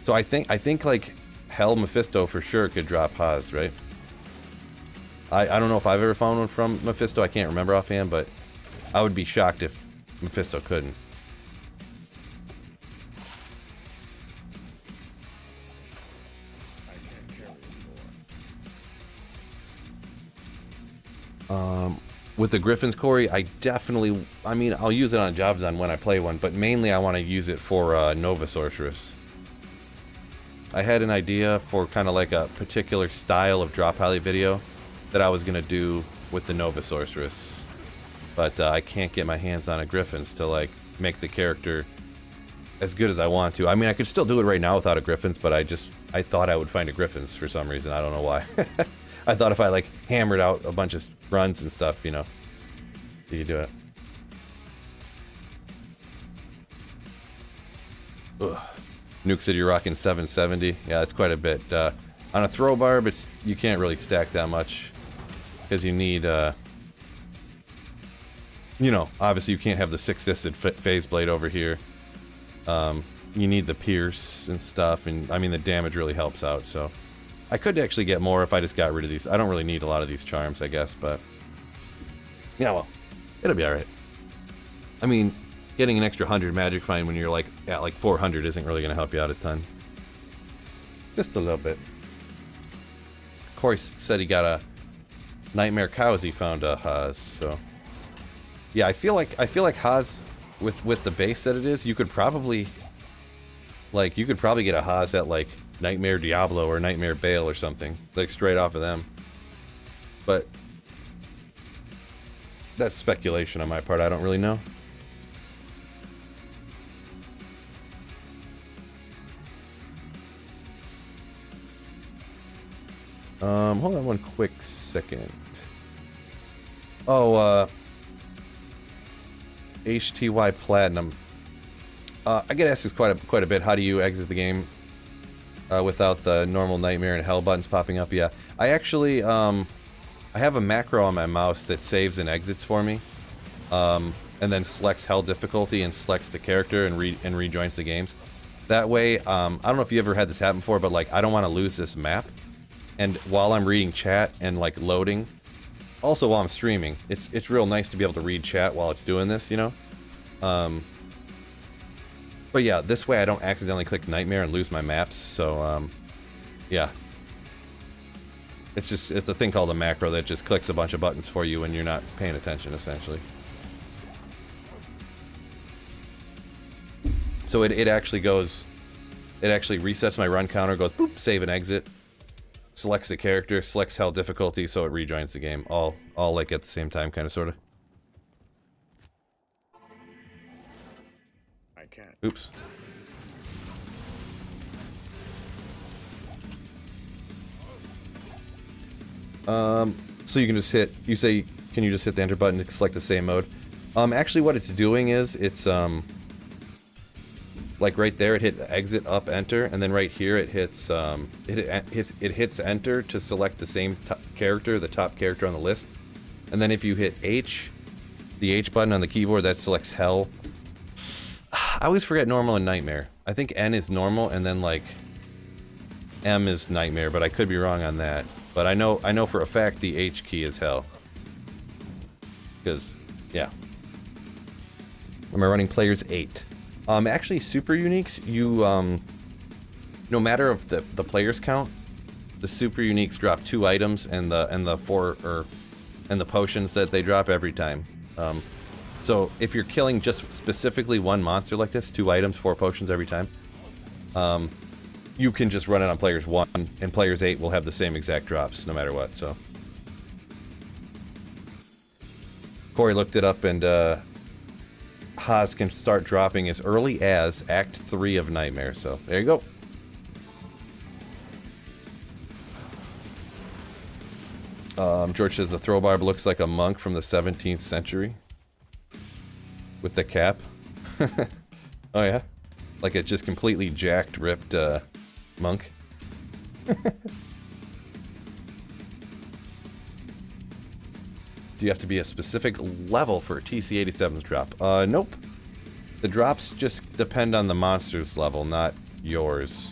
So I think like Hell Mephisto for sure could drop Haas, right? I don't know if I've ever found one from Mephisto. I can't remember offhand, but I would be shocked if Mephisto couldn't. With the Griffons, Corey, I mean, I'll use it on jobs on when I play one, but mainly I want to use it for Nova Sorceress. I had an idea for kind of like a particular style of drop highlight video that I was going to do with the Nova Sorceress. But I can't get my hands on a Griffons to like make the character as good as I want to. I mean, I could still do it right now without a Griffons, but I thought I would find a Griffons for some reason. I don't know why. I thought if I like hammered out a bunch of runs and stuff, you know, you could do it. Ugh. Nuke City rocking 770. Yeah, that's quite a bit. On a throw barb, you can't really stack that much because you need, you know, obviously you can't have the 6-assisted phase blade over here. You need the pierce and stuff, and I mean the damage really helps out. So I could actually get more if I just got rid of these. I don't really need a lot of these charms, I guess, but yeah, well, it'll be all right. I mean, getting an extra 100 magic find when you're like at like 400 isn't really going to help you out a ton. Just a little bit. Corey said he got a Nightmare Cows he found a Haas, so yeah, I feel like Haas with the base that it is, you could probably get a Haas at like Nightmare Diablo or Nightmare Bale or something, like straight off of them. But that's speculation on my part. I don't really know. Hold on one quick second. Oh, HTY Platinum. I get asked this quite a bit. How do you exit the game without the normal Nightmare and Hell buttons popping up? Yeah, I actually I have a macro on my mouse that saves and exits for me, and then selects Hell difficulty and selects the character and rejoins the games. That way, I don't know if you ever had this happen before, but like I don't want to lose this map. And while I'm reading chat and like loading, also while I'm streaming, it's real nice to be able to read chat while it's doing this, you know. But yeah, this way I don't accidentally click Nightmare and lose my maps. So yeah, it's a thing called a macro that just clicks a bunch of buttons for you when you're not paying attention, essentially. So it actually resets my run counter, goes boop, save and exit. Selects the character, selects Hell difficulty, so it rejoins the game. All like at the same time, kind of, sort of. I can't. Oops. So you can just hit. You say, can you just hit the enter button to select the same mode? Actually, what it's doing is it's like right there, it hit exit up enter, and then right here it hits it hits enter to select the same character, the top character on the list, and then if you hit H, the H button on the keyboard, that selects Hell. I always forget normal and Nightmare. I think N is normal, and then like M is Nightmare, but I could be wrong on that. But I know for a fact the H key is Hell. Because yeah, am I running players 8? Actually, super uniques, no matter of the players count, the super uniques drop 2 items, and the potions that they drop every time. So if you're killing just specifically one monster like this, 2 items, 4 potions every time, you can just run it on players 1, and players 8 will have the same exact drops no matter what. So Corey looked it up, and Haas can start dropping as early as Act 3 of Nightmare, so there you go. George says the throw barb looks like a monk from the 17th century. With the cap. Oh yeah? Like a just completely jacked, ripped monk. Do you have to be a specific level for TC87's drop? Nope. The drops just depend on the monster's level, not yours.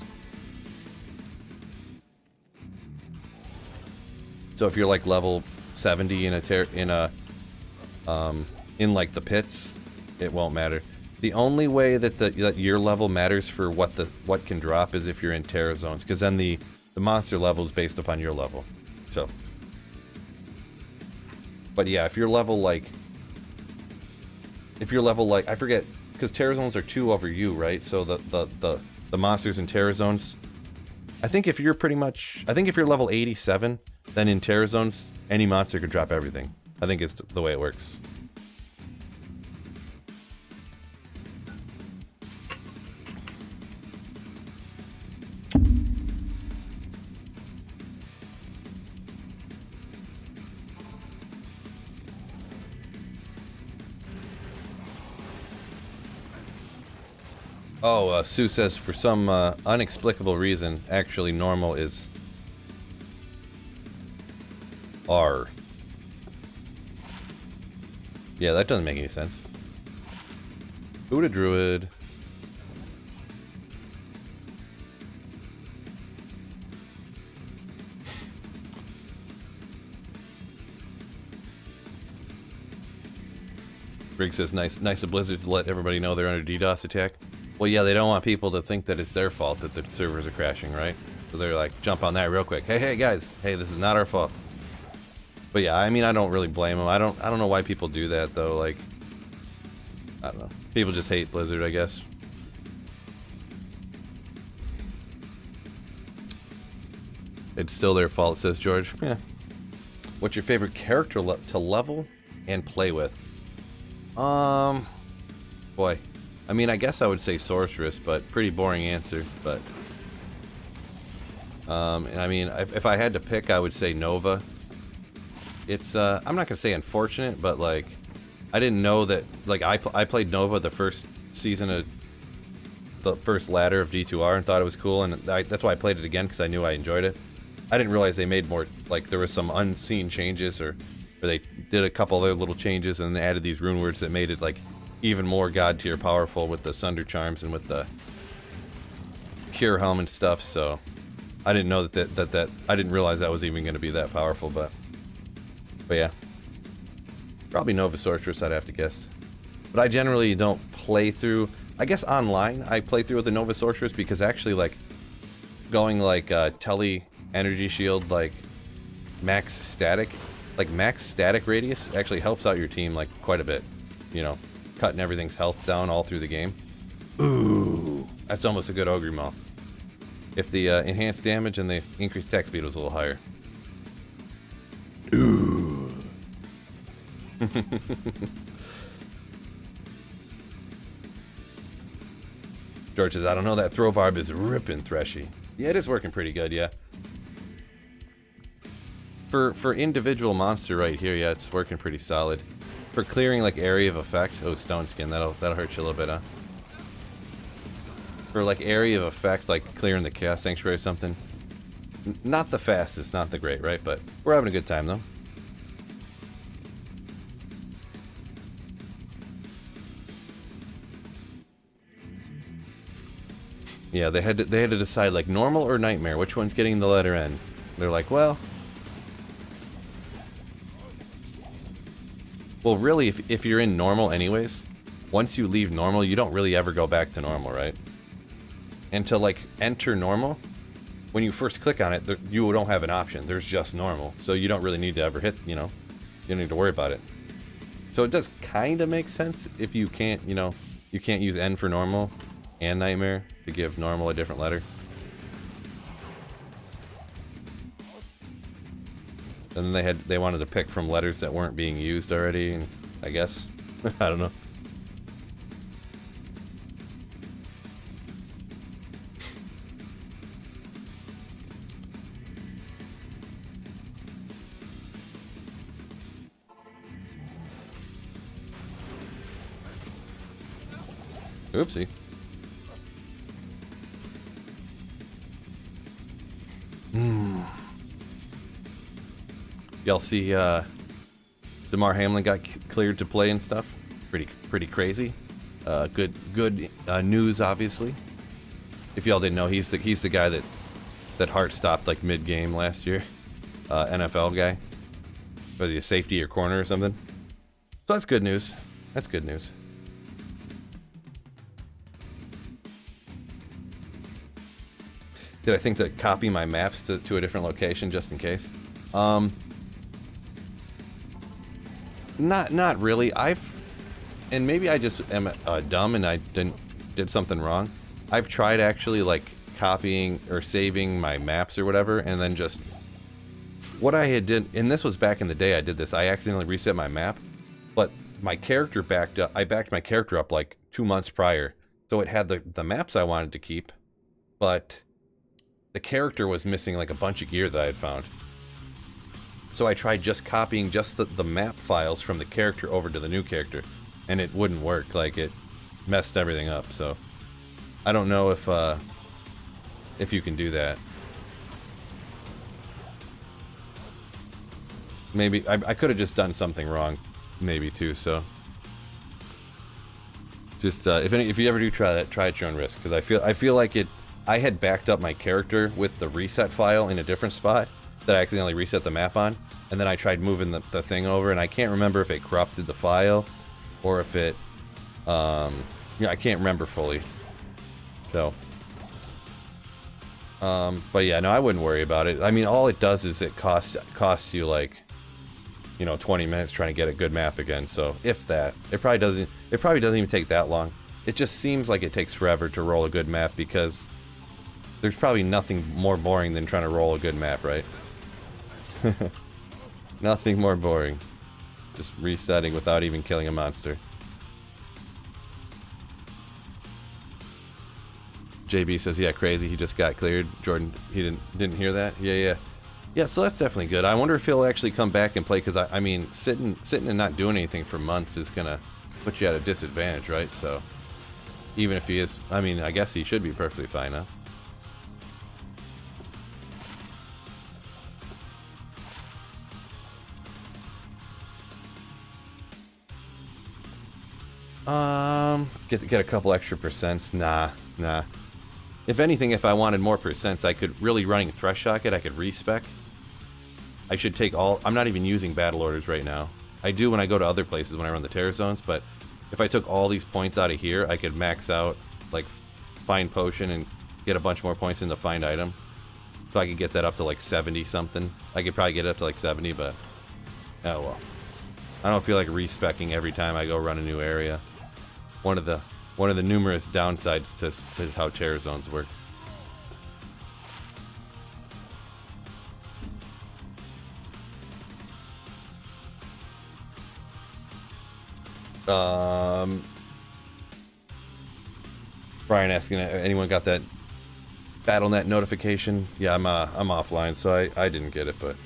So if you're like level 70 in like the pits, it won't matter. The only way that your level matters for what can drop is if you're in terror zones, because then the monster level is based upon your level. So. But yeah, if you're level like, I forget, because terror zones are 2 over you, right? So the monsters in terror zones I think if you're level 87, then in Terror Zones, any monster could drop everything. I think it's the way it works. Oh, Sue says for some unexplicable reason, actually normal is R. Yeah, that doesn't make any sense. Buddha Druid. Greg says, nice of Blizzard to let everybody know they're under DDoS attack. Well, yeah, they don't want people to think that it's their fault that the servers are crashing, right? So they're like, jump on that real quick. Hey, guys. Hey, this is not our fault. But yeah, I mean, I don't really blame them. I don't know why people do that, though. Like, I don't know. People just hate Blizzard, I guess. It's still their fault, says George. Yeah. What's your favorite character to level and play with? Boy. I mean, I guess I would say Sorceress, but pretty boring answer. But, I mean, if I had to pick, I would say Nova. It's, I'm not gonna say unfortunate, but like, I didn't know that. Like, I played Nova the first season of the first ladder of D2R and thought it was cool, and that's why I played it again because I knew I enjoyed it. I didn't realize they made more. Like, there was some unseen changes, or they did a couple other little changes and added these rune words that made it like even more god tier powerful with the Sunder Charms and with the Cure Helm and stuff. So I didn't know that I didn't realize that was even going to be that powerful. But yeah, probably Nova Sorceress, I'd have to guess. But I generally don't play through. I guess online I play through with the Nova Sorceress because actually like going like Tele Energy Shield, like max static radius actually helps out your team like quite a bit. You know, cutting everything's health down all through the game. Ooh, that's almost a good Ogre Maul. If the enhanced damage and the increased attack speed was a little higher. Ooh. George says, I don't know, that throw barb is ripping Threshy. Yeah, it is working pretty good, yeah. For individual monster right here, yeah, it's working pretty solid. For clearing like area of effect, oh, Stone Skin, that'll hurt you a little bit, huh? For like area of effect, like clearing the Chaos Sanctuary or something. Not the fastest, not the great, right? But we're having a good time though. Yeah, they had to decide like normal or nightmare, which one's getting the letter N. They're like, well, really, if you're in normal anyways, once you leave normal, you don't really ever go back to normal, right? And to like enter normal, when you first click on it, you don't have an option. There's just normal, so you don't really need to ever hit. You know, you don't need to worry about it. So it does kind of make sense if you can't, you know, you can't use N for normal and nightmare to give normal a different letter. And then they wanted to pick from letters that weren't being used already, and I guess. I don't know. Oopsie. Y'all see DeMar Hamlin got cleared to play and stuff. Pretty crazy. Good news, obviously. If y'all didn't know, he's the guy that Hart stopped like mid game last year. NFL guy. Was he a safety or corner or something? So that's good news. That's good news. Did I think to copy my maps to a different location just in case? Not really. And maybe I just am dumb and I did something wrong. I've tried actually like copying or saving my maps or whatever, and then just what I had did, and this was back in the day I did this, I accidentally reset my map, but my character backed up, I backed my character up like 2 months prior, so it had the maps I wanted to keep, but the character was missing like a bunch of gear that I had found. So I tried just copying just the map files from the character over to the new character, and it wouldn't work. Like, it messed everything up. So I don't know if you can do that. Maybe I could have just done something wrong, maybe too. So just if you ever do try that, try at your own risk, because I feel like I had backed up my character with the reset file in a different spot that I accidentally reset the map on, and then I tried moving the thing over, and I can't remember if it corrupted the file or if it yeah, I can't remember fully. So but yeah, no, I wouldn't worry about it. I mean, all it does is it costs you like, you know, 20 minutes trying to get a good map again. So if that, it probably doesn't even take that long. It just seems like it takes forever to roll a good map, because there's probably nothing more boring than trying to roll a good map, right? Nothing more boring. Just resetting without even killing a monster. JB says, yeah, crazy, he just got cleared. Jordan, he didn't hear that? Yeah, so that's definitely good. I wonder if he'll actually come back and play, because I mean, sitting and not doing anything for months is gonna put you at a disadvantage, right? So even if he is, I mean, I guess he should be perfectly fine, huh? Get a couple extra percents. Nah. If anything, if I wanted more percents, I could really, running Thresh Socket, I could respec. I should take all, I'm not even using battle orders right now. I do when I go to other places when I run the terror zones, but if I took all these points out of here, I could max out, like, find potion and get a bunch more points in the find item. So I could get that up to like 70 something. I could probably get it up to like 70, but oh well. I don't feel like respecking every time I go run a new area. One of the numerous downsides to how terror zones work. Brian asking, anyone got that BattleNet notification? Yeah, I'm offline, so I didn't get it, but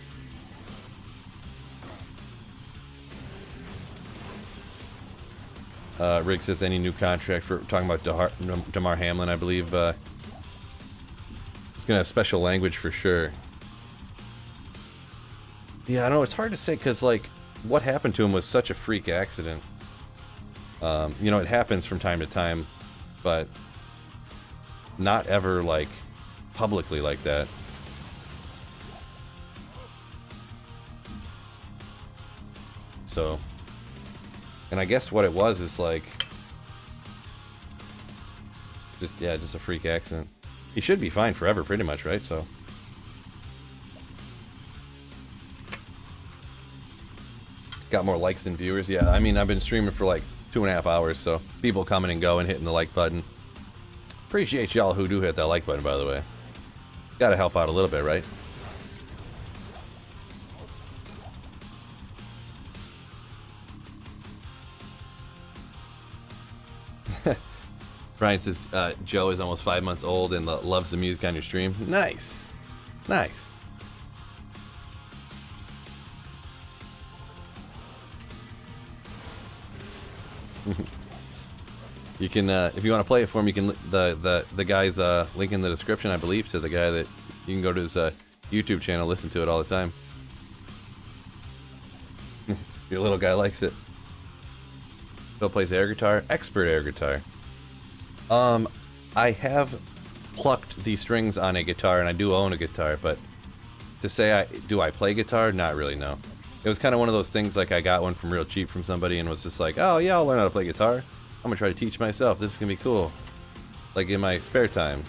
Rick says, any new contract for talking about Damar Hamlin, I believe. He's gonna have special language for sure. Yeah, I know, it's hard to say, because like what happened to him was such a freak accident. You know, it happens from time to time, but not ever like publicly like that. So, and I guess what it was is like just a freak accident. He should be fine forever pretty much, right? So got more likes than viewers. Yeah, I mean, I've been streaming for like 2.5 hours, so people coming and going, hitting the like button. Appreciate y'all who do hit that like button, by the way. Gotta help out a little bit, right? Brian says, Joe is almost 5 months old and loves the music on your stream. Nice. Nice. You can, if you want to play it for him, you can, the guy's link in the description, I believe, to the guy that you can go to his YouTube channel, listen to it all the time. Your little guy likes it. Phil plays air guitar, expert air guitar. I have plucked the strings on a guitar, and I do own a guitar, but to say do I play guitar? Not really, no. It was kind of one of those things, like I got one from real cheap from somebody and was just like, oh yeah, I'll learn how to play guitar. I'm gonna try to teach myself. This is gonna be cool. Like in my spare time.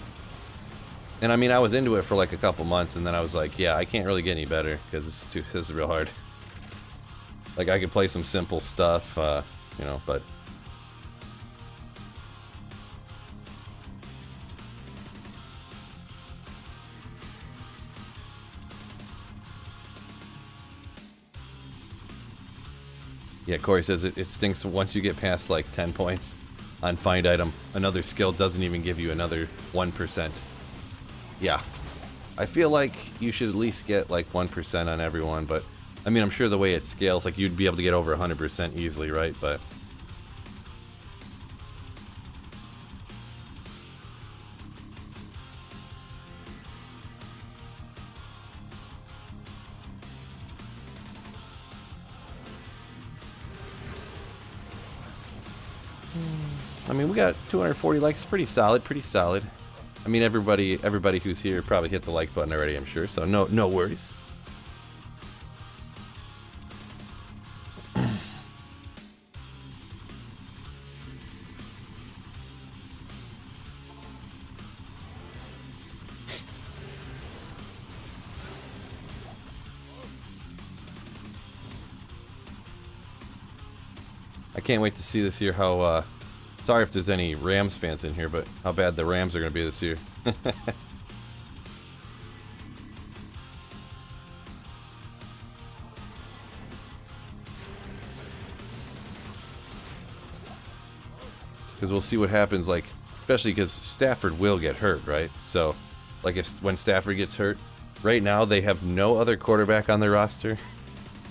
And I mean, I was into it for like a couple months, and then I was like, yeah, I can't really get any better because this is real hard. Like I could play some simple stuff, you know, but Yeah, Corey says it stinks once you get past like 10 points on find item. Another skill doesn't even give you another 1%. Yeah. I feel like you should at least get like 1% on everyone, but I mean, I'm sure the way it scales, like you'd be able to get over 100% easily, right? But I mean, we got 240 likes, pretty solid, pretty solid. I mean, everybody who's here probably hit the like button already, I'm sure, so no worries. I can't wait to see this year how, sorry if there's any Rams fans in here, but how bad the Rams are going to be this year. Because we'll see what happens, like, especially because Stafford will get hurt, right? So, like, when Stafford gets hurt, right now they have no other quarterback on their roster.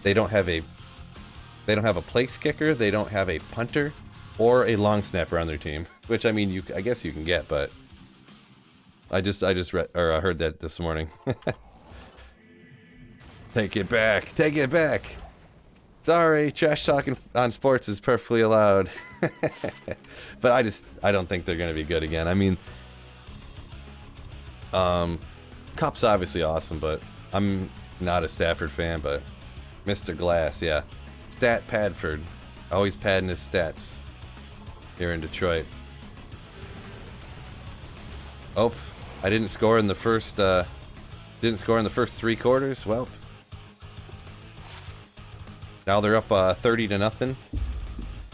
They don't have a place kicker, they don't have a punter, or a long snapper on their team. Which, I mean, I guess you can get, but I just heard that this morning. Take it back, take it back. Sorry, trash talking on sports is perfectly allowed. But I don't think they're going to be good again. I mean, Cup's obviously awesome, but I'm not a Stafford fan, but Mr. Glass, yeah. Stat Padford, always padding his stats here in Detroit. Oh, I didn't score in the first, three quarters. Well, now they're up 30-0.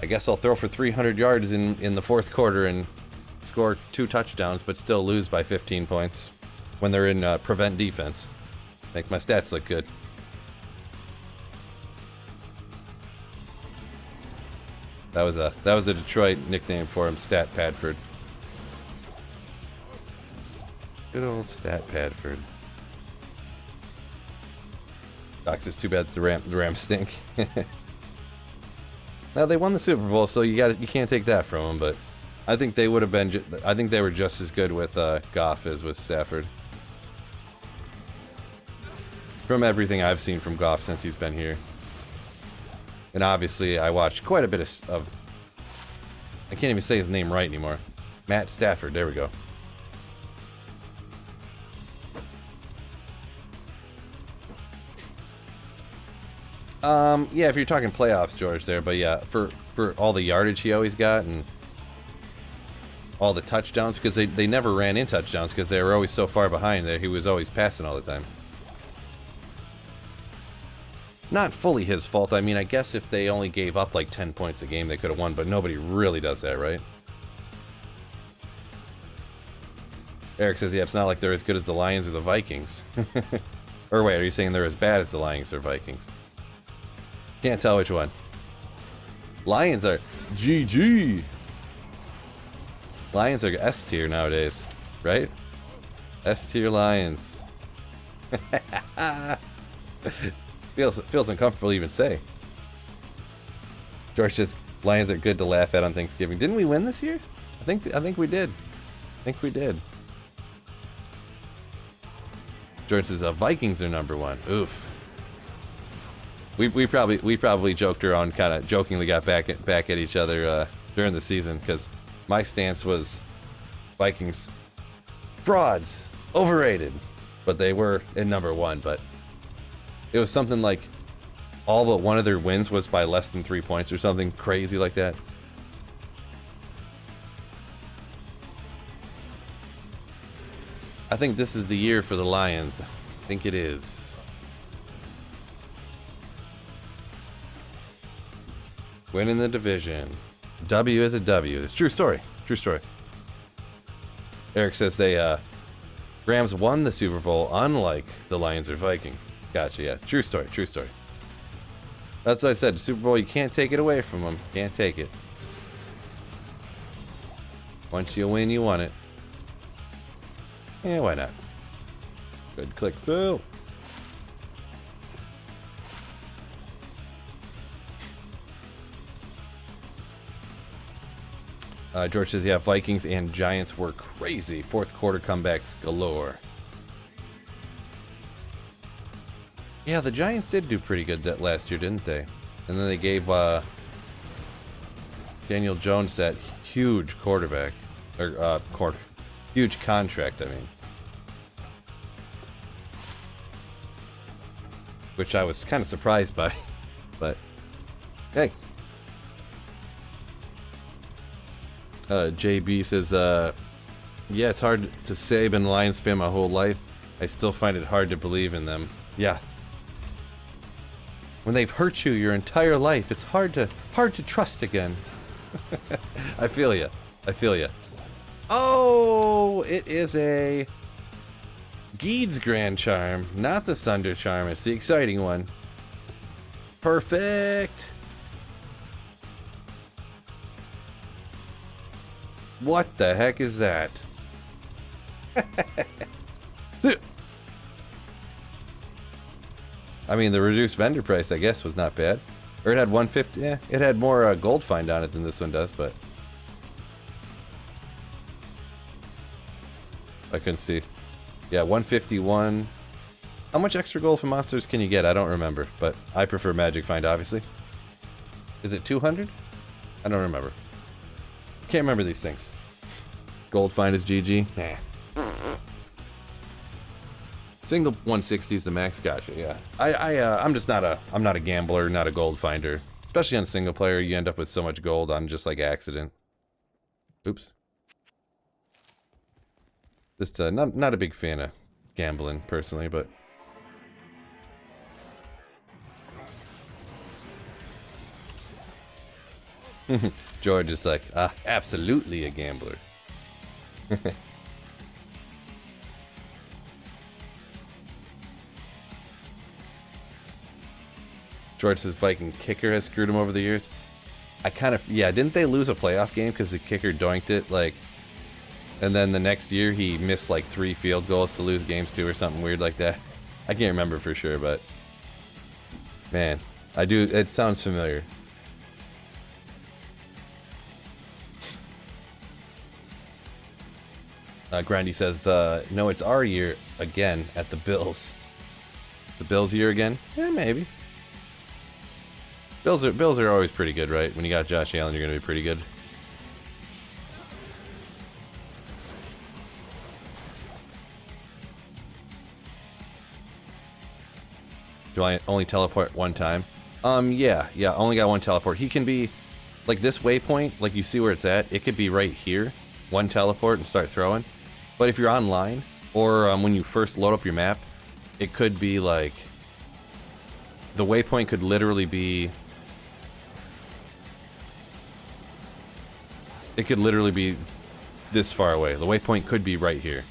I guess I'll throw for 300 yards in the fourth quarter and score 2 touchdowns, but still lose by 15 points when they're in prevent defense. Make my stats look good. That was a Detroit nickname for him, Stat Padford. Good old Stat Padford. Doc says too bad the Rams stink. Now they won the Super Bowl, so you can't take that from them. But I think they would have been. I think they were just as good with Goff as with Stafford. From everything I've seen from Goff since he's been here, and obviously I watched quite a bit of. I can't even say his name right anymore. Matt Stafford. There we go. Yeah, if you're talking playoffs, George, there, but yeah, for all the yardage he always got and all the touchdowns, because they never ran in touchdowns because they were always so far behind there. He was always passing all the time. Not fully his fault. I mean, I guess if they only gave up like 10 points a game, they could have won, but nobody really does that, right? Eric says, yeah, it's not like they're as good as the Lions or the Vikings. Or wait, are you saying they're as bad as the Lions or Vikings? Can't tell which one. Lions are GG. Lions are S tier nowadays, right? S tier Lions. Feels uncomfortable to even say. George says Lions are good to laugh at on Thanksgiving. Didn't we win this year? I think we did. I think we did. George says Vikings are #1. Oof. We probably joked around, kind of jokingly got back at each other during the season, because my stance was Vikings frauds, overrated, but they were in #1. But it was something like all but one of their wins was by less than 3 points or something crazy like that. I think this is the year for the Lions. I think it is. Winning the division. W is a W. It's a true story. True story. Eric says they Rams won the Super Bowl unlike the Lions or Vikings. Gotcha, yeah. True story, true story. That's what I said. Super Bowl, you can't take it away from them. Can't take it. Once you win, you won it. Yeah, why not? Good click, Phil. George says, yeah, Vikings and Giants were crazy. Fourth quarter comebacks galore. Yeah, the Giants did do pretty good that last year, didn't they? And then they gave Daniel Jones that huge quarterback. Or, huge contract, I mean. Which I was kind of surprised by. But, hey. JB says, yeah, it's hard to say. I've been a Lions fan my whole life. I still find it hard to believe in them. Yeah. When they've hurt you your entire life, it's hard to trust again. I feel ya. I feel ya. Oh, it is a Geed's Grand Charm, not the Sunder Charm. It's the exciting one. Perfect. What the heck is that? I mean, the reduced vendor price, I guess, was not bad. Or it had 150. Yeah, it had more gold find on it than this one does, but I couldn't see. Yeah, 151. How much extra gold from monsters can you get? I don't remember, but I prefer Magic Find, obviously. Is it 200? I don't remember. Can't remember these things. Gold find is GG. Nah. Single 160 is the max. Gotcha. Yeah. I'm just not a gambler, not a gold finder. Especially on single player, you end up with so much gold on just like accident. Oops. Just not a big fan of gambling personally, but George is like, absolutely a gambler. George says Viking kicker has screwed him over the years. I kind of, yeah, didn't they lose a playoff game because the kicker doinked it, like, and then the next year he missed like 3 field goals to lose games too or something weird like that. I can't remember for sure, but man, it sounds familiar. Grandy says, no, it's our year again at the Bills. The Bills year again? Yeah, maybe. Bills are always pretty good, right? When you got Josh Allen, you're going to be pretty good. Do I only teleport one time? Yeah, only got one teleport. He can be, like this waypoint, like you see where it's at, it could be right here. One teleport and start throwing. But if you're online, or when you first load up your map, it could be like, the waypoint could literally be, it could literally be this far away. The waypoint could be right here.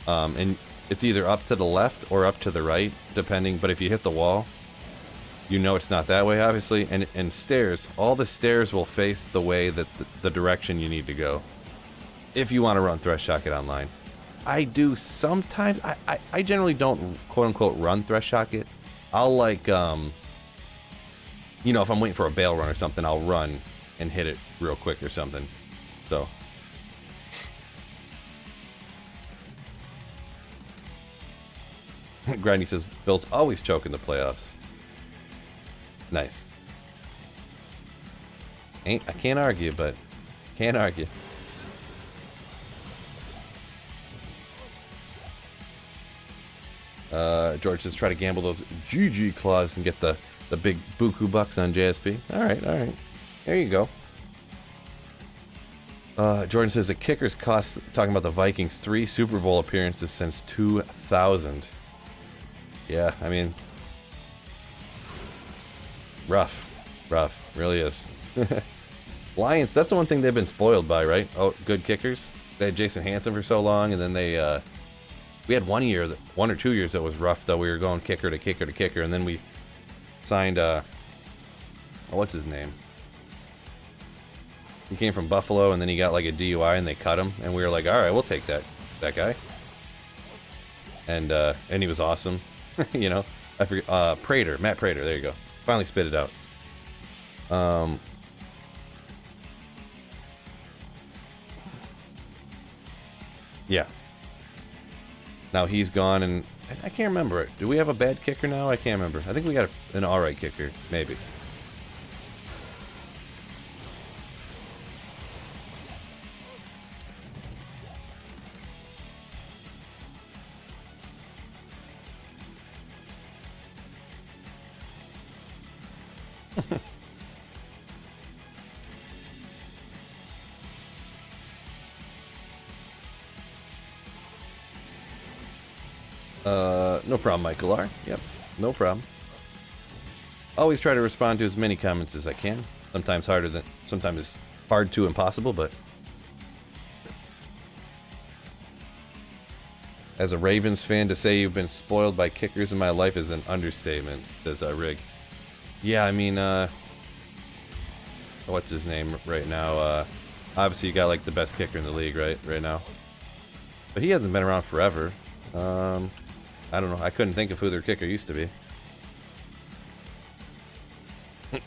And it's either up to the left or up to the right, depending, but if you hit the wall, you know it's not that way, obviously. And stairs, all the stairs will face the way that the direction you need to go. If you want to run Thresh Shocket online. I do sometimes. I generally don't quote-unquote run Thresh Shocket. I'll like, you know, if I'm waiting for a bail run or something, I'll run and hit it real quick or something. So. Granny says, Bill's always choking the playoffs. Nice. I can't argue, but can't argue. George says, try to gamble those GG claws and get the big buku bucks on JSP. Alright. There you go. Jordan says, the kickers cost, talking about the Vikings, 3 Super Bowl appearances since 2000. Yeah, I mean, rough, really is. Lions, that's the one thing they've been spoiled by, right? Oh, good kickers. They had Jason Hansen for so long, and then we had 1 year, 1 or 2 years that was rough, though. We were going kicker to kicker to kicker, and then we signed oh, what's his name? He came from Buffalo, and then he got like a DUI, and they cut him, and we were like, all right, we'll take that guy. And he was awesome, you know. I forget, Prater, Matt Prater. There you go. Finally spit it out. Yeah. Now he's gone, and I can't remember it. Do we have a bad kicker now? I can't remember. I think we got an alright kicker, maybe. No problem, Michael R. Yep, no problem. Always try to respond to as many comments as I can. Sometimes it's hard to impossible, but as a Ravens fan, to say you've been spoiled by kickers in my life is an understatement, says Rig. Yeah, I mean, what's his name right now? Obviously, you got like the best kicker in the league, right now. But he hasn't been around forever. I don't know. I couldn't think of who their kicker used to be.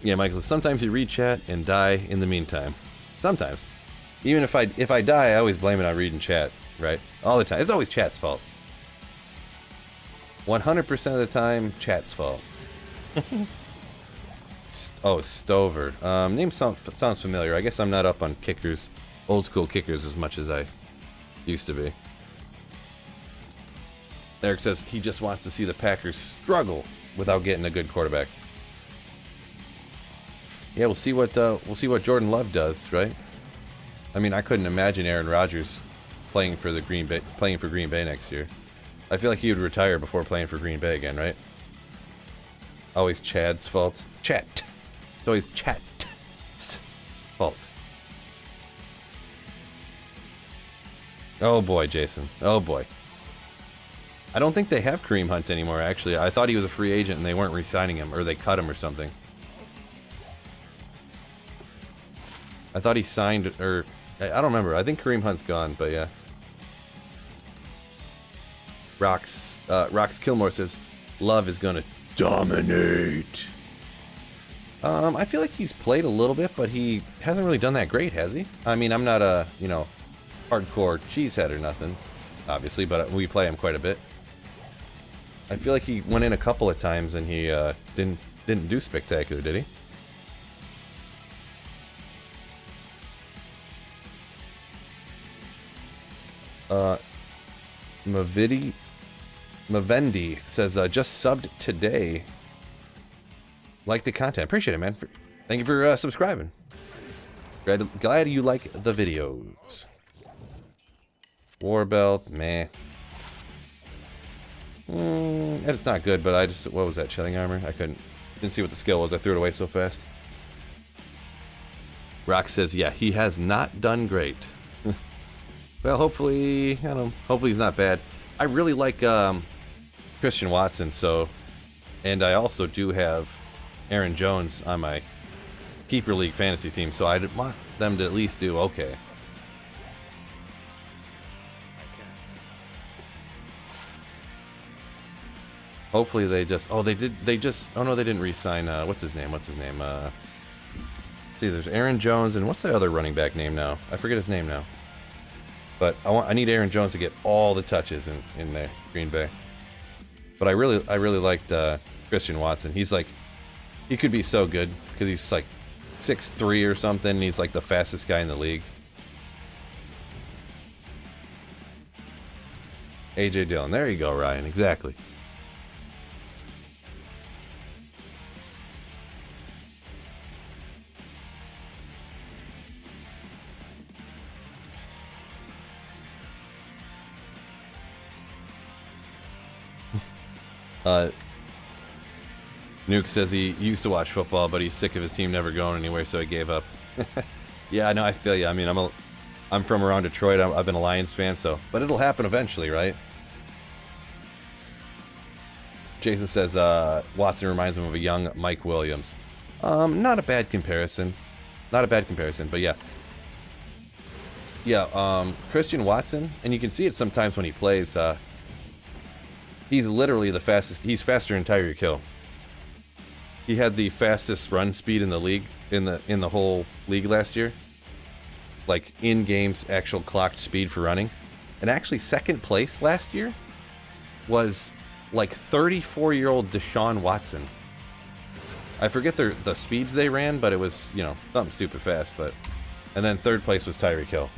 Yeah, Michael. Sometimes you read chat and die in the meantime. Sometimes, even if I die, I always blame it on reading chat. Right? All the time. It's always chat's fault. 100% of the time, chat's fault. Oh, Stover. Name sounds familiar. I guess I'm not up on kickers, old school kickers, as much as I used to be. Eric says he just wants to see the Packers struggle without getting a good quarterback. Yeah, we'll see what Jordan Love does, right? I mean, I couldn't imagine Aaron Rodgers playing for Green Bay next year. I feel like he would retire before playing for Green Bay again, right? Always Chad's fault. Chat. It's always Chat's fault. Oh boy, Jason. Oh boy. I don't think they have Kareem Hunt anymore, actually. I thought he was a free agent and they weren't re-signing him, or they cut him or something. I thought he signed, or I don't remember. I think Kareem Hunt's gone, but yeah. Rox Kilmore says, Love is gonna dominate. I feel like he's played a little bit, but he hasn't really done that great, has he? I mean, I'm not a, hardcore cheesehead or nothing, obviously, but we play him quite a bit. I feel like he went in a couple of times and he didn't do spectacular, did he? Mavendi says, just subbed today. Like the content. Appreciate it, man. Thank you for subscribing. Glad you like the videos. Warbelt, meh. It's not good, but what was that, chilling armor? Didn't see what the skill was. I threw it away so fast. Rock says, yeah, he has not done great. Well, hopefully he's not bad. I really like Christian Watson, and I also do have Aaron Jones on my Keeper League fantasy team, so I want them to at least do okay. Hopefully they just, oh no, they didn't re-sign, what's his name? See, there's Aaron Jones, and what's the other running back name now? I forget his name now. But I need Aaron Jones to get all the touches in there, Green Bay. But I really liked Christian Watson. He could be so good, because he's like 6'3" or something, and he's like the fastest guy in the league. AJ Dillon, there you go, Ryan, exactly. Nuke says he used to watch football, but he's sick of his team never going anywhere, so he gave up. Yeah, I know, I feel you. I mean, I'm from around Detroit. I've been a Lions fan, but it'll happen eventually, right? Jason says Watson reminds him of a young Mike Williams. Not a bad comparison. Not a bad comparison, but yeah. Yeah, Christian Watson, and you can see it sometimes when he plays, he's literally the fastest, he's faster than Tyreek Hill. He had the fastest run speed in the league, in the whole league last year. Like, in-game's actual clocked speed for running. And actually, second place last year was, like, 34-year-old Deshaun Watson. I forget the speeds they ran, but it was, you know, something stupid fast, but... And then third place was Tyreek Hill.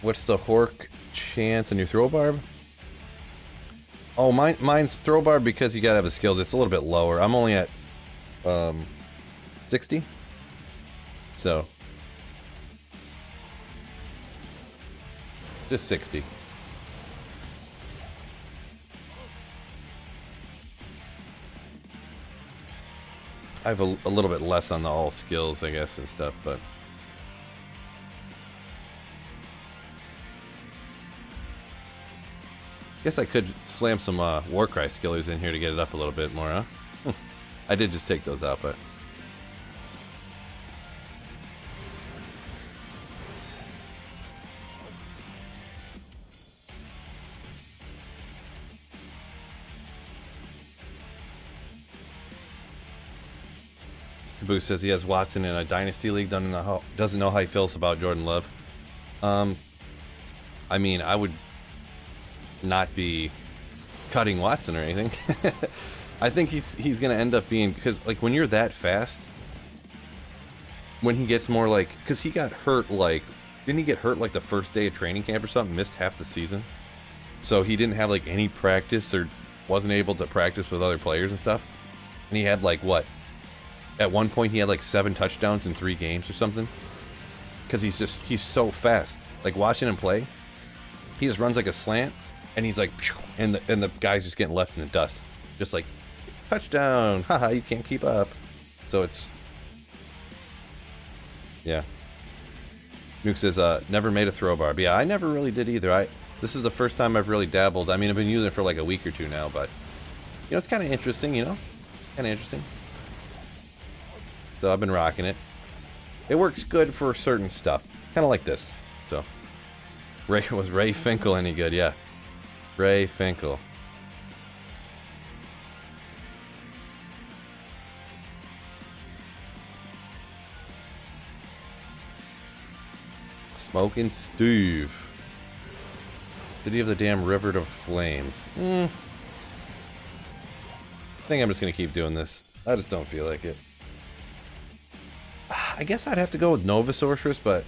What's the Hork chance on your throw barb? Oh, mine's throw barb because you gotta have the skills. It's a little bit lower. I'm only at 60. So just 60. I have a little bit less on the all skills, I guess, and stuff, but guess I could slam some Warcry skillers in here to get it up a little bit more, huh? I did just take those out, but... Caboose says he has Watson in a Dynasty League, doesn't know how he feels about Jordan Love. I mean, I would not be cutting Watson or anything. I think he's gonna end up being, because like when you're that fast, when he gets more like, because he got hurt, like, didn't he get hurt like the first day of training camp or something, missed half the season, so he didn't have like any practice or wasn't able to practice with other players and stuff, and he had like what, at one point he had like 7 touchdowns in 3 games or something, because he's so fast. Like watching him play, he just runs like a slant, and he's like, and the guy's just getting left in the dust, just like, touchdown, haha, you can't keep up. So it's, yeah. Nuke says, never made a throw barb. Yeah, I never really did either. This is the first time I've really dabbled. I mean, I've been using it for like a week or 2 now, but you know, it's kind of interesting, you know, kind of interesting. So I've been rocking it. It works good for certain stuff, kind of like this. So, was Ray Finkel any good? Yeah. Ray Finkel. Smoking Steve. Did he have the damn River of Flames? I think I'm just going to keep doing this. I just don't feel like it. I guess I'd have to go with Nova Sorceress, but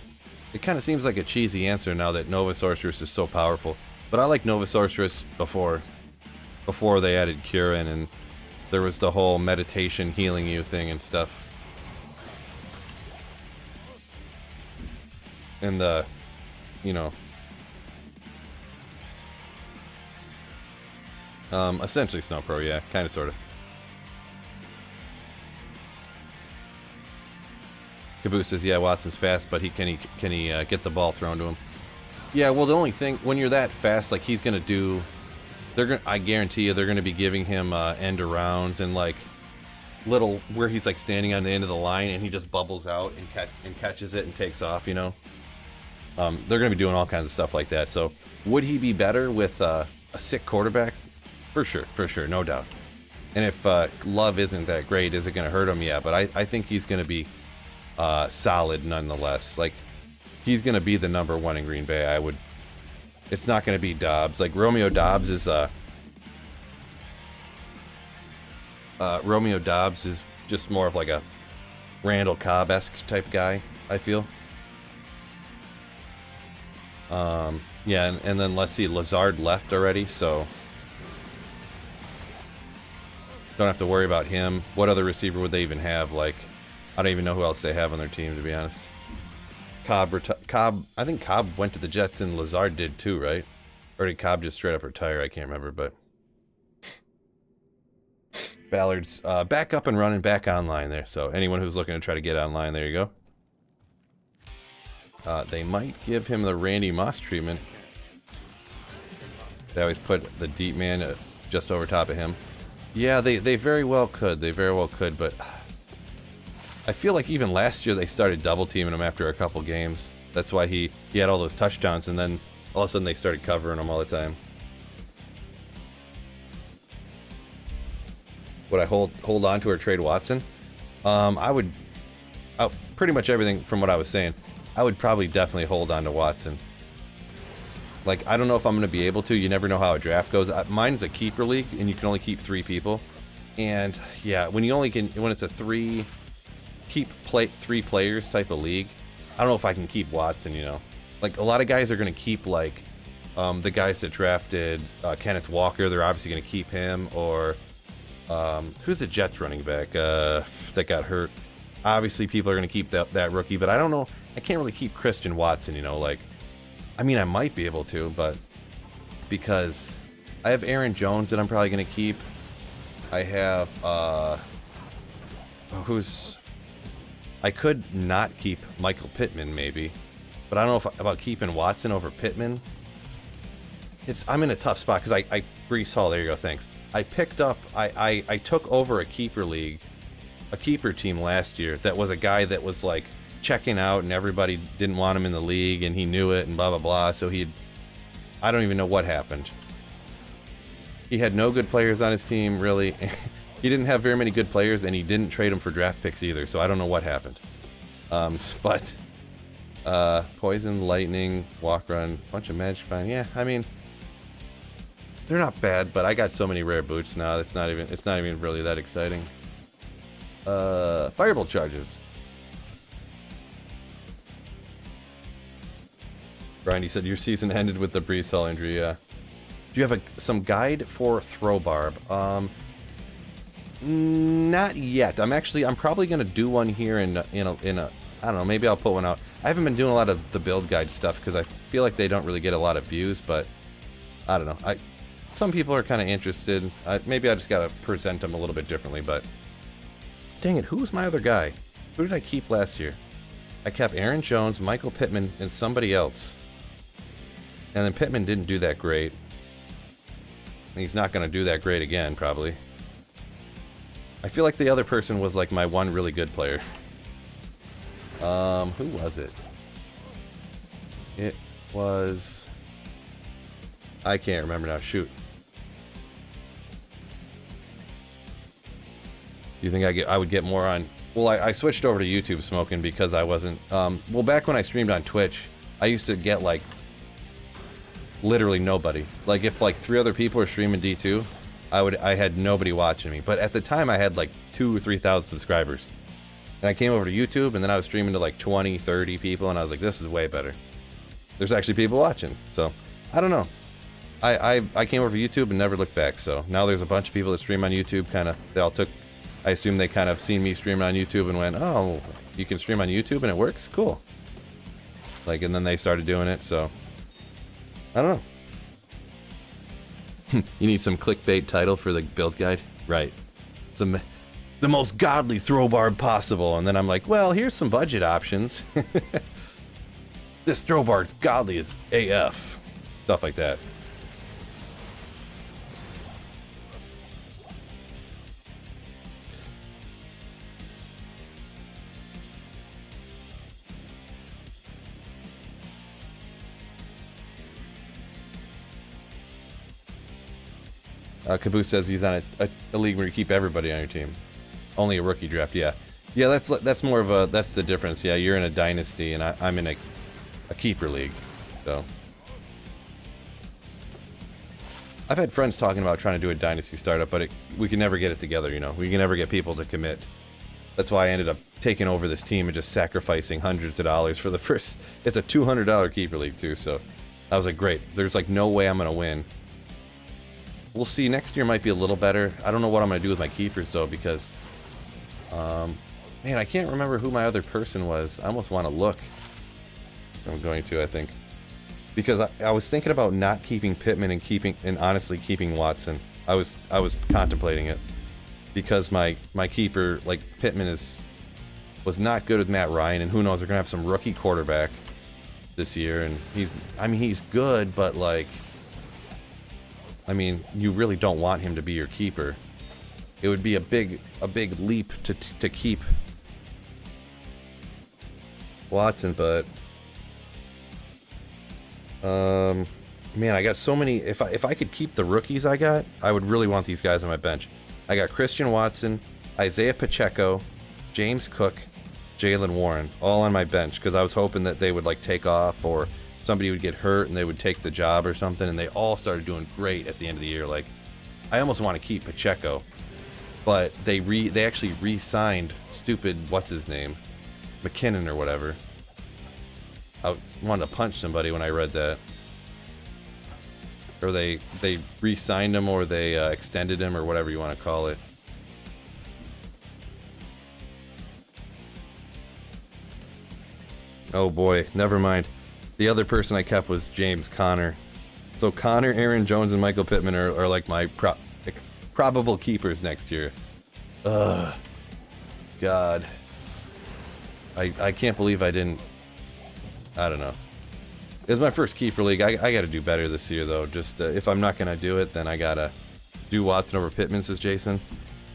it kind of seems like a cheesy answer now that Nova Sorceress is so powerful. But I like Nova Sorceress before they added Curin, and there was the whole meditation healing you thing and stuff. And the, you know, essentially Snow Pro, yeah, kind of, sort of. Caboose says, yeah, Watson's fast, but can he get the ball thrown to him? Yeah, well, the only thing, when you're that fast, like, he's gonna do, I guarantee you, they're gonna be giving him end arounds and like little, where he's like standing on the end of the line and he just bubbles out and catches it and takes off, you know. They're gonna be doing all kinds of stuff like that. So, would he be better with a sick quarterback? For sure, no doubt. And if Love isn't that great, is it gonna hurt him? Yeah, but I think he's gonna be solid nonetheless. Like, he's gonna be the #1 in Green Bay. It's not gonna be Dobbs. Like, Romeo Dobbs is just more of like a Randall Cobb-esque type guy, I feel. Yeah, and then let's see, Lazard left already, so don't have to worry about him. What other receiver would they even have? Like, I don't even know who else they have on their team, to be honest. Cobb, I think Cobb went to the Jets and Lazard did too, right? Or did Cobb just straight up retire? I can't remember, but Ballard's back up and running, back online there. So anyone who's looking to try to get online, there you go. They might give him the Randy Moss treatment. They always put the deep man just over top of him. Yeah, they very well could. They very well could, but I feel like even last year they started double teaming him after a couple games. That's why he had all those touchdowns, and then all of a sudden they started covering him all the time. Would I hold on to or trade Watson? I would. Pretty much everything from what I was saying. I would probably definitely hold on to Watson. Like, I don't know if I'm going to be able to. You never know how a draft goes. Mine's a keeper league, and you can only keep 3 people. And yeah, when it's a 3 players type of league, I don't know if I can keep Watson. You know, like a lot of guys are going to keep like the guys that drafted Kenneth Walker. They're obviously going to keep him. Or who's the Jets running back that got hurt? Obviously, people are going to keep that rookie, but I don't know. I can't really keep Christian Watson. You know, like. I mean, I might be able to, but because I have Aaron Jones that I'm probably going to keep. I have, I could not keep Michael Pittman maybe, but I don't know about keeping Watson over Pittman. I'm in a tough spot because I Breece Hall, there you go, thanks. I picked up, I took over a keeper league, a keeper team last year that was a guy that was like, checking out and everybody didn't want him in the league and he knew it and blah blah blah, so I don't even know what happened. He had no good players on his team really. He didn't have very many good players and he didn't trade them for draft picks either, so I don't know what happened. But Poison, Lightning, Walk Run, bunch of Magic Find. Yeah, I mean they're not bad, but I got so many rare boots now it's not even really that exciting. Firebolt charges. Brian, he said your season ended with the Breece Hall injury. Yeah. Do you have some guide for throw barb? Not yet. I'm probably gonna do one here in a I don't know. Maybe I'll put one out. I haven't been doing a lot of the build guide stuff because I feel like they don't really get a lot of views. But I don't know. Some people are kind of interested. Maybe I just gotta present them a little bit differently. But dang it, who was my other guy? Who did I keep last year? I kept Aaron Jones, Michael Pittman, and somebody else. And then Pittman didn't do that great. He's not going to do that great again, probably. I feel like the other person was like my one really good player. Who was it? It was... I can't remember now. Shoot. Do you think I would get more on... Well, I switched over to YouTube smoking because I wasn't... well, back when I streamed on Twitch, I used to get like... literally nobody. Like if like 3 other people were streaming D2, I had nobody watching me. But at the time I had like 2,000 or 3,000 subscribers. And I came over to YouTube and then I was streaming to like 20, 30 people and I was like, this is way better. There's actually people watching. So I don't know. I came over to YouTube and never looked back. So now there's a bunch of people that stream on YouTube. I assume they kind of seen me streaming on YouTube and went, oh, you can stream on YouTube and it works? Cool. Like, and then they started doing it, so I don't know. You need some clickbait title for the build guide? Right. It's the most godly throw barb possible. And then I'm like, well, here's some budget options. This throw barb's godly as AF. Stuff like that. Caboose says he's on a league where you keep everybody on your team. Only a rookie draft, yeah. Yeah, that's more of a, that's the difference. Yeah, you're in a dynasty and I'm in a keeper league, so. I've had friends talking about trying to do a dynasty startup, but we can never get it together, you know. We can never get people to commit. That's why I ended up taking over this team and just sacrificing hundreds of dollars for the first, it's a $200 keeper league too, so. I was like, great, there's like no way I'm gonna win. We'll see. Next year might be a little better. I don't know what I'm going to do with my keepers, though, because... man, I can't remember who my other person was. I almost want to look. I'm going to, I think. Because I was thinking about not keeping Pittman and honestly keeping Watson. I was contemplating it. Because my keeper, like, Pittman was not good with Matt Ryan, and who knows, they're going to have some rookie quarterback. this year, and he's good, but like, I mean, you really don't want him to be your keeper. It would be a big leap to keep Watson, but man, I got so many. If I could keep the rookies I got, I would really want these guys on my bench. I got Christian Watson, Isaiah Pacheco, James Cook, Jalen Warren, all on my bench, because I was hoping that they would like take off, or somebody would get hurt and they would take the job or something, and they all started doing great at the end of the year. Like, I almost want to keep Pacheco, but they actually re-signed stupid, what's his name, McKinnon or whatever. I wanted to punch somebody when I read that. Or they re-signed him, or they extended him, or whatever you want to call it. Oh boy, never mind. The other person I kept was James Conner. So Conner, Aaron Jones, and Michael Pittman are like my probable keepers next year. Ugh. God. I can't believe I didn't... I don't know. It was my first keeper league. I got to do better this year, though. Just if I'm not going to do it, then I got to do Watson over Pittman, says Jason.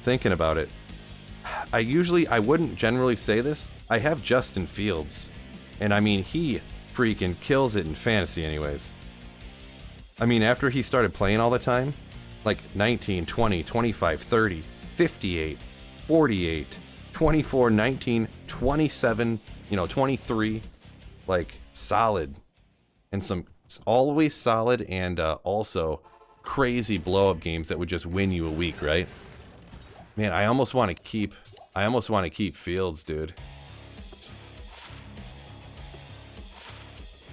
Thinking about it. I wouldn't generally say this. I have Justin Fields. And I mean, he freaking kills it in fantasy anyways. I mean, after he started playing all the time, like 19, 20, 25, 30, 58, 48, 24, 19, 27, 23, like solid. And some always solid, and also crazy blow-up games that would just win you a week, right? Man, I almost want to keep Fields, dude.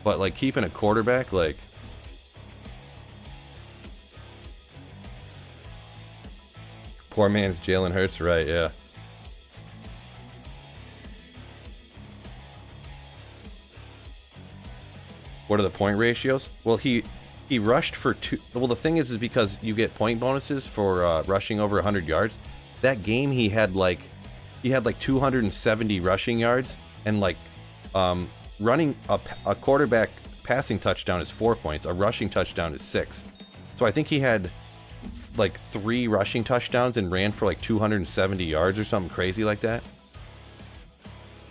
But like keeping a quarterback, like, poor man's Jalen Hurts, right? Yeah. What are the point ratios? Well, he rushed for 2. Well, the thing is because you get point bonuses for rushing over 100 yards. That game he had like 270 rushing yards, and like running a quarterback passing touchdown is 4 points. A rushing touchdown is 6. So I think he had like 3 rushing touchdowns and ran for like 270 yards or something crazy like that.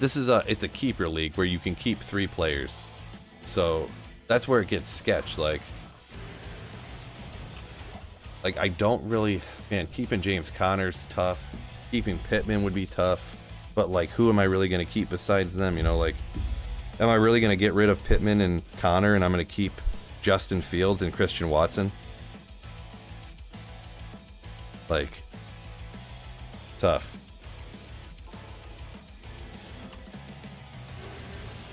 It's a keeper league where you can keep 3 players. So that's where it gets sketched. Like I don't really, man, keeping James Conner's tough. Keeping Pittman would be tough. But like, who am I really going to keep besides them? Like, am I really going to get rid of Pittman and Conner, and I'm going to keep Justin Fields and Christian Watson? Like, tough.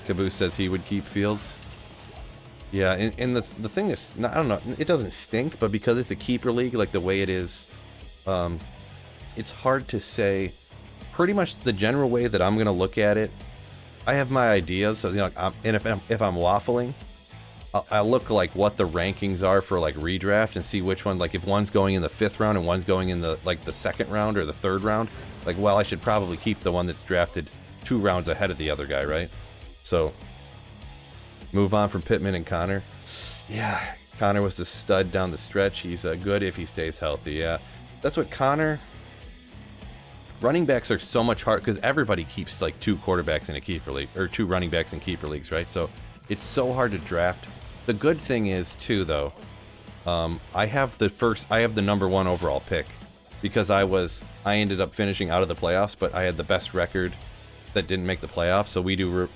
Caboose says he would keep Fields. Yeah, and the thing is, I don't know, it doesn't stink, but because it's a keeper league, like the way it is, it's hard to say. Pretty much the general way that I'm going to look at it, I have my ideas. So, and if I'm waffling, I'll look like what the rankings are for like redraft and see which one, like if one's going in the 5th round and one's going in the 2nd round or the 3rd round, like, well, I should probably keep the one that's drafted 2 rounds ahead of the other guy, right? So move on from Pittman and Conner. Yeah, Conner was the stud down the stretch. He's good if he stays healthy. Yeah, that's what Conner. Running backs are so much hard because everybody keeps like 2 quarterbacks in a keeper league, or 2 running backs in keeper leagues, right? So it's so hard to draft. The good thing is too, though, I have the number 1 overall pick because I ended up finishing out of the playoffs, but I had the best record that didn't make the playoffs. So we do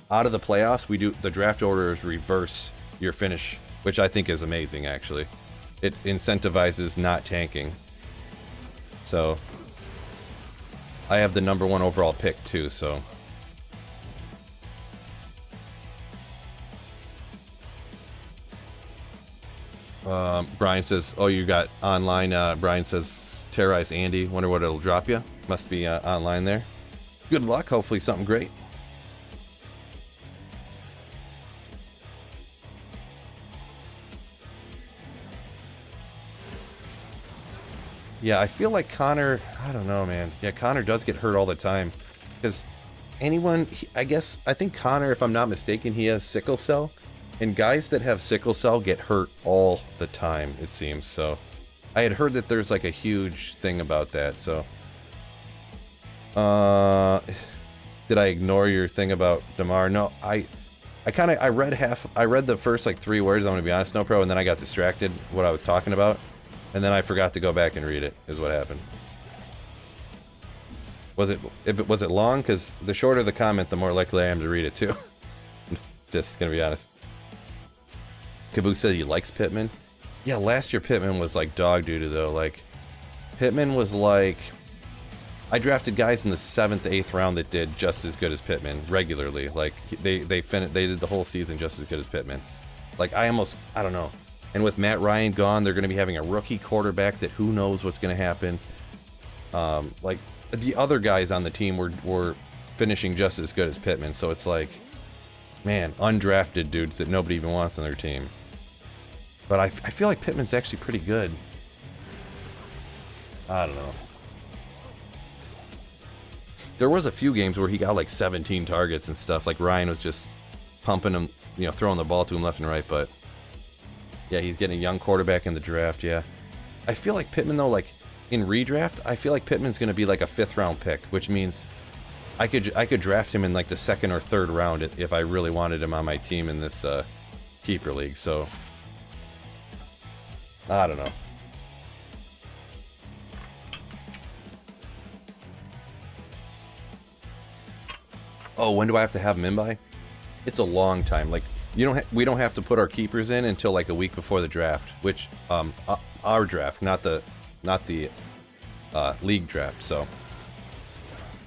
out of the playoffs, the draft order is reverse your finish, which I think is amazing. Actually, it incentivizes not tanking. So I have the number 1 overall pick too. So Brian says, oh, you got online. Brian says, terrorize Andy. Wonder what it'll drop you. Must be online there. Good luck. Hopefully something great. Yeah, I feel like Conner, I don't know, man. Yeah, Conner does get hurt all the time. Because anyone, I think Connor, if I'm not mistaken, he has sickle cell. And guys that have sickle cell get hurt all the time, it seems. So I had heard that there's like a huge thing about that. So did I ignore your thing about Damar? No, I read the first like 3 words, I'm gonna be honest, no pro, and then I got distracted what I was talking about. And then I forgot to go back and read it, is what happened. Was it long? Because the shorter the comment, the more likely I am to read it too. Just gonna be honest. Caboose said he likes Pittman. Yeah, last year Pittman was like dog doo-doo though. Like, Pittman was like... I drafted guys in the 7th, 8th round that did just as good as Pittman regularly. Like, they did the whole season just as good as Pittman. Like, I don't know. And with Matt Ryan gone, they're going to be having a rookie quarterback that who knows what's going to happen. Like, the other guys on the team were finishing just as good as Pittman. So it's like, man, undrafted dudes that nobody even wants on their team. But I feel like Pittman's actually pretty good. I don't know. There was a few games where he got like 17 targets and stuff. Like Ryan was just pumping him, you know, throwing the ball to him left and right. But yeah, he's getting a young quarterback in the draft. Yeah, I feel like Pittman though, like in redraft, I feel like Pittman's going to be like a 5th round pick, which means I could draft him in like the 2nd or 3rd round if I really wanted him on my team in this keeper league. So I don't know. Oh, when do I have to have him in by? It's a long time. Like, we don't have to put our keepers in until like a week before the draft, which our draft, not the league draft. So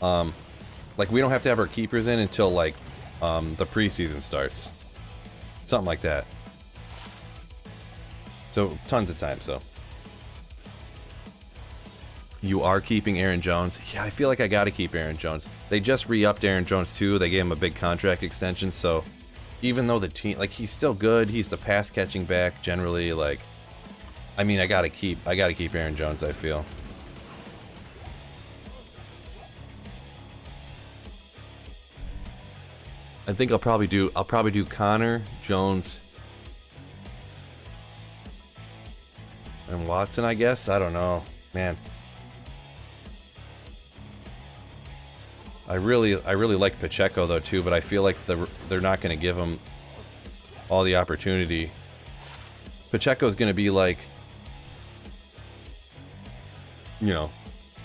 like, we don't have to have our keepers in until like the preseason starts, something like that. So tons of time. So you are keeping Aaron Jones? Yeah, I feel like I got to keep Aaron Jones. They just re-upped Aaron Jones too. They gave him a big contract extension. So even though the team, like, he's still good, he's the pass catching back generally. Like, I mean, I gotta keep Aaron Jones, I feel. I think I'll probably do Connor, Jones, and Watson, I guess. I don't know, man. I really like Pacheco though too, but I feel like they're not going to give him all the opportunity. Pacheco's going to be like, you know,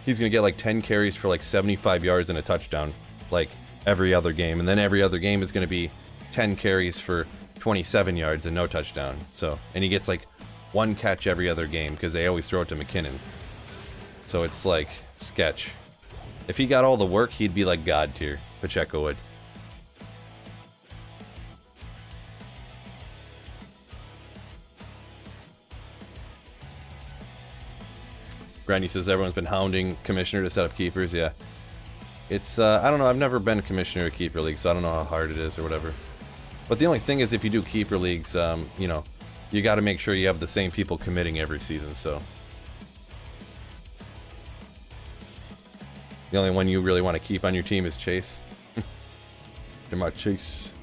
he's going to get like 10 carries for like 75 yards and a touchdown, like every other game, and then every other game is going to be 10 carries for 27 yards and no touchdown. So, and he gets like 1 catch every other game because they always throw it to McKinnon. So it's like sketch. If he got all the work, he'd be like God tier. Pacheco would. Granny says everyone's been hounding Commissioner to set up keepers. Yeah. It's, I don't know. I've never been a Commissioner of Keeper League, so I don't know how hard it is or whatever. But the only thing is, if you do Keeper Leagues, you know, you got to make sure you have the same people committing every season, so. The only one you really want to keep on your team is Chase. You're my Chase.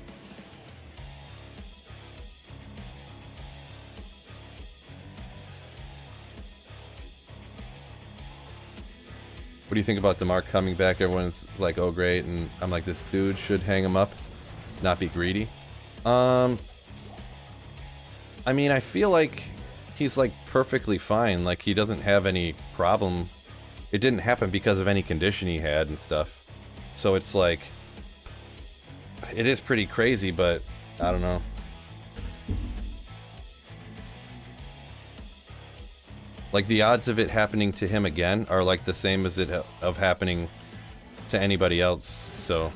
What do you think about DeMar coming back? Everyone's like, oh great, and I'm like, this dude should hang him up, not be greedy. I mean, I feel like he's like perfectly fine. Like, he doesn't have any problem. It didn't happen because of any condition he had and stuff. So it's like, it is pretty crazy, but I don't know. Like, the odds of it happening to him again are like the same as it of happening to anybody else, so.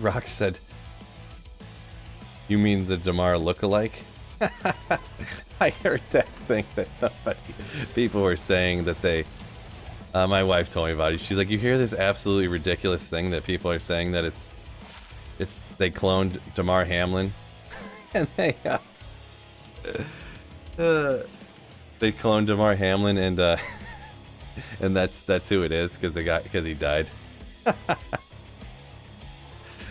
Rock said, you mean the DeMar lookalike? I heard that thing that people were saying that they My wife told me about it. She's like, you hear this absolutely ridiculous thing that people are saying that it's they cloned Damar Hamlin, and they cloned Damar Hamlin, and and that's who it is because he died.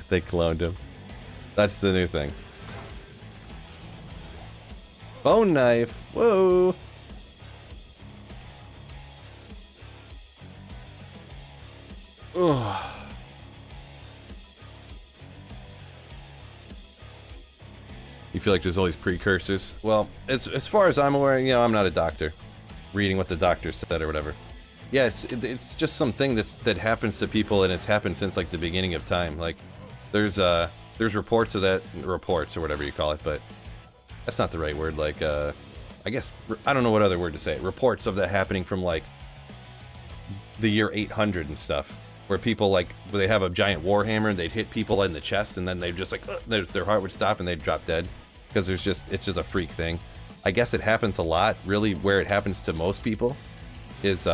They cloned him. That's the new thing. Bone knife. Whoa. Ugh. You feel like there's all these precursors? Well, as far as I'm aware, you know, I'm not a doctor. Reading what the doctor said or whatever. Yeah, it's just something that happens to people, and it's happened since like the beginning of time. Like, there's reports of that, reports or whatever you call it, but that's not the right word. Like, I guess I don't know what other word to say. Reports of that happening from like the year 800 and stuff, where people like they have a giant warhammer and they'd hit people in the chest, and then they'd just like their heart would stop and they'd drop dead because it's just a freak thing. I guess it happens a lot. Really, where it happens to most people is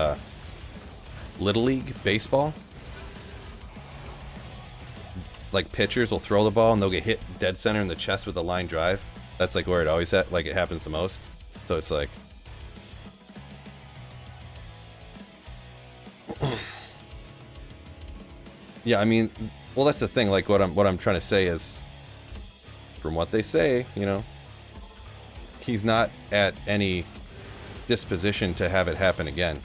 Little League baseball. Like pitchers will throw the ball and they'll get hit dead center in the chest with a line drive. That's like where it always like it happens the most. So it's like yeah, I mean, well, that's the thing. Like what I'm trying to say is, from what they say, you know, he's not at any disposition to have it happen again.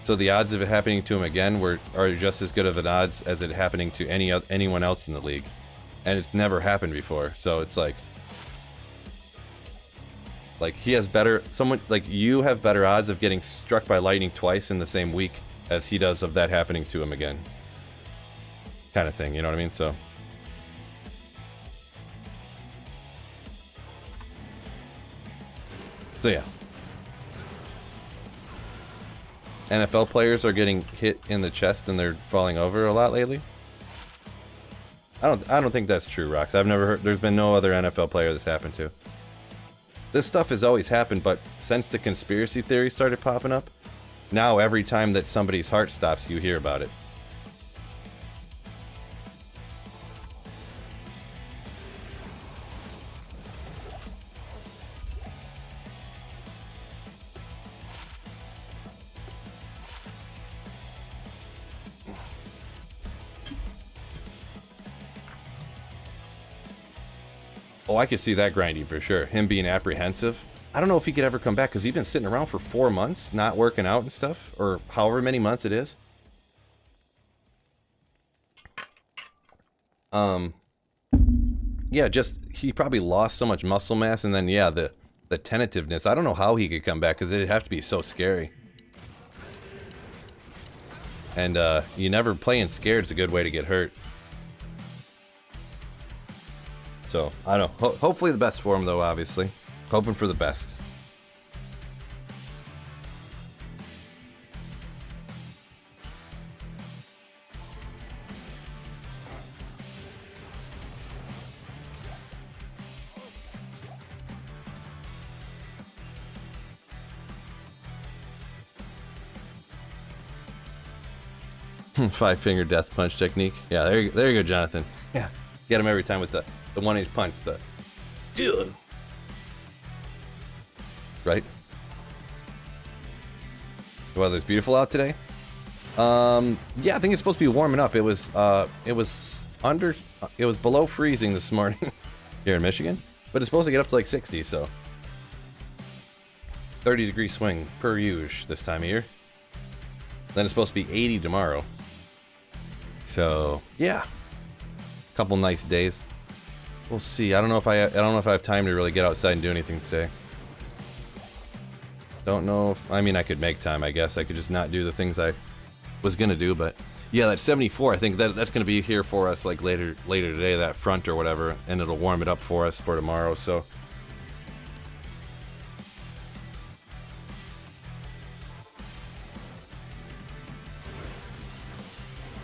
So the odds of it happening to him again are just as good of an odds as it happening to anyone else in the league, and it's never happened before. So it's like he has you have better odds of getting struck by lightning twice in the same week as he does of that happening to him again, kind of thing. You know what I mean? So yeah. NFL players are getting hit in the chest and they're falling over a lot lately. I don't think that's true, Rox. I've never heard. There's been no other NFL player this happened to. This stuff has always happened, but since the conspiracy theory started popping up, now every time that somebody's heart stops, you hear about it. Oh, I could see that grinding for sure. Him being apprehensive. I don't know if he could ever come back because he's been sitting around for 4 months, not working out and stuff, or however many months it is. Yeah, just he probably lost so much muscle mass, and then yeah, the tentativeness. I don't know how he could come back because it'd have to be so scary. And you never playing scared is a good way to get hurt. So, I don't know. Hopefully the best for him, though, obviously. Hoping for the best. Five-finger death punch technique. Yeah, there you go, Jonathan. Yeah, get him every time with the one-inch punch. Right? The weather's beautiful out today. Yeah, I think it's supposed to be warming up. It was below freezing this morning here in Michigan, but it's supposed to get up to like 60. So 30-degree swing per usual this time of year. Then it's supposed to be 80 tomorrow. So yeah, couple nice days. We'll see. I don't know if I have time to really get outside and do anything today. Don't know if, I mean, I could make time, I guess. I could just not do the things I was gonna do, but yeah, that 74, I think that's gonna be here for us like later today, that front or whatever, and it'll warm it up for us for tomorrow. So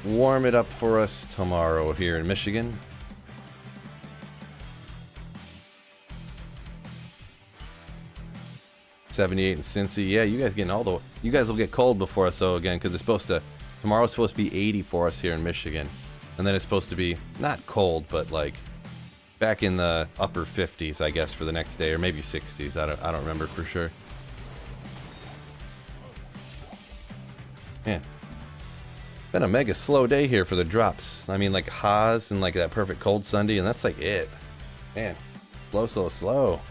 warm it up for us tomorrow here in Michigan. 78 in Cincy. Yeah, you guys getting all the... You guys will get cold before us, though, again, because it's supposed to... Tomorrow's supposed to be 80 for us here in Michigan. And then it's supposed to be, not cold, but like... back in the upper 50s, I guess, for the next day, or maybe 60s. I don't remember for sure. Man. Been a mega slow day here for the drops. I mean, like Haas and like that perfect cold Sunday, and that's like it. Man, slow.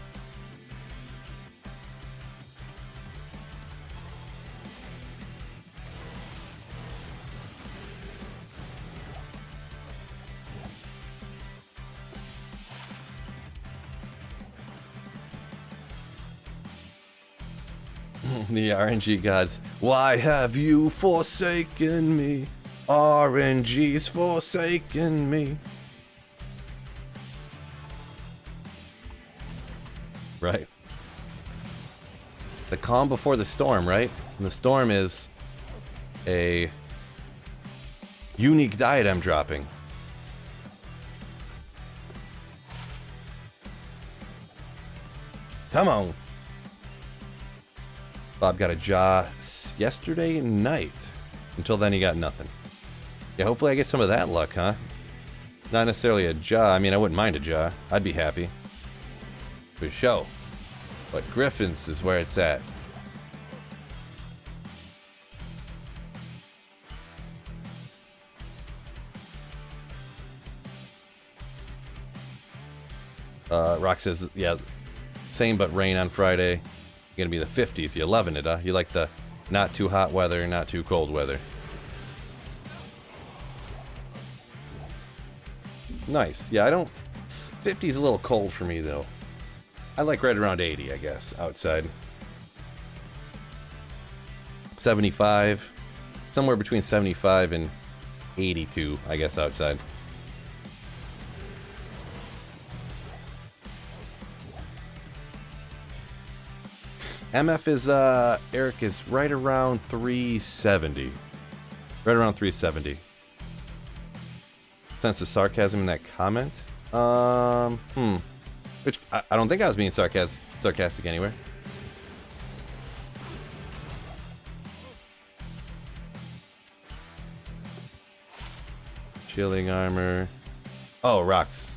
The RNG gods. Why have you forsaken me? RNG's forsaken me. Right. The calm before the storm, right? And the storm is a unique diet I'm dropping. Come on. Bob got a jaw yesterday night. Until then, he got nothing. Yeah, hopefully I get some of that luck, huh? Not necessarily a jaw. I mean, I wouldn't mind a jaw. I'd be happy. For sure. But Griffons is where it's at. Rock says, yeah, same but rain on Friday. Gonna be the 50s. You loving it, huh? You like the not too hot weather, not too cold weather. Nice. Yeah, I don't... 50's a little cold for me, though. I like right around 80, I guess, outside. 75. Somewhere between 75 and 82, I guess, outside. MF is, Eric is right around 370. Right around 370. Sense of sarcasm in that comment? Which, I don't think I was being sarcastic anywhere. Chilling armor. Oh, rocks.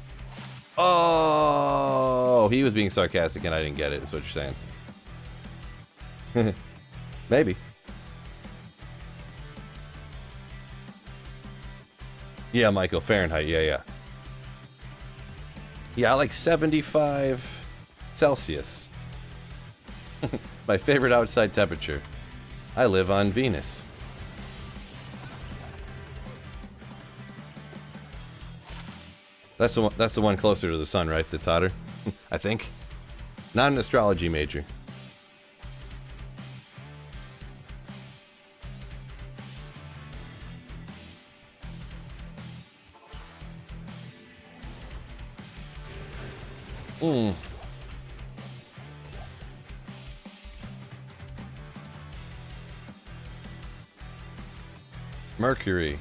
Oh, he was being sarcastic and I didn't get it, is what you're saying. Maybe. Yeah, Michael, Fahrenheit, yeah. Yeah, I like 75 Celsius. My favorite outside temperature. I live on Venus. That's the one closer to the sun, right? That's hotter, I think. Not an astrology major. Mercury.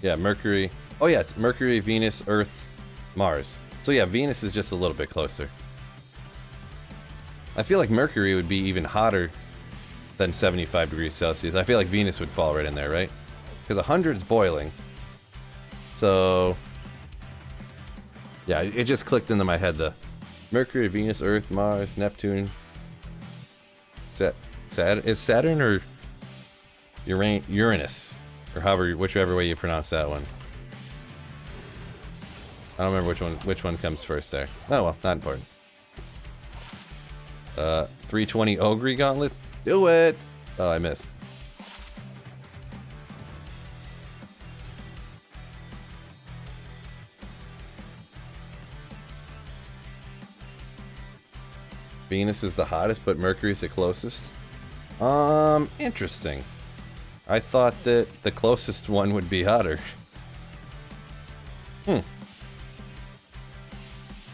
Yeah, Mercury. Oh yeah, it's Mercury, Venus, Earth, Mars. So yeah, Venus is just a little bit closer. I feel like Mercury would be even hotter than 75 degrees Celsius. I feel like Venus would fall right in there, right? Because 100's boiling. So... yeah, it just clicked into my head, the Mercury, Venus, Earth, Mars, Neptune. Is Saturn or Uranus? Or whichever way you pronounce that one. I don't remember which one comes first there. Oh well, not important. 320 Ogre gauntlets? Do it! Oh, I missed. Venus is the hottest, but Mercury is the closest. Interesting. I thought that the closest one would be hotter.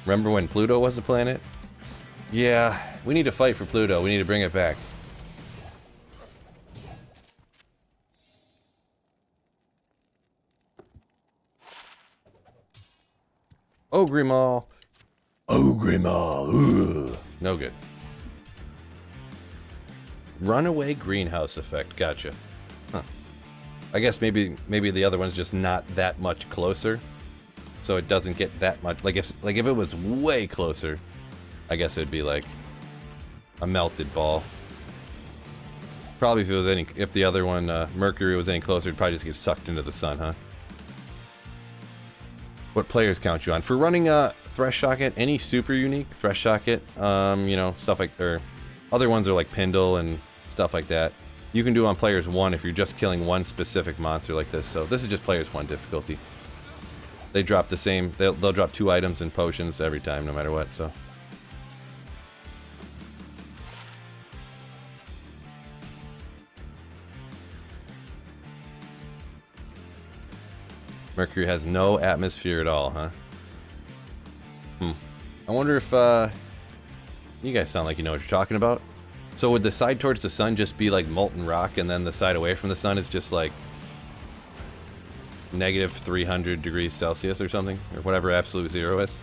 Remember when Pluto was a planet? Yeah, we need to fight for Pluto. We need to bring it back. Ogrimal. Ogrimal. Ugh. No good. Runaway greenhouse effect. Gotcha. Huh. I guess maybe the other one's just not that much closer, so it doesn't get that much. Like if it was way closer, I guess it'd be like a melted ball. Probably if the other one, Mercury, was any closer, it'd probably just get sucked into the sun, huh? What players count you on for running a Thresh socket? Any super unique Thresh socket? You know, stuff like, or other ones are like Pindle and stuff like that. You can do on players 1 if you're just killing one specific monster like this. So this is just players 1 difficulty. They drop the same. They'll drop 2 items and potions every time, no matter what. So. Mercury has no atmosphere at all, huh? I wonder if, you guys sound like you know what you're talking about. So would the side towards the sun just be like molten rock, and then the side away from the sun is just like negative 300 degrees Celsius or something? Or whatever absolute zero is?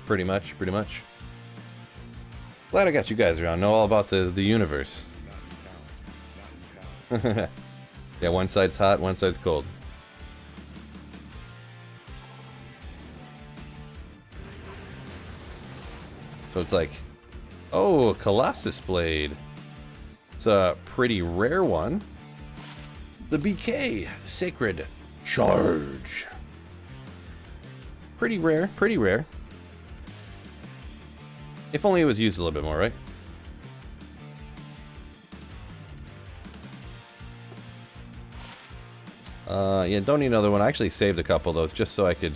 Pretty much. Glad I got you guys around. Know all about the universe. Yeah, one side's hot, one side's cold. So it's like, oh, a Colossus Blade. It's a pretty rare one. The BK, Sacred Charge. Pretty rare, pretty rare. If only it was used a little bit more, right? Yeah, don't need another one. I actually saved a couple of those just so I could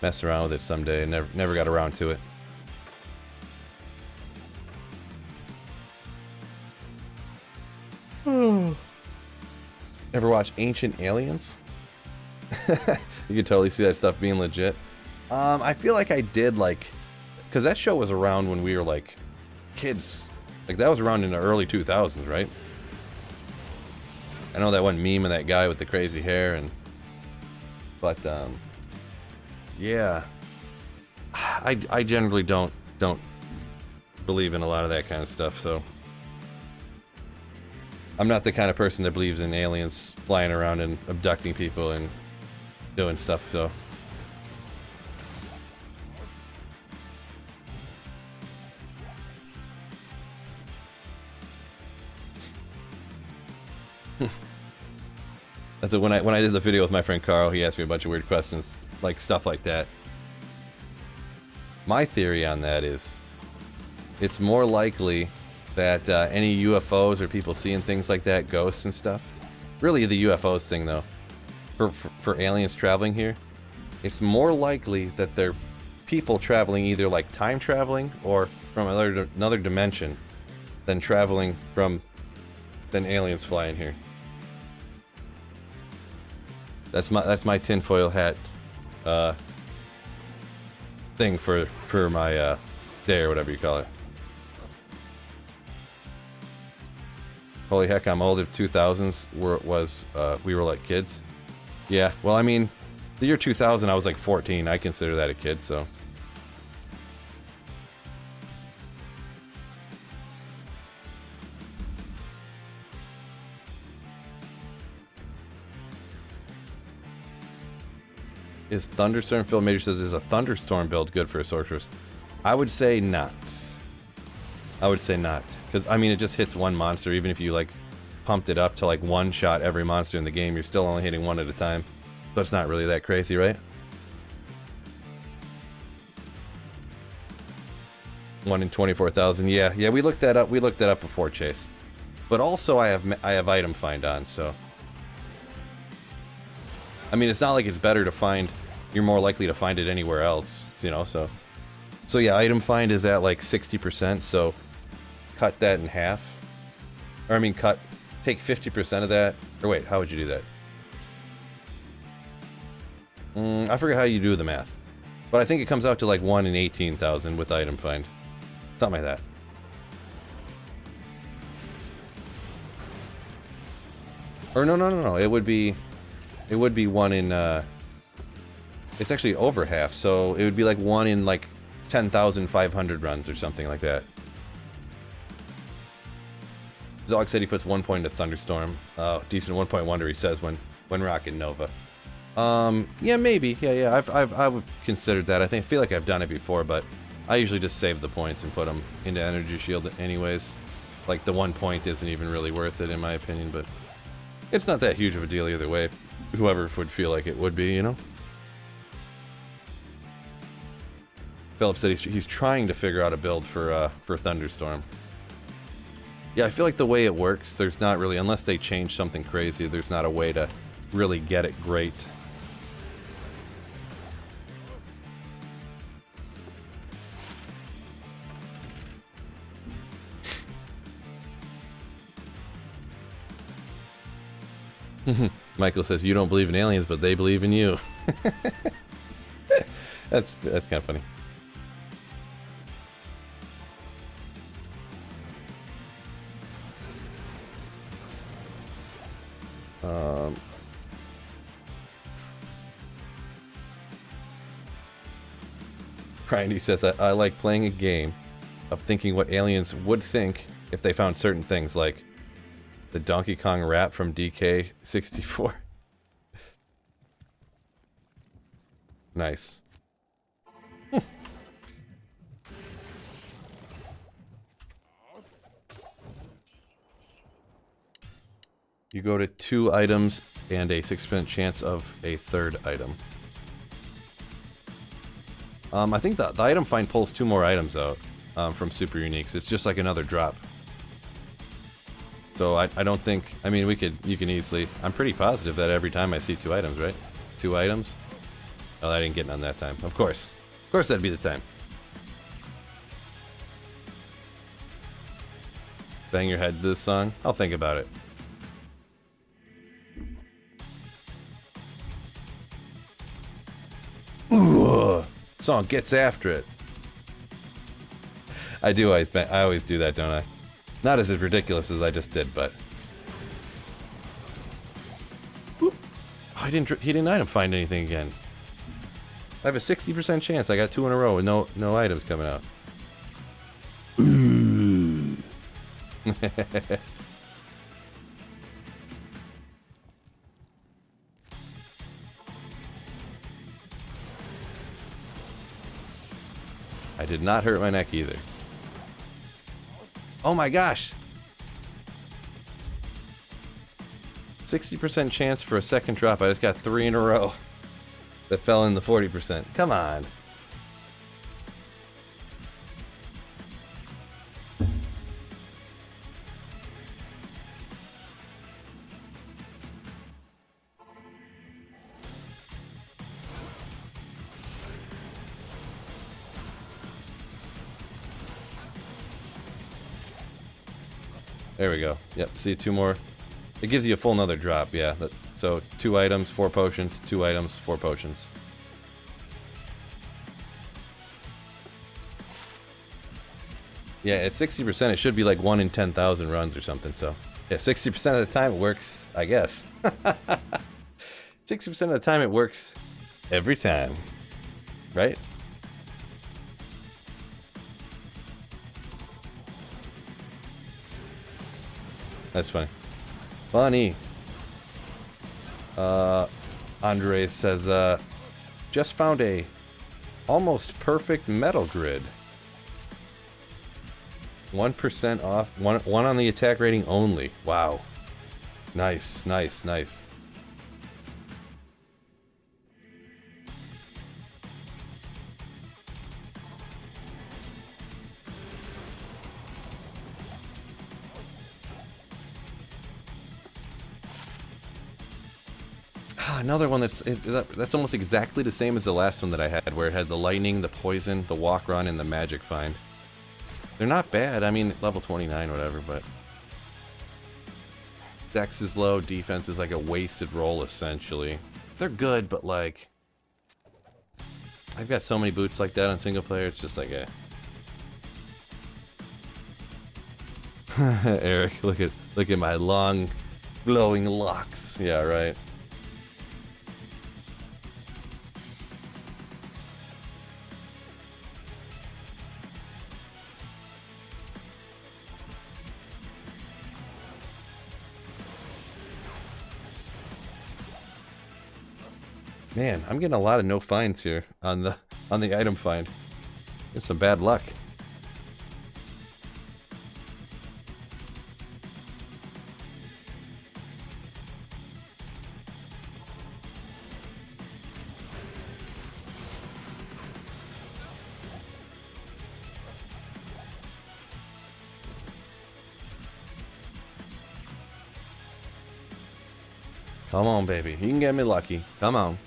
mess around with it someday, and never got around to it. Ever watch Ancient Aliens? You can totally see that stuff being legit. I feel like I did, like, because that show was around when we were like kids. Like that was around in the early 2000s, right? I know that one meme of that guy with the crazy hair, but yeah, I generally don't believe in a lot of that kind of stuff. So I'm not the kind of person that believes in aliens flying around and abducting people and doing stuff. So. That's when I did the video with my friend Carl, he asked me a bunch of weird questions, like stuff like that. My theory on that is, it's more likely that any UFOs or people seeing things like that, ghosts and stuff. Really, the UFOs thing though, for aliens traveling here, it's more likely that they're people traveling either like time traveling or from another dimension than aliens flying here. That's my tinfoil hat thing for my day or whatever you call it. Holy heck, I'm old. If 2000s we were like kids. Yeah, well, I mean, the year 2000 I was like 14. I consider that a kid, so. Is Thunderstorm Phil Major says, is a Thunderstorm build good for a sorceress? I would say not. I would say not. Because, I mean, it just hits one monster. Even if you, like, pumped it up to, like, one shot every monster in the game, you're still only hitting one at a time. So it's not really that crazy, right? 1 in 24,000. Yeah, we looked that up. We looked that up before, Chase. But also, I have item find on, so. I mean, it's not like it's better to find. You're more likely to find it anywhere else, you know, so yeah, item find is at like 60%, so cut that in half. Or I mean, take 50% of that, or wait, how would you do that? I forget how you do the math, but I think it comes out to like 1 in 18,000 with item find. Something like that. Or no, it would be It would be 1 in, it's actually over half, so it would be like 1 in like 10,500 runs or something like that. Zog said he puts 1 point into Thunderstorm. Decent 1.1 to resets when rocking Nova. Yeah, maybe. Yeah. I've considered that. I feel like I've done it before, but I usually just save the points and put them into Energy Shield anyways. Like, the 1 point isn't even really worth it in my opinion, but it's not that huge of a deal either way. Whoever would feel like it would be, you know? Philip said he's trying to figure out a build for Thunderstorm. Yeah, I feel like the way it works, there's not really, unless they change something crazy, there's not a way to really get it great. Michael says, you don't believe in aliens, but they believe in you. That's kind of funny. Grindy says, I like playing a game of thinking what aliens would think if they found certain things, like the Donkey Kong rap from DK64. Nice. You go to 2 items and a 6% chance of a 3rd item. I think the item find pulls 2 more items out from super uniques. It's just like another drop. So I don't think, I mean, you can easily, I'm pretty positive that every time I see 2 items, right? 2 items? Oh, I didn't get none that time. Of course that'd be the time. Bang your head to this song? I'll think about it. Ooh, song gets after it. I always do that, don't I? Not as ridiculous as I just did, but. Whoop. Oh, he didn't item find anything again. I have a 60% chance. I got 2 in a row with no items coming out. Ooh. I did not hurt my neck either. Oh my gosh! 60% chance for a second drop. I just got 3 in a row that fell in the 40%. Come on. There we go. Yep, see 2 more. It gives you a full another drop, yeah. So 2 items, 4 potions, 2 items, 4 potions. Yeah, at 60%, it should be like 1 in 10,000 runs or something, so. Yeah, 60% of the time it works, I guess. 60% of the time it works every time. Right? That's funny. Funny. Andres says, just found a almost perfect metal grid. 1% off. One on the attack rating only. Wow. Nice, nice, nice. Another one that's almost exactly the same as the last one that I had, where it had the lightning, the poison, the walk run, and the magic find. They're not bad. I mean, level 29, whatever, but dex is low, defense is like a wasted roll essentially. They're good, but like, I've got so many boots like that on single player. It's just like a Eric, look at my long, glowing locks. Yeah, right. Man, I'm getting a lot of no finds here on the item find. It's some bad luck. Come on, baby. You can get me lucky. Come on.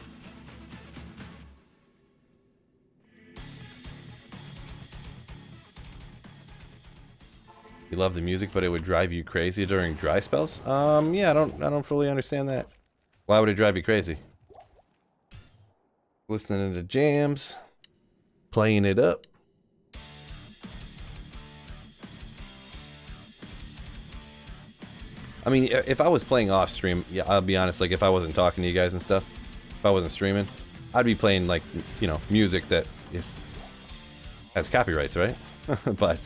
You love the music, but it would drive you crazy during dry spells? Yeah, I don't fully understand that. Why would it drive you crazy? Listening to jams, playing it up. I mean, if I was playing off stream, yeah, I'll be honest, like if I wasn't talking to you guys and stuff, if I wasn't streaming, I'd be playing like, you know, music that has copyrights, right? But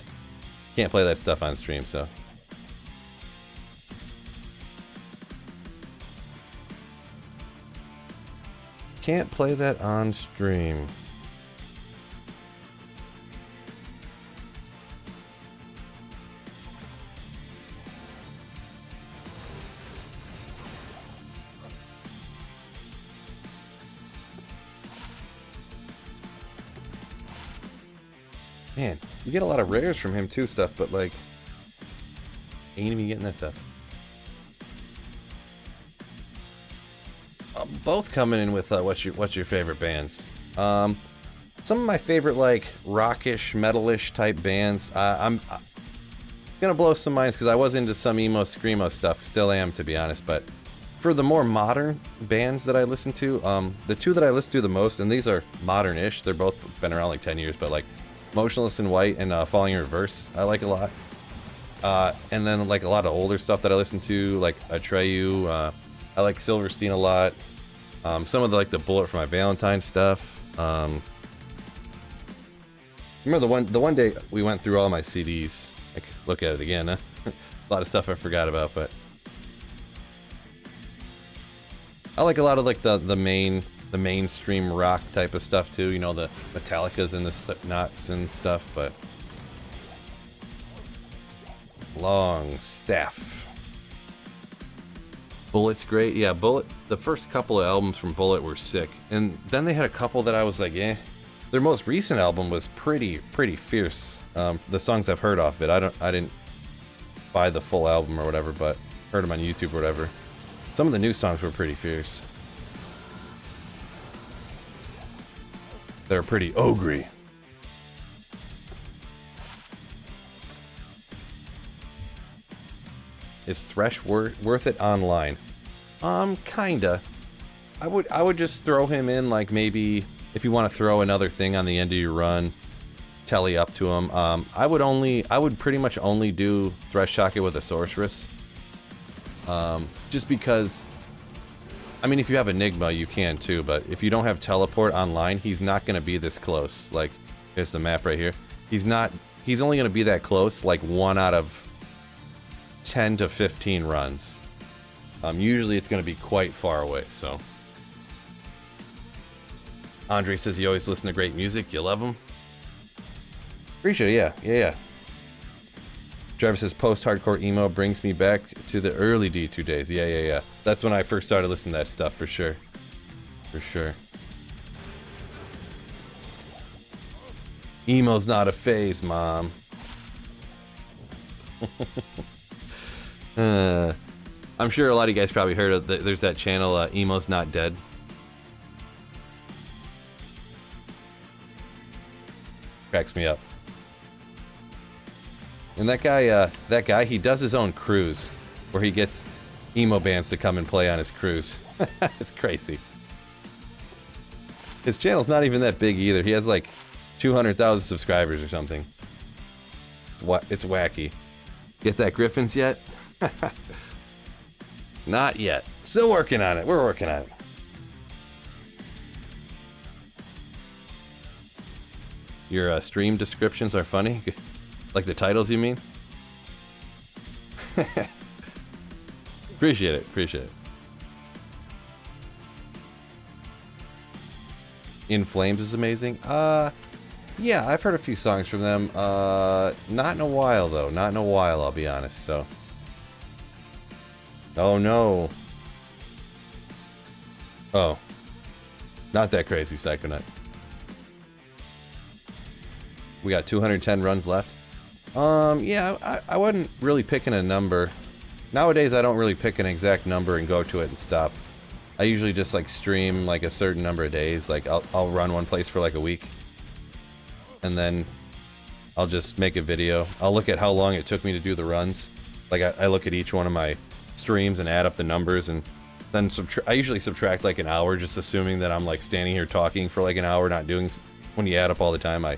can't play that stuff on stream, so. Can't play that on stream. Man, you get a lot of rares from him too, stuff, but like, ain't even getting that stuff. Both coming in with what's your favorite bands? Some of my favorite like rockish, metalish type bands. I'm gonna blow some minds because I was into some emo screamo stuff, still am to be honest. But for the more modern bands that I listen to, the two that I listen to the most, and these are modern-ish. They're both been around like 10 years, but like Motionless in White and Falling in Reverse, I like a lot. And then like a lot of older stuff that I listen to, like Atreyu. I like Silverstein a lot. Some of the Bullet for My Valentine stuff. Remember the one day we went through all my CDs. I could look at it again. Huh? A lot of stuff I forgot about, but I like a lot of like the mainstream rock type of stuff too. You know, the Metallicas and the Slipknots and stuff, but Long Staff. Bullet's great. Yeah, Bullet, the first couple of albums from Bullet were sick. And then they had a couple that I was like, eh. Their most recent album was pretty fierce. The songs I've heard off it, I didn't buy the full album or whatever, but heard them on YouTube or whatever. Some of the new songs were pretty fierce. They're pretty ogre. Is Thresh worth it online? Kinda. I would just throw him in, like maybe if you want to throw another thing on the end of your run, telly up to him. I would pretty much only do Thresh Socket with a sorceress. Just because, I mean, if you have Enigma, you can too, but if you don't have teleport online, he's not going to be this close. Like, here's the map right here. He's only going to be that close, like 1 out of 10 to 15 runs. Usually it's going to be quite far away, so. Andre says you always listen to great music. You love them? Appreciate it, yeah. Trevor says post-hardcore emo brings me back to the early D2 days. Yeah. That's when I first started listening to that stuff, for sure. For sure. Emo's not a phase, Mom. I'm sure a lot of you guys probably heard of there's that channel, Emo's Not Dead. Cracks me up. And that guy, he does his own cruise, where he gets emo bands to come and play on his cruise. It's crazy. His channel's not even that big either. He has like 200,000 subscribers or something. It's wacky. Get that Griffons yet? Not yet. Still working on it. We're working on it. Your stream descriptions are funny? Like the titles, you mean? Appreciate it. In Flames is amazing. Yeah, I've heard a few songs from them. Not in a while, though. Not in a while, I'll be honest, so. Oh, no. Oh. Not that crazy, Psychonaut. We got 210 runs left. Yeah, I wasn't really picking a number. Nowadays, I don't really pick an exact number and go to it and stop. I usually just, like, stream, like, a certain number of days. Like, I'll run one place for, like, a week. And then I'll just make a video. I'll look at how long it took me to do the runs. Like, I look at each one of my streams and add up the numbers, and then I usually subtract, like, an hour, just assuming that I'm, like, standing here talking for, like, an hour, not doing... When you add up all the time, I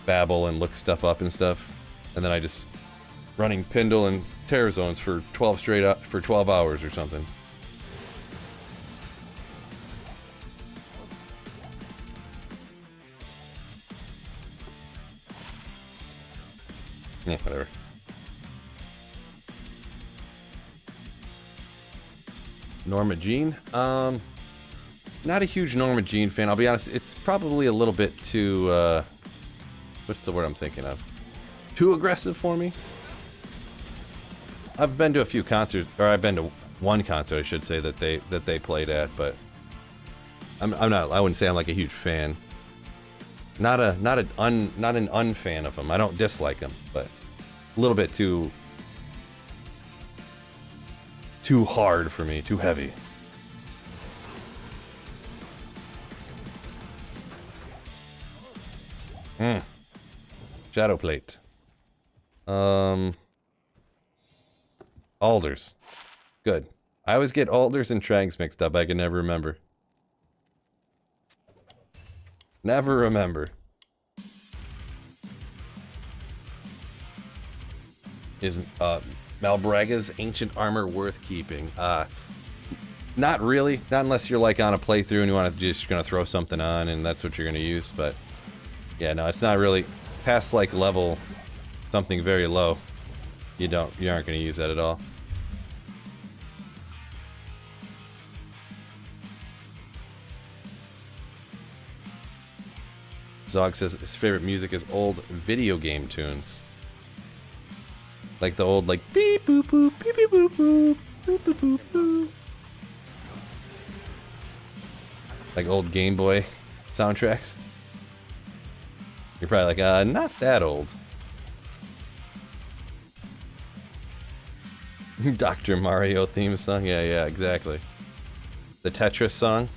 babble and look stuff up and stuff. And then I just... running Pindle and Terror Zones for 12 hours or something. Yeah, whatever. Norma Jean? Not a huge Norma Jean fan. I'll be honest, it's probably a little bit too, what's the word I'm thinking of? Too aggressive for me? I've been to a few concerts, or I've been to one concert, I should say, that they played at, but I wouldn't say I'm like a huge fan. Not an unfan of them. I don't dislike them, but a little bit too hard for me, too heavy. Shadow plate. Alders. Good. I always get Alders and Trangs mixed up. I can never remember. Never remember. Is Malbraga's ancient armor worth keeping? Not really. Not unless you're like on a playthrough and you want to just gonna throw something on and that's what you're gonna use. But yeah, no, it's not really. Past like level something very low, you aren't gonna use that at all. Zog says his favorite music is old video game tunes. Like the old, like, beep boop boop, beep beep boop boop, boop boop boop boop. Like old Game Boy soundtracks. You're probably like, not that old. Dr. Mario theme song? Yeah, exactly. The Tetris song?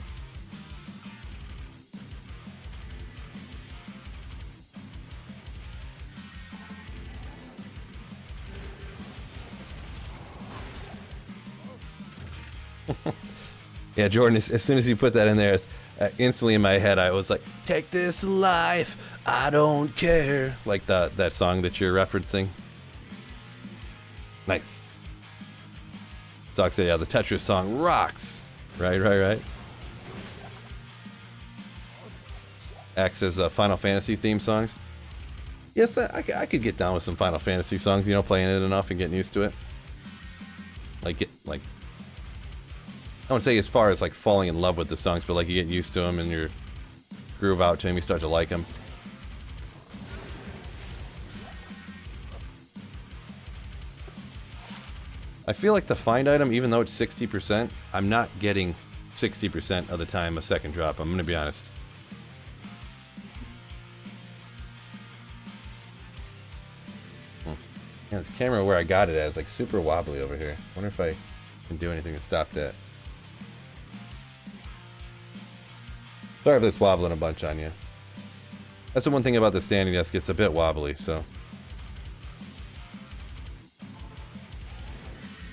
Yeah, Jordan, as soon as you put that in there, instantly in my head I was like, take this life, I don't care. Like that song that you're referencing. Nice. Zox said, yeah, the Tetris song rocks. Right. Acts as Final Fantasy theme songs. Yes, I could get down with some Final Fantasy songs, you know, playing it enough and getting used to it. Like, I wouldn't say as far as like falling in love with the songs, but like you get used to them and you groove out to them, you start to like them. I feel like the find item, even though it's 60%, I'm not getting 60% of the time a second drop. I'm gonna be honest. Yeah, this camera where I got it at is like super wobbly over here. I wonder if I can do anything to stop that. Sorry if this wobbling a bunch on you. That's the one thing about the standing desk, it's a bit wobbly, so.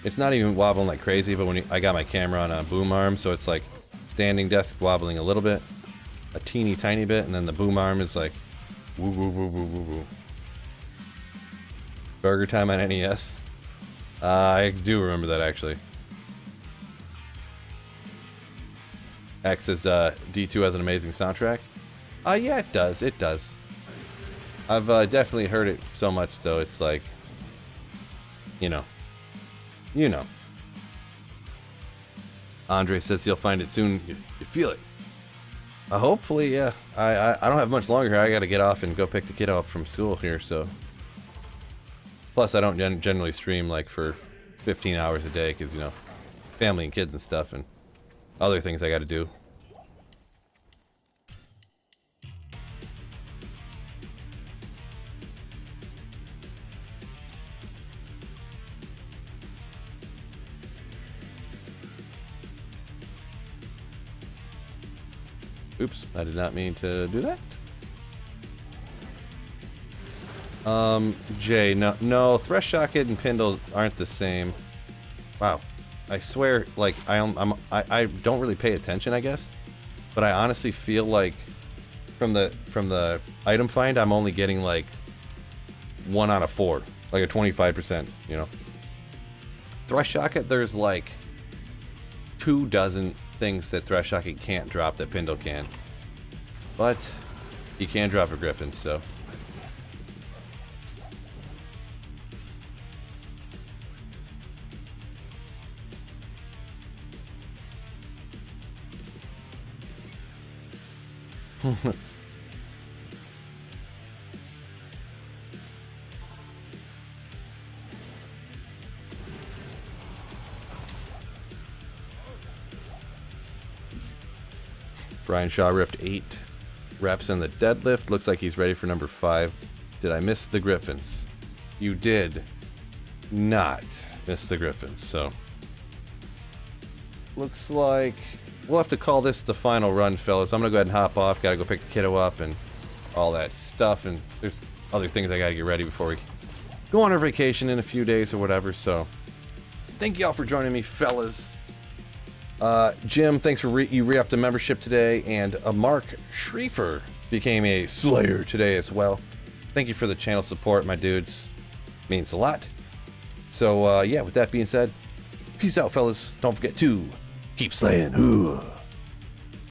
It's not even wobbling like crazy, but when I got my camera on a boom arm, so it's like standing desk wobbling a little bit, a teeny tiny bit, and then the boom arm is like woo woo woo woo woo woo. Burger Time on NES. I do remember that actually. X says D2 has an amazing soundtrack. Yeah, it does. It does. I've definitely heard it so much though. It's like, you know. Andre says he'll find it soon. You feel it. Hopefully, yeah. I don't have much longer here. I got to get off and go pick the kiddo up from school here, so. Plus, I don't generally stream like for 15 hours a day because, you know, family and kids and stuff and other things I got to do. Oops, I did not mean to do that. Jay, no, Thresh Socket and Pindle aren't the same. Wow, I swear, like I don't really pay attention, I guess, but I honestly feel like from the item find, I'm only getting like 1 out of 4, like a 25%, you know. Thresh Socket, there's like 24 things that Thresh Socket can't drop that Pindle can, but he can drop a Griffin, so. Brian Shaw ripped 8 reps in the deadlift. Looks like he's ready for number 5. Did I miss the Griffins? You did not miss the Griffins, so. Looks like we'll have to call this the final run, fellas. I'm gonna go ahead and hop off. Gotta go pick the kiddo up and all that stuff. And there's other things I gotta get ready before we go on our vacation in a few days or whatever. So thank y'all for joining me, fellas. Jim, thanks for you re-upped the membership today, and Mark Schriefer became a Slayer today as well. Thank you for the channel support, my dudes. Means a lot. So yeah, with that being said, peace out, fellas. Don't forget to keep slaying. Ooh.